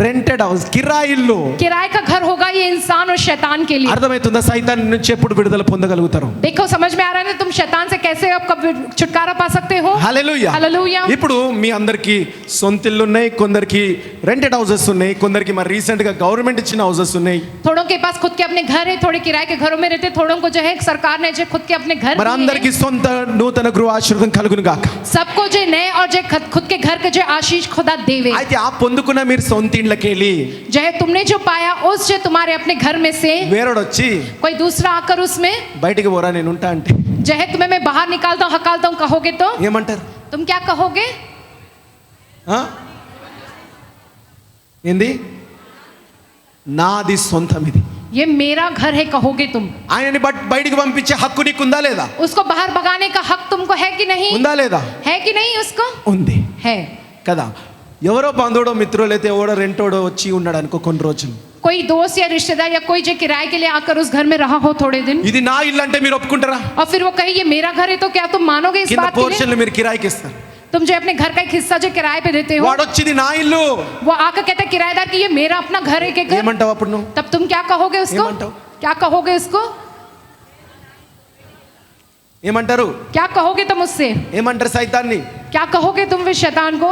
రెంటెడ్ హౌస్, కిరాయి ఇల్లు. किराए का घर होगा ये इंसान और शैतान के लिए। అర్థమవుతుందా? సైతాన్ నుంచి ఎప్పుడు విడుదల పొందగలుగుతారు? देखो समझ में आ रहा है ना, तुम शैतान से कैसे अब कब छुटकारा पा सकते हो? హల్లెలూయా. हालेलुया। ఇప్పుడు మీ అందరికి సొంత ఇల్లు ఉన్నాయి, కొందరికి రెంటెడ్ హౌసెస్ ఉన్నాయి, కొందరికి మరి రీసెంట్ గా గవర్నమెంట్ ఇచ్చిన హౌసెస్ ఉన్నాయి. थोड़ों के पास खुद के अपने घर है, थोड़े किराए के घरों में रहते, थोड़ों को जो है सरकार ने जो खुद के अपने घर మరి दिए అందరికి हैं। సొంత నూతన గృహ ఆశీర్వాదం కలుగును గాక. सबको जो नए और जो खुद के घर के जो आशीष खुदा देवे। అయితే ఆ పొందుకున్న మీరు సొంత ఇండ్లకి వెళ్ళి जो है तुमने जो पाया उस जो तुम्हारे अपने घर में से వేరేడు వచ్చి कोई दूसरा आकर उसमें బయటికి పోరా నేను ఉంటా అంటే जो है तुम्हें मैं बाहर निकालता हूँ हकालता हूँ कहोगे तो ఏమంటారు? तुम क्या कहोगे? ఆ? ఏంది? నాది సొంతం ఇది. ये मेरा घर है कहोगे तुम? ఆయనని బయటికి పంపించే హక్కు నీకుందా లేదా? उसको बाहर भगाने का हक तुमको है कि नहीं? ఉందా లేదా? है कि नहीं उसको? ఉంది है। కదా. ఎవరో బంధువుడో మిత్రులు అయితే ఎవడో రెంటోడో వచ్చి ఉన్నాడు అనుకో కొన్ని రోజులు, कोई दोस्त या रिश्तेदार या कोई जो किराए के लिए आकर उस घर में रहा हो थोड़े दिन, ఇది నా ఇల్లు అంటే మీరు ఒప్పుకుంటారా? और फिर वो कहे ये मेरा घर है, तो क्या तुम मानोगे इस కింద बात के लिए? పోర్షన్లు మీరు కిరాయికి ఇస్తారు. तुम जो अपने घर का एक हिस्सा जो किराए पे देते हो, వాడు వచ్చింది నా ఇల్లు वो आकर कहता है किराएदार कि ये मेरा अपना घर है के घर, ఏమంటావు అప్పుడు నువ్వు? तब तुम क्या कहोगे उसको? ఏమంటావు? क्या कहोगे उसको? ఏమంటారు? क्या कहोगे तुम उससे? ఏమంటారు సైతాన్ని? क्या कहोगे तुम फिर शैतान को?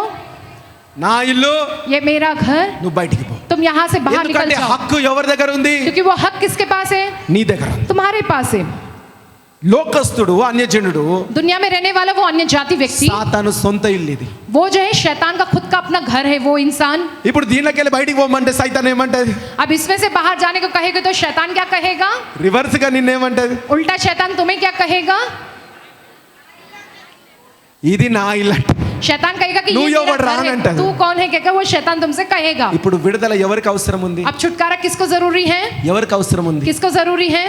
నా ఇల్లు, ये मेरा घर, నువ్వు బయటికి పో. तुम यहाँ से बाहर निकल ఎందుకంటే जाओ। హక్కు ఎవరి దగ్గర ఉంది? क्योंकि वो हक किसके पास है? నీ దగ్గర ఉంది. तुम्हारे पास है। లోకస్తుడు అన్యజనుడు दुनिया में रहने वाला वो अन्य जाति व्यक्ति, సాతాను సొంత ఇల్లు ఇది. वो जो है शैतान का खुद का अपना घर है वो इंसान। ఇప్పుడు దీనిలోకి వెళ్ళి బయటికి పోమంటే సైతాన్ ఏమంటది? अब इसमें से बाहर जाने को कहेगा तो शैतान क्या कहेगा? రివర్స్ గా నిన్నేమంటది? उल्टा शैतान तुम्हें क्या कहेगा? ఇది నా ఇల్లు అంట. शैतान कहेगा कि ये నువ్వు मेरा ఎవడు घर రాను है। అంటది. तू कौन है कहेगा, वो शैतान तुमसे कहेगा। ఇప్పుడు విడుదల ఎవరికి అవసరం ఉంది? अब छुटकारा किसको जरूरी है? ఎవరికి అవసరం ఉంది? किसको जरूरी है?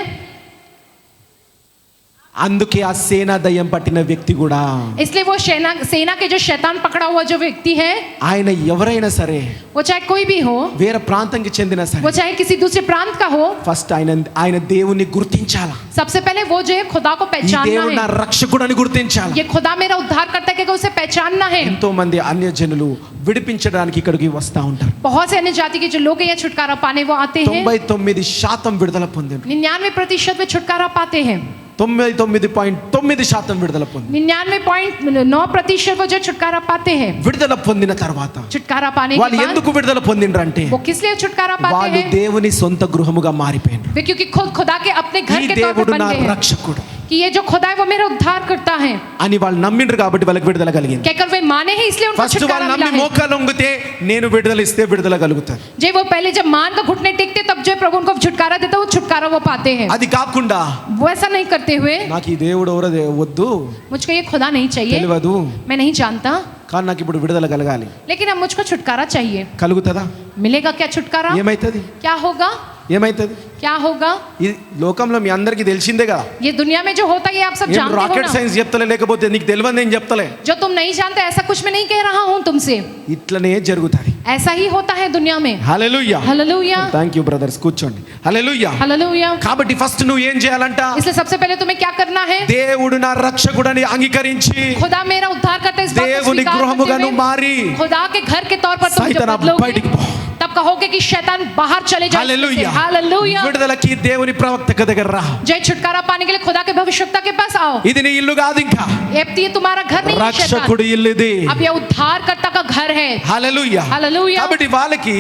అందుకే ఆ సేనా దయ్యం పట్టిన వ్యక్తి కూడా इसलिए वो सेना के जो शैतान पकड़ा हुआ जो व्यक्ति है, ఆయన ఎవరైనా సరే, वो चाहे कोई भी हो, వేరే ప్రాంతంకి చెందిన वो సరే, चाहे किसी दूसरे प्रांत का हो, ఫస్ట్ ఆయన దేవుని గుర్తించాలా. सबसे पहले वो जो है खुदा को ఈ पहचानना దేవుడు నా है। రక్షకుడు అని గుర్తించాలా. ये खुदा मेरा उद्धार करता है, उसे पहचानना है। ఎంతో మంది అన్యజనులు విడిపించడానికి ఇక్కడికి వస్తా ఉంటారు. बहुत से अन्य जाति के जो लोग हैं, छुटकारा पाने वो आते हैं। 99% విడుదల పొందారు. 99% में छुटकारा पाते हैं। 99.9% విడుదల పొంది 99.9% वो जो छुटकारा पाते हैं। విడుదల పొందిన తర్వాత छुटकारा पाने के వాళ్ళు बाद ఎందుకు విడుదల పొందిండ్రంటే वो किस लिए छुटकारा पाते వాళ్ళు हैं? దేవుని సొంత గృహముగా మారిపోయినారు. वे क्योंकि खुद खुदा के अपने घर ఈ के तौर पर దేవుడు बन నా गए हैं రక్షకుడు कि ये जो खुदा है वो मेरा उद्धार करता है। అని వాళ్ళు నమ్మిండ్రు కాబట్టి వాళ్ళకి విడుదల కలిగింది. कहकर वे माने हैं इसलिए उनको ఫస్ట్ వాళ్ళు छुटकारा मिला నమ్మి है। మోకాలు వంగితే నేను విడుదల ఇస్తే విడుదల కలుగుతారు. जे वो पहले जब मान कर घुटने टेकते तब जो प्रभु उनको छुटकारा देता वो छुटकारा वो पाते हैं। అది కాకుండా वो ऐसा नहीं करते हुए నాకు ఈ దేవుడు ఎవరో వద్దు, मुझको ये खुदा नहीं चाहिए, తెలియదు, मैं नहीं जानता, కానీ నాకు ఇప్పుడు విడుదల కలగాలి. लेकिन अब मुझको छुटकारा चाहिए। కలుగుతుందా? मिलेगा क्या छुटकारा? ఏమైతుంది? क्या होगा? ఏమైతుంది? क्या होगा? ఈ లోకంలో మీ అందరికీ తెలిసిందే కదా. ये दुनिया में जो होता है ये आप सब నేను जानते हो రాకెట్ ना। సైన్స్ చెప్తలే, లేకపోతే నీకు తెలియదు నేను చెప్తలే. जो तुम नहीं जानते ऐसा कुछ मैं नहीं कह रहा हूँ तुमसे, ఇట్లనే జరుగుతాది. ऐसा ही होता है दुनिया में। హల్లెలూయా. हालेलुया, థాంక్యూ బ్రదర్స్, కూర్చోండి. హల్లెలూయా. हालेलुया। కాబట్టి ఫస్ట్ నువ్వు ఏం చేయాలంట? इसलिए सबसे पहले तुम्हें क्या करना है? దేవుడు నా రక్షకుడని అంగీకరించి खुदा मेरा उद्धार करता है इस बात को దేవుని स्वीकार గృహముగా करते నువ్వు हुए మారి खुदा के घर के तौर पर तुम जब సైతాన్ बदलोगे బయటికి పో. तब कहोगे कि शैतान बाहर चले जाए। హల్లెలూయా. हालेलुया। విడుదలకి దేవుని ప్రవక్త దగ్గర రా. जय छुटकारा पाने के लिए खुदा के भविष्यवक्ता के पास आओ। ఇది నీ ఇల్లు కాదు, ఇంకా अब ये तुम्हारा घर नहीं है शैतान, రక్షకుడు ఇల్లు ఇది. अब ये उद्धारकर्ता का घर है। హల్లెలూయా. हालेलुया। కాబట్టి వాళ్ళకి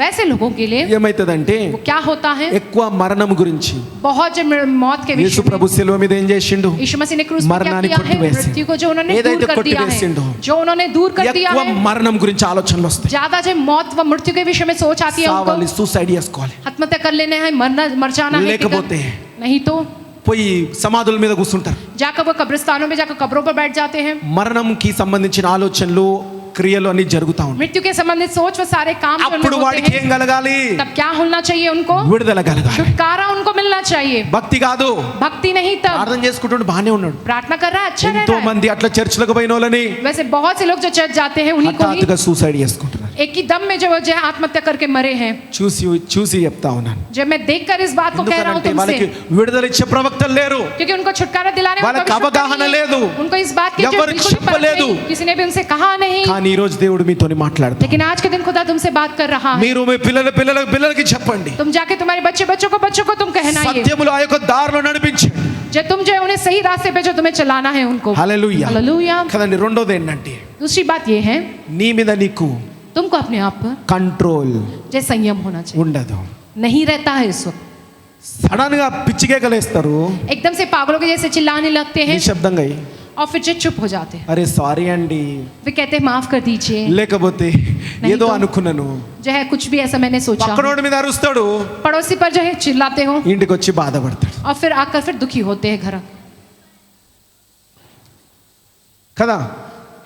वैसे लोगों के लिए ఏమైతదంటే वो क्या होता है? ఎక్కువ మరణం గురించి बहुत जो मौत के యేసు विषय में ప్రభు శిలువ మీద ఏం చేసిండు? यीशु मसीह ने क्रूस पर क्या మరణాన్ని किया है? కొట్టివేసి मृत्यु को जो उन्होंने ఏదైతే दूर कर दिया है, కొట్టివేసిండో, जो उन्होंने दूर कर दिया ఎక్కువ है, మరణం గురించి ఆలోచనలు వస్తాయి. ज्यादा जो मौत व मृत्यु के विषय में सोच आती है సావాలి, उनको, సూసైడ్ చేసుకోవాలి, आत्महत्या कर लेने हैं, मर जाना है, లేకపోతే नहीं तो పోయి సమాధుల మీద కూర్చుంటారు. जाकर वो कब्रिस्तानों में जाकर कब्रों पर बैठ जाते हैं. మరణంకి సంబంధించిన ఆలోచనలు క్రియలు అన్ని జరుగుతా ఉంటాయి. मृत्यु के संबंधित सोच व सारे काम जो అప్పుడు होते వాడికి हैं, ఏం కలగాలి? तब क्या होना चाहिए उनको? విడుదల కలగాలి. छुटकारा उनको मिलना चाहिए. భక్తి కాదు, भक्ति नहीं, तब ప్రార్థన చేసుకుంటుంటే బానే ఉన్నాడు. प्रार्थना कर रहा है, अच्छा रह ఎంతో रहा है. మంది అట్లా చర్చిలకు పోయిన వాళ్ళని वैसे बहुत से लोग जो चर्च जाते हैं उन्हीं को ही హఠాత్తుగా సూసైడ్ చేసుకుంటున్నారు. एक ही दम में जो है आत्महत्या करके मरे हैं. చూసి చెప్తా ఉన్నాను. जब मैं देखकर इस बात को कह रहा हूँ ఎందుకంటే వాళ్ళకి तुमसे, విడుదల ఇచ్చే ప్రవక్తలు లేరు. क्योंकि उनको छुटकारा दिलाने वाला వాళ్ళకి भविष्यवक्ता అవగాహన नहीं है. లేదు. उनको इस बात की जो ఎవరికి बिल्कुल भी परख చెప్పలేదు. नहीं, किसी ने भी उनसे कहा नहीं. కానీ ఈ రోజు దేవుడు మీతోని మాట్లాడతాడు. लेकिन आज के दिन खुदा तुमसे बात कर रहा है. మీరు మీ పిల్లలకి చెప్పండి. तुम जाके तुम्हारे बच्चों को तुम कहना ये, సత్యములో ఆ యొక్క దారిలో నడిపించండి. जो तुम जो है उन्हें सही रास्ते पे जो तुम्हें चलाना है उनको. హల్లెలూయా. हालेलुया. కదండి. రెండోది ఏంటంటే दूसरी बात ये है, నీ మీద నీకు तुमको अपने आप पर కంట్రోల్ जो संयम होना चाहिए. ఉండదు. नहीं रहता है इस वक्त. సడన్ గా పిచ్చికేకలేస్తారు, एकदम से पागलों के जैसे चिल्लाने लगते हैं నిశ్శబ్దంగా और फिर जो चुप हो जाते हैं. అరే సారీ అండి, वे कहते हैं माफ कर दीजिए, లేకపోతే ఏదో అనుకున్నాను. जो है कुछ भी ऐसा मैंने सोचा. పక్కనోడి మీద అరుస్తాడు, पड़ोसी पर जो है चिल्लाते हो ఇంటికి వచ్చి బాధపడతాడు और फिर आकर फिर दुखी होते हैं घर. కదా.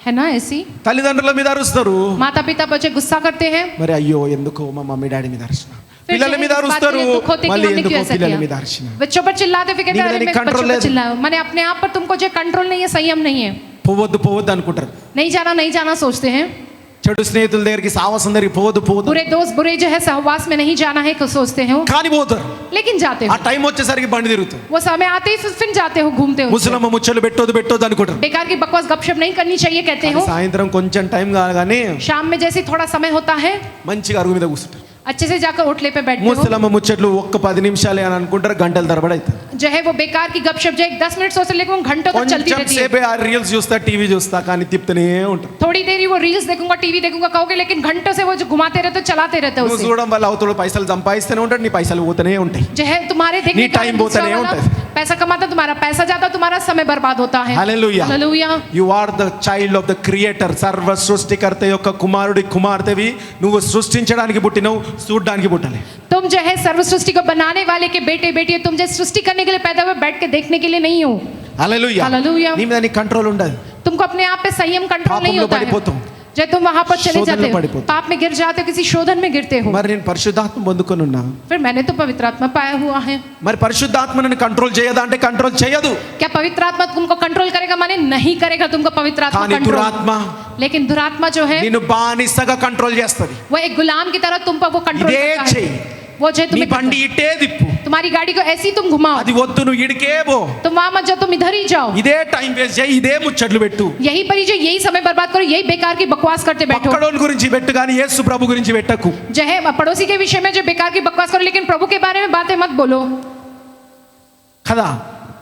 है ना ऐसी? తల్లిదండ్రుల మీద అరుస్తారు, माता पिता पर जो गुस्सा करते हैं, మరి అయ్యో ఎందుకో మా మమ్మీ డాడీ మీద అరిచిన. फिर పిల్లల जो है మీద इस बात के అరుస్తారు, लिए दुख होते कि మళ్ళీ हमने ఎందుకో क्यों ऐसा పిల్లల किया. మీద అరిచిన. बच्चों पर चिल्लाते फिर कहते हैं नहीं, अरे मैं नहीं, control बच्चों पर లేదు. चिल्लाया, मैंने अपने आप पर तुमको जो कंट्रोल नहीं है, संयम नहीं है. పోవద్దు అనుకుంటారు. नहीं जाना सोचते हैं. చెడు స్నేహితుల దగ్గరికి సావాసం దగ్గరికి పోవద్దు. बुरे दोस्त बुरे जो है सहवास में नहीं जाना है को सोचते हो, కానీ పోతారు. लेकिन जाते ఆ हो. టైం వచ్చేసరికి బండి తిరుగుతుంది. वो समय आते ही फिर जाते हो, घूमते हो. ముసలమ్మ ముచ్చలు పెట్టొద్దు అనుకుంటారు. बेकार की बकवास गपशप नहीं करनी चाहिए कहते కానీ हो. సాయంత్రం కొంచెం టైం కాగానే शाम में जैसे थोड़ा समय होता है, మంచిగా అరుగు మీద కూర్చుంటారు. अच्छे से जाकर ओटले पे बैठते हो. ముసలమ్మ ముచ్చట్లు ఒక్క 10 నిమిషాలే అని అనుకుంటారు, గంటల తరబడి అవుతారు. जो है वो बेकार की गपशप जो है 10 मिनट सोचते, लेकिन वो घंटों तक चलती కొంచెం रहती है. సేపే ఆ రీల్స్ చూస్తా, టీవీ చూస్తా, కానీ తిప్పుతూనే ఉంటారు. थोड़ी देर ही वो रील्स देखूंगा, टीवी देखूंगा कहोगे, लेकिन घंटों से वो जो घुमाते रहते हो, चलाते रहते हो నువ్వు उसे. చూడడం వల్ల అవతల పైసలు సంపాదిస్తూనే ఉంటాడు, నీ పైసలు పోతూనే ఉంటాయి. जो है तुम्हारे देखने नी के time कारण दूसरा बोता नहीं वाला होता पैसा कमाता, तुम्हारा पैसा जाता, तुम्हारा समय बर्बाद होता है. Hallelujah. Hallelujah. You are the child of the creator. సర్వ సృష్టికర్త యొక్క కుమారుడివి. నువ్వు సృష్టించడానికి పుట్టినవు, చూడడానికి పుట్టలే. तुम जो है सर्व सृष्टि को बनाने वाले के बेटे बेटी, तुम जो सृष्टि करने के लिए पैदा हुए, बैठ के देखने के लिए नहीं हो. హల్లెలూయా. हालेलुया. నీ మీద నీ కంట్రోల్ ఉండదు. तुमको अपने आप पे संयम कंट्रोल नहीं పాపంలో होता है. పడిపోతాం. जब तुम वहां पर चले शोधन जाते में हो, पड़िपोते। पाप में गिर जाते हो, किसी शोधन में गिरते हो. మరి నేను పరిశుద్ధాత్మ పొందుకొని ఉన్నా, फिर मैंने तो पवित्र आत्मा पाया हुआ है. మరి పరిశుద్ధాత్మ నన్ను కంట్రోల్ చేయదా అంటే కంట్రోల్ చేయదు. क्या पवित्र आत्मा तुमको कंट्रोल करेगा? माने नहीं करेगा तुमको पवित्र आत्मा కానీ कंट्रोल. దురాత్మ लेकिन दुरात्मा जो है నిన్ను బానిసగా కంట్రోల్ చేస్తది. वो एक गुलाम की तरह तुम पर वो कंट्रोल ఇదే करता है. చెయ్యి, वो जो నీ तुम्हें బండి ఇటే దిప్పు, तुम्हारी गाड़ी को ऐसी तुम घुमाओ, అది వద్దు నువ్వు ఇడికే పో, तुम वहां मत जाओ, तुम इधर ही जाओ. ఇదే టైం వేస్ట్ చేయి, ఇదే ముచ్చట్లు పెట్టు. यही पर ही जो यही समय बर्बाद करो, यही बेकार की बकवास करते बैठो. పక్కడోని గురించి పెట్టు కానీ యేసు ప్రభు గురించి పెట్టకు. जो है पड़ोसी के विषय में जो बेकार की बकवास करो, लेकिन प्रभु के बारे में बातें मत बोलो. కదా.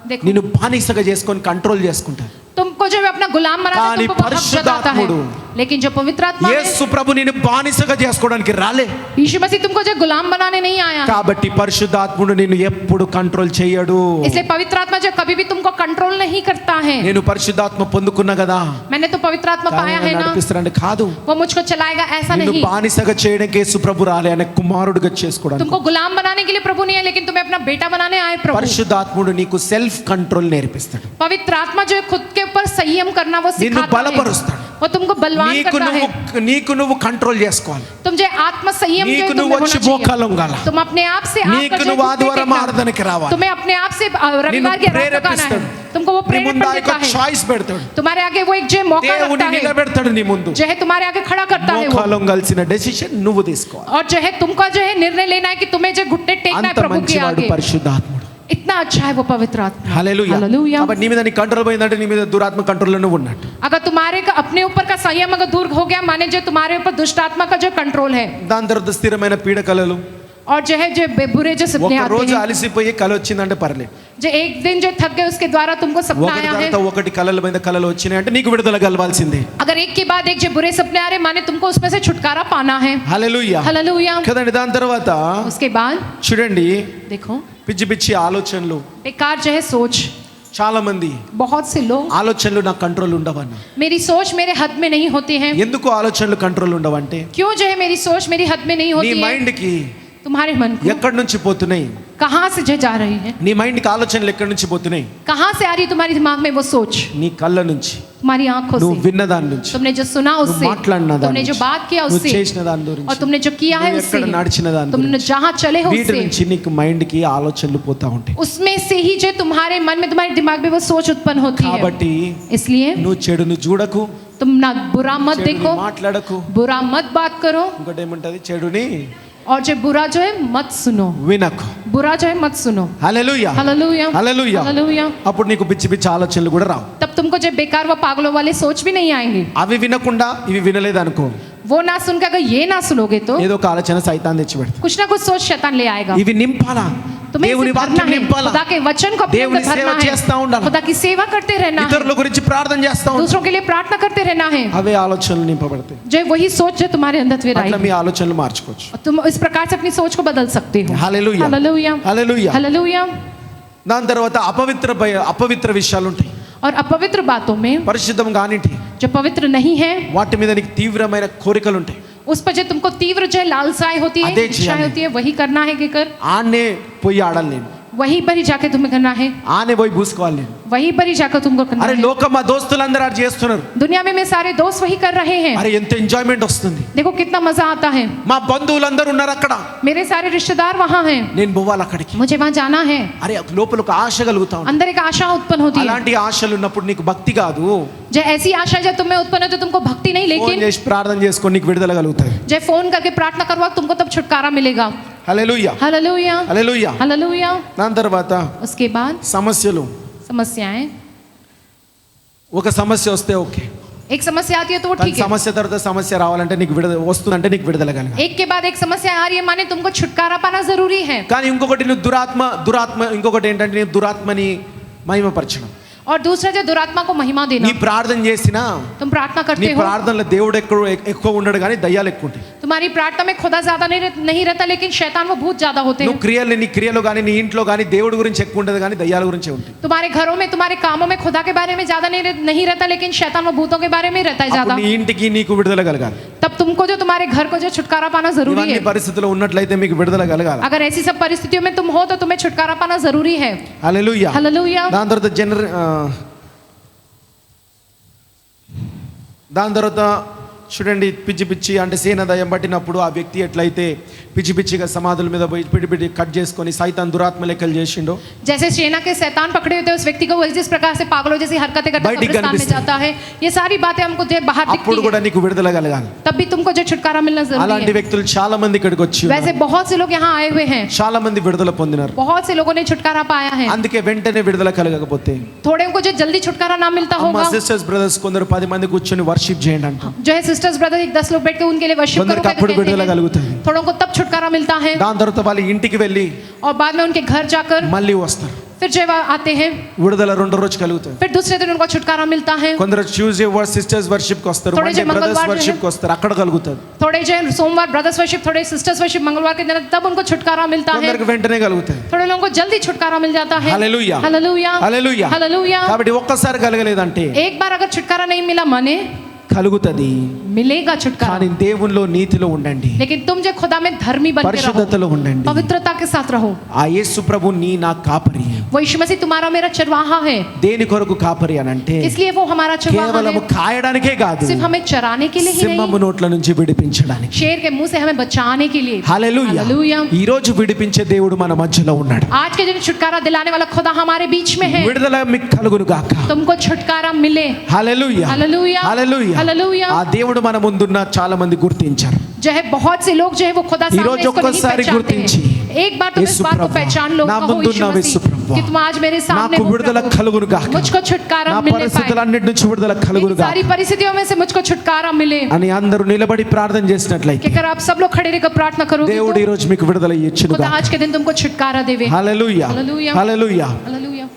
देखो, నిన్ను బానిసగా చేసుకొని కంట్రోల్ చేసుకుంటారు. तुमको जो है अपना गुलाम बनाता है, కానీ तुमको वो हक जताता है. పరిశుద్ధాత్ముడు, लेकिन जो पवित्र आत्मा है, యేసు ప్రభు నిన్ను బానిసగా చేసుకోవడానికి రాలే. यीशु मसीह तुमको जो गुलाम बनाने नहीं आया. కాబట్టి పరిశుద్ధాత్ముడు నిన్ను ఎప్పుడు కంట్రోల్ చేయడు. इसलिए पवित्र आत्मा जो कभी भी तुमको कंट्रोल नहीं करता है. నేను పరిశుద్ధాత్మ పొందుకున్నా కదా, मैंने तो पवित्र आत्मा पाया है ना, నడిపిస్తారంటే కాదు. वो मुझको चलाएगा ऐसा నిన్ను नहीं. బానిసగా చేయడానికి యేసు ప్రభు రాలే, ఆయన కుమారుడిగా చేసుకోవడానికి. तुमको गुलाम बनाने के लिए प्रभु नहीं है, लेकिन तुम्हें अपना बेटा बनाने आए प्रभु. పరిశుద్ధాత్ముడు నీకు సెల్ఫ్ కంట్రోల్ నేర్పిస్తాడు. पवित्र आत्मा जो है खुद के ऊपर संयम करना वो నిన్ను सिखाता है. బలపరుస్తాడు. वो तुमको बलवान करता है. నీకు నువ్వు కంట్రోల్ చేసుకోవాలి. तुम जो आत्म संयम जो నీకు है నువ్వు तुम्हें వచ్చి होना चाहिए. మోకాలొంగాల. तुम अपने आप से నీకు आकर जो నువ్వు घुटने ఆదివారం टेकना. ఆరాధనకి రావాలి. तुम्हें अपने आप से रविवार నిన్ను की आराधना करना है. ప్రేరేపిస్తాడు. तुमको वो నీ प्रेरित ముందు ఆ देता యొక్క है. చాయిస్ పెడతాడు. तुम्हारे आगे वो एक जो मौका దేవుని रखता है, నిలబెడతాడు నీ ముందు. जो है तुम्हारे आगे खड़ा करता है वो. మోకాలొంగాల్సిన డెసిషన్ నువ్వు తీసుకోవాలి. और जो है तुमको जो है निर्णय लेना है कि तुम्हें जो घुटने टेकना है అంత प्रभु के మంచివాడు आगे. పరిశుద్ధాత్ముడు. इतना अच्छा है वो पवित्र आत्मा. హల్లెలూయా. हालेलुया. కాబట్టి నీ మీద నీ కంట్రోల్ పోయిందంటే నీ మీద దురాత్మ కంట్రోల్లో నువ్వు ఉన్నట్టు. अगर तुम्हारे का अपने ऊपर का संयम अगर दूर हो गया, माने जो तुम्हारे ऊपर दुष्ट आत्मा का जो कंट्रोल है, దాని తర్వాత స్థిరమైన పీడ కలలు. और जो है जो बुरे जो सपने ఒక आते రోజు हैं, అలసిపోయి కల వచ్చిందంటే పర్లేదు. जो एक दिन जो थक गए उसके द्वारा तुमको सपना ఒకటి आया है, తర్వాత ఒకటి కలల మీద కలలు వచ్చినాయి అంటే నీకు విడుదల కలవాల్సిందే. अगर एक के बाद एक जो बुरे सपने आ रहे, माने तुमको उसमें से छुटकारा पाना है. హల్లెలూయా. हालेलुया. కదండి. దాని తర్వాత उसके बाद చూడండి, देखो పిచ్చి పిచ్చి ఆలోచనలు. बेकार जो है सोच. చాలా మంది बहुत से लोग, ఆలోచనలు నా కంట్రోల్ ఉండవన్న. मेरी सोच मेरे हद में नहीं होती है. ఎందుకు ఆలోచనలు కంట్రోల్ ఉండవంటే क्यों जो है मेरी सोच मेरी हद में नहीं నీ होती है? మైండ్ కి तुम्हारे मन को ఎక్కడి నుంచి పోతున్నాయి? कहाँ से जा रही है, నీ మైండ్కి ఆలోచనలు ఎక్కడి నుంచి పోతున్నాయి? कहाँ से आ रही है तुम्हारे दिमाग में वो सोच? నీ కళ్ళ నుంచి, तुम्हारी आंखों నువ్వు से, విన్న దాని నుంచి, तुमने जो सुना నువ్వు उससे, మాట్లాడిన దాని तुमने जो నుంచి, बात किया నువ్వు उससे, చేసిన దాని और గురించి, तुमने जो किया है నువ్వు उससे, ఎక్కడ నడిచిన దాని तुमने గురించి, जहाँ चले हो వీటి उससे, నుంచి నీకు మైండ్కి ఆలోచనలు పోతా ఉంటాయి. उसमें से ही जो तुम्हारे मन में तुम्हारे दिमाग में वो सोच उत्पन्न होती है. కాబట్టి इसलिए నువ్వు చెడును చూడకు, तुम ना बुरा मत చెడుని देखो, మాట్లాడకు. बुरा मत बात करो, ఇంకోటి ఏమంటది? చెడుని और जो बुरा जो है मत सुनो, వినకు. बुरा जो है मत सुनो. హల్లెలూయా, हालेलुया, హల్లెలూయా. हालेलुया. అప్పుడు నీకు పిచ్చి పిచ్చి ఆలోచనలు కూడా రావు. तब तुमको जो बेकार व पागलों वाले सोच भी नहीं आएंगे. అవి వినకుండా ఇవి వినలేదు అనుకో, वो ना सुनकर अगर ये ना सुनोगे तो ఏదో ఒక ఆలోచన సైతాన్ తెచ్చి పెడతాడు. कुछ ना कुछ सोच शैतान ले आएगा. ఇవి నింపాలా, तुम्हें దేవుని इसे भरना వాక్యం है, నింపాలా, खुदा के वचन को अपने దేవుని अंदर సేవ भरना చేస్తా है, ఉండాలి, खुदा की सेवा करते रहना है, ఇతరుల గురించి ప్రార్థన చేస్తా ఉండాలి. दूसरों के लिए प्रार्थना करते रहना है. అవే ఆలోచనలు నింపబడతాయి. जो वही सोच जो तुम्हारे अंदर फिर అట్లా आएगी, మీ ఆలోచనలు మార్చుకోవచ్చు. और तुम इस प्रकार से अपनी सोच को बदल सकते हो. హల్లెలూయా, हालेलुया, హల్లెలూయా. हालेलुया. దాని తర్వాత అపవిత్ర విషయాలు ఉంటాయి. और अपवित्र बातों में పరిశుద్ధం కానిటి जो पवित्र नहीं है వాటి మీద నీకు తీవ్రమైన కోరికలు ఉంటాయి. उस पर जो तुमको तीव्र जो है लालसाएं होती है, आदेश इच्छाएं यानी। होती है, वही करना है कि कर ఆనే పోయి ఆడాలి నేను, वहीं पर ही जाके तुम्हें करना है, ఆనే పోయి పూసుకోవాలి నేను. वहीं पर ही जाकर तुमको करना అరే है. లోకం మా దోస్తులందరూ అది చేస్తున్నారు. दुनिया में मेरे सारे दोस्त वही कर रहे हैं. అరే ఎంత ఎంజాయ్మెంట్ వస్తుంది. देखो कितना मजा आता है. మా బంధువులందరూ ఉన్నారు అక్కడ, मेरे सारे रिश्तेदार वहाँ हैं, నేను పోవాలి అక్కడికి. मुझे वहाँ जाना है. అరే లోపల ఒక ఆశ కలుగుతా ఉంది. अंदर एक आशा उत्पन्न होती है. అలాంటి ఆశలు ఉన్నప్పుడు నీకు భక్తి కాదు, जो ऐसी आशा जब तुम्हें उत्पन्न हो तो तुमको भक्ति नहीं, ఫోన్ लेकिन చేసి ప్రార్థన చేసుకొని నీకు విడుదల కలుగుతుంది. जब फोन करके प्रार्थना करवा तुमको तब छुटकारा मिलेगा. హల్లెలూయా, हालेलुया, హల్లెలూయా. हालेलुया. దాని తర్వాత उसके बाद సమస్యలు. समस्याएं. ఒక సమస్య వస్తే ఓకే, एक समस्या आती है तो वो కానీ ठीक है. సమస్య తర్వాత సమస్య రావాలంటే నీకు విడుదల వస్తుందంటే నీకు విడుదల కలగాలి. एक के बाद एक समस्या आ रही है माने तुमको छुटकारा पाना जरूरी है. కానీ ఇంకొకటి నువ్వు దురాత్మ ఇంకొకటి ఏంటంటే నీ దురాత్మని మహిమపరచడం. और दूसरा जो दुरात्मा को महिमा देना. నీ ప్రార్థన చేసినా तुम प्रार्थना నీ करते हो, ప్రార్థనలో దేవుడు ఎక్కువ ఉండడు కానీ దయ్యాలు ఎక్కువ ఉంటాయి. तुम्हारी प्रार्थना में खुदा ज्यादा नहीं रहता, लेकिन शैतान वो बहुत ज्यादा होते నువ్వు हैं. నీ క్రియలు కానీ నీ ఇంట్లో కానీ దేవుడి గురించి ఎక్కువ ఉండదు కానీ దయ్యాల గురించే ఉంటుంది. तुम्हारे घरों में तुम्हारे कामों में खुदा के बारे में ज्यादा नहीं रहता, लेकिन शैतान वो भूतों के बारे में रहता है అప్పుడు ज्यादा. నీ ఇంటికి నీకు విడుదల కలగాలి. तब तुमको जो तुम्हारे घर को जो छुटकारा पाना जरूरी ఇవన్నీ है. పరిస్థితుల్లో ఉన్నట్లయితే మీకు విడుదల కలగాలి. अगर ऐसी सब परिस्थितियों में तुम हो तो तुम्हें छुटकारा पाना जरूरी है. Hallelujah, hallelujah. దాని తర్వాత చూడండి, పిచ్చి పిచ్చి అంటే సేన దయ్యం పట్టినప్పుడు ఆ వ్యక్తి ఎట్లయితే పిచ్చి పిచ్చిగా సమాధుల మీద పోయి పిడి కట్ చేసుకొని సైతాన్ దురాత్మ లెక్కలు చేసిండో, जैसे सेना के शैतान पकड़े होते हैं उस व्यक्ति को, वो जिस प्रकार से पागलों जैसी हरकतें करता है, बड़ी कब्रिस्तान में गंभीर जाता है, ये सारी बातें हमको जो है बाहर అప్పుడు दिखती కూడా है. నీకు విడుదల కలగాలి. तब भी तुमको जो छुटकारा मिलना जरूरी అలాంటి है. వ్యక్తులు చాలా మంది ఇక్కడికి వచ్చి वैसे बहुत से लोग यहाँ आए हुए हैं, చాలా మంది విడుదల పొందినారు. बहुत से लोगों ने छुटकारा पाया है. అందుకే వెంటనే విడుదల కలగకపోతే थोड़े को जो जल्दी छुटकारा ना मिलता అమ్మ होगा, సిస్టర్స్ బ్రదర్స్ కొందరు 10 మంది కూర్చొని వర్షిప్ చేయండి అంట. जो है सिस्टर्स ब्रदर 10 लोग बैठ के उनके लिए वर्शिप కొందరికి करो అప్పుడు कहते విడుదల हैं. కలుగుతుంది. थोड़ों को तब छुटकारा मिलता है, దాని తర్వాత వాళ్ళ ఇంటికి వెళ్ళి और बाद में उनके घर जाकर మళ్ళీ వస్తారు. फिर जो है वो आते हैं, విడుదల రెండో రోజు కలుగుతుంది. फिर दूसरे दिन उनको छुटकारा मिलता है. కొందరు ట్యూస్డే సిస్టర్స్ వర్షిప్ కి వస్తారు, थोड़े మండే जो బ్రదర్స్ मंगलवार వర్షిప్ కి వస్తారు, అక్కడ కలుగుతుంది. थोड़े जो है सोमवार ब्रदर्स वर्शिप, थोड़े सिस्टर्स वर्शिप मंगलवार के दिन, तब उनको छुटकारा मिलता है. కొందరికి వెంటనే కలుగుతుంది. थोड़े लोगों को जल्दी छुटकारा मिल जाता है. హల్లెలూయా, हालेलुया, హల్లెలూయా. हालेलुया. కాబట్టి ఒక్కసారి కలగలేదంటే एक बार अगर छुटकारा नहीं मिला माने కలుగుతుంది. मिलेगा छुटकारा, కానీ దేవునిలో నీతిలో ఉండండి, लेकिन तुम जो खुदा में धर्मी बन के रहो, పరిశుద్ధతలో ఉండండి. पवित्रता के साथ रहो. ఆ యేసు ప్రభు నీ నా కాపరి. वो यीशु मसीह तुम्हारा मेरा चरवाहा है. దేని కొరకు కాపరి అని అంటే इसलिए वो हमारा चरवाहा కేవలం है, కాయడానికే కాదు, सिर्फ हमें चराने के लिए ही సింహము नहीं, నోట్ల నుంచి విడిపించడానికి. शेर के मुंह से हमें बचाने के लिए. హల్లెలూయా. हालेलुया. ఈ రోజు విడిపించే దేవుడు మన మధ్యలో ఉన్నాడు. आज के दिन छुटकारा दिलाने वाला खुदा हमारे बीच में है. విడుదల మీకు కలుగును గాక. तुमको छुटकारा मिले. హల్లెలూయా, हालेलुया, హల్లెలూయా. हालेलुया. ఆ దేవుడు మన ముందున్న చాలా మంది గుర్తించారు. जो है बहुत से लोग जो है वो खुदा ఈ सामने రోజు इसको नहीं ఒక్కసారి पहचानते గుర్తించి, हैं. एक बार तुम इस యేసు बात को ప్రభువా, पहचान लो, నా कहो ముందున్న यीशु యేసు मसीह ప్రభువా, कि तुम आज मेरे सामने నాకు हो విడుదల प्रभु. కలుగును గాక. मुझको छुटकारा నా मिले पाए, పరిస్థితులన్నిటి నుంచి విడుదల కలుగును గాక सारी परिस्थितियों में से मुझको छुटकारा मिले. అని అందరూ నిలబడి ప్రార్థన చేసినట్లయితే कि अगर आप सब लोग खड़े रहकर प्रार्थना करोगे దేవుడు ఈ तो రోజు మీకు విడుదల ఇచ్చును खुदा గాక. आज के दिन तुमको छुटकारा देवे. హల్లెలూయా, హల్లెలూయా. హల్లెలూయా. हालेलुया.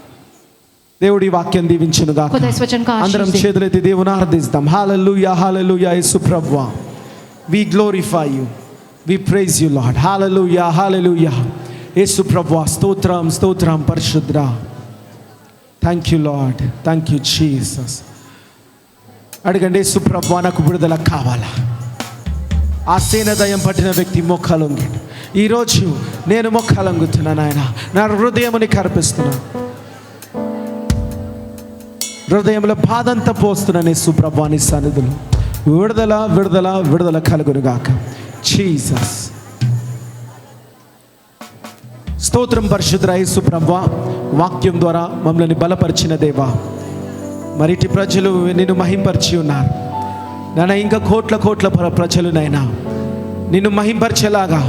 దేవుడి ఈ వాక్యం దీవించును గాక. खुदा इस वचन का అందరం आशीष दे. చేతులెత్తి దేవుని ఆరాధిస్తాం. హల్లెలూయా, హల్లెలూయా. యేసు ప్రభువా, we glorify you, we praise you Lord. హల్లెలూయా, హల్లెలూయా. యేసు ప్రభువా, స్తోత్రం స్తోత్రం పరిశుద్ధ. Thank you lord, thank you Jesus. అడగండి, యేసు ప్రభువా నాకు విడుదల కావాలా. ఆ సేనదయం పట్టిన వ్యక్తి మొక్కలొంగి ఈరోజు నేను మొక్కలొంగుతున్నాను ఆయన, నా హృదయముని కర్పిస్తున్నాను, హృదయంలో బాధంతా పోస్తున్నాను యేసు ప్రభువా నీ సన్నిధిలో. విడుదల విడుదల విడుదల కలుగునుగాక. జీసస్ స్తోత్రం. పరిశుద్ధ యేసు ప్రభువా, వాక్యం ద్వారా మమ్మల్ని బలపరిచిన దేవా, మరి ఇటు ప్రజలు నిన్ను మహింపరిచి ఉన్నారు నాయన. ఇంకా కోట్ల కోట్ల ప్రజలు నైనా నిన్ను మహింపరిచేలాగా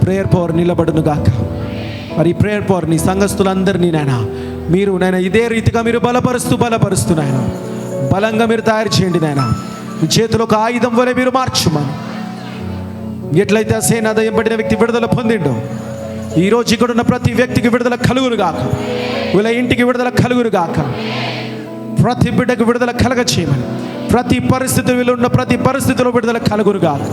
ప్రేయర్ పవర్ నిలబడునుగాక. మరి ప్రేయర్ పవర్ నీ సంఘస్థులందరినీ నాయన మీరు నాయన ఇదే రీతిగా మీరు బలపరుస్తూ నాయన బలంగా మీరు తయారు చేయండి నాయన. మీ చేతిలో ఒక ఆయుధం వలె మీరు మార్చుమని. ఎట్లయితే ఆ సేనాదయం పడిన వ్యక్తి విడుదల పొందిండో, ఈరోజు ఇక్కడ ఉన్న ప్రతి వ్యక్తికి విడుదల కలుగునుగాక. వీళ్ళ ఇంటికి విడుదల కలుగునుగాక. ప్రతి బిడ్డకు విడుదల కలగ చేయమని, ప్రతి పరిస్థితిలో ఉన్న ప్రతి పరిస్థితిలో విడుదల కలుగునుగాక.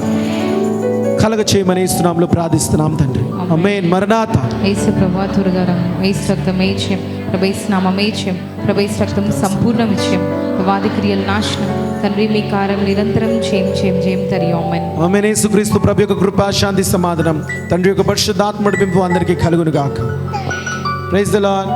కలగ చేయమని యేసునామములో ప్రార్థిస్తున్నాం తండ్రి. ఆమేన్. మరణాత. యేసు ప్రభువా త్వరగా రమ్ము. యేసు రక్తం ఏచ్యం, ప్రభు నామం ఏచ్యం, ప్రభు రక్తం సంపూర్ణ విజయం, వాది క్రియల నాశనం. తండ్రి మీ కార్యం నిరంతరం చేయం తరియోమన్. ఆమేన్. యేసుక్రీస్తు ప్రభు యొక్క కృప, శాంతి, సమాధానం తండ్రి యొక్క పరిశుద్ధాత్మ నడిపింపు అందరికీ కలుగునుగాక. Praise the lord.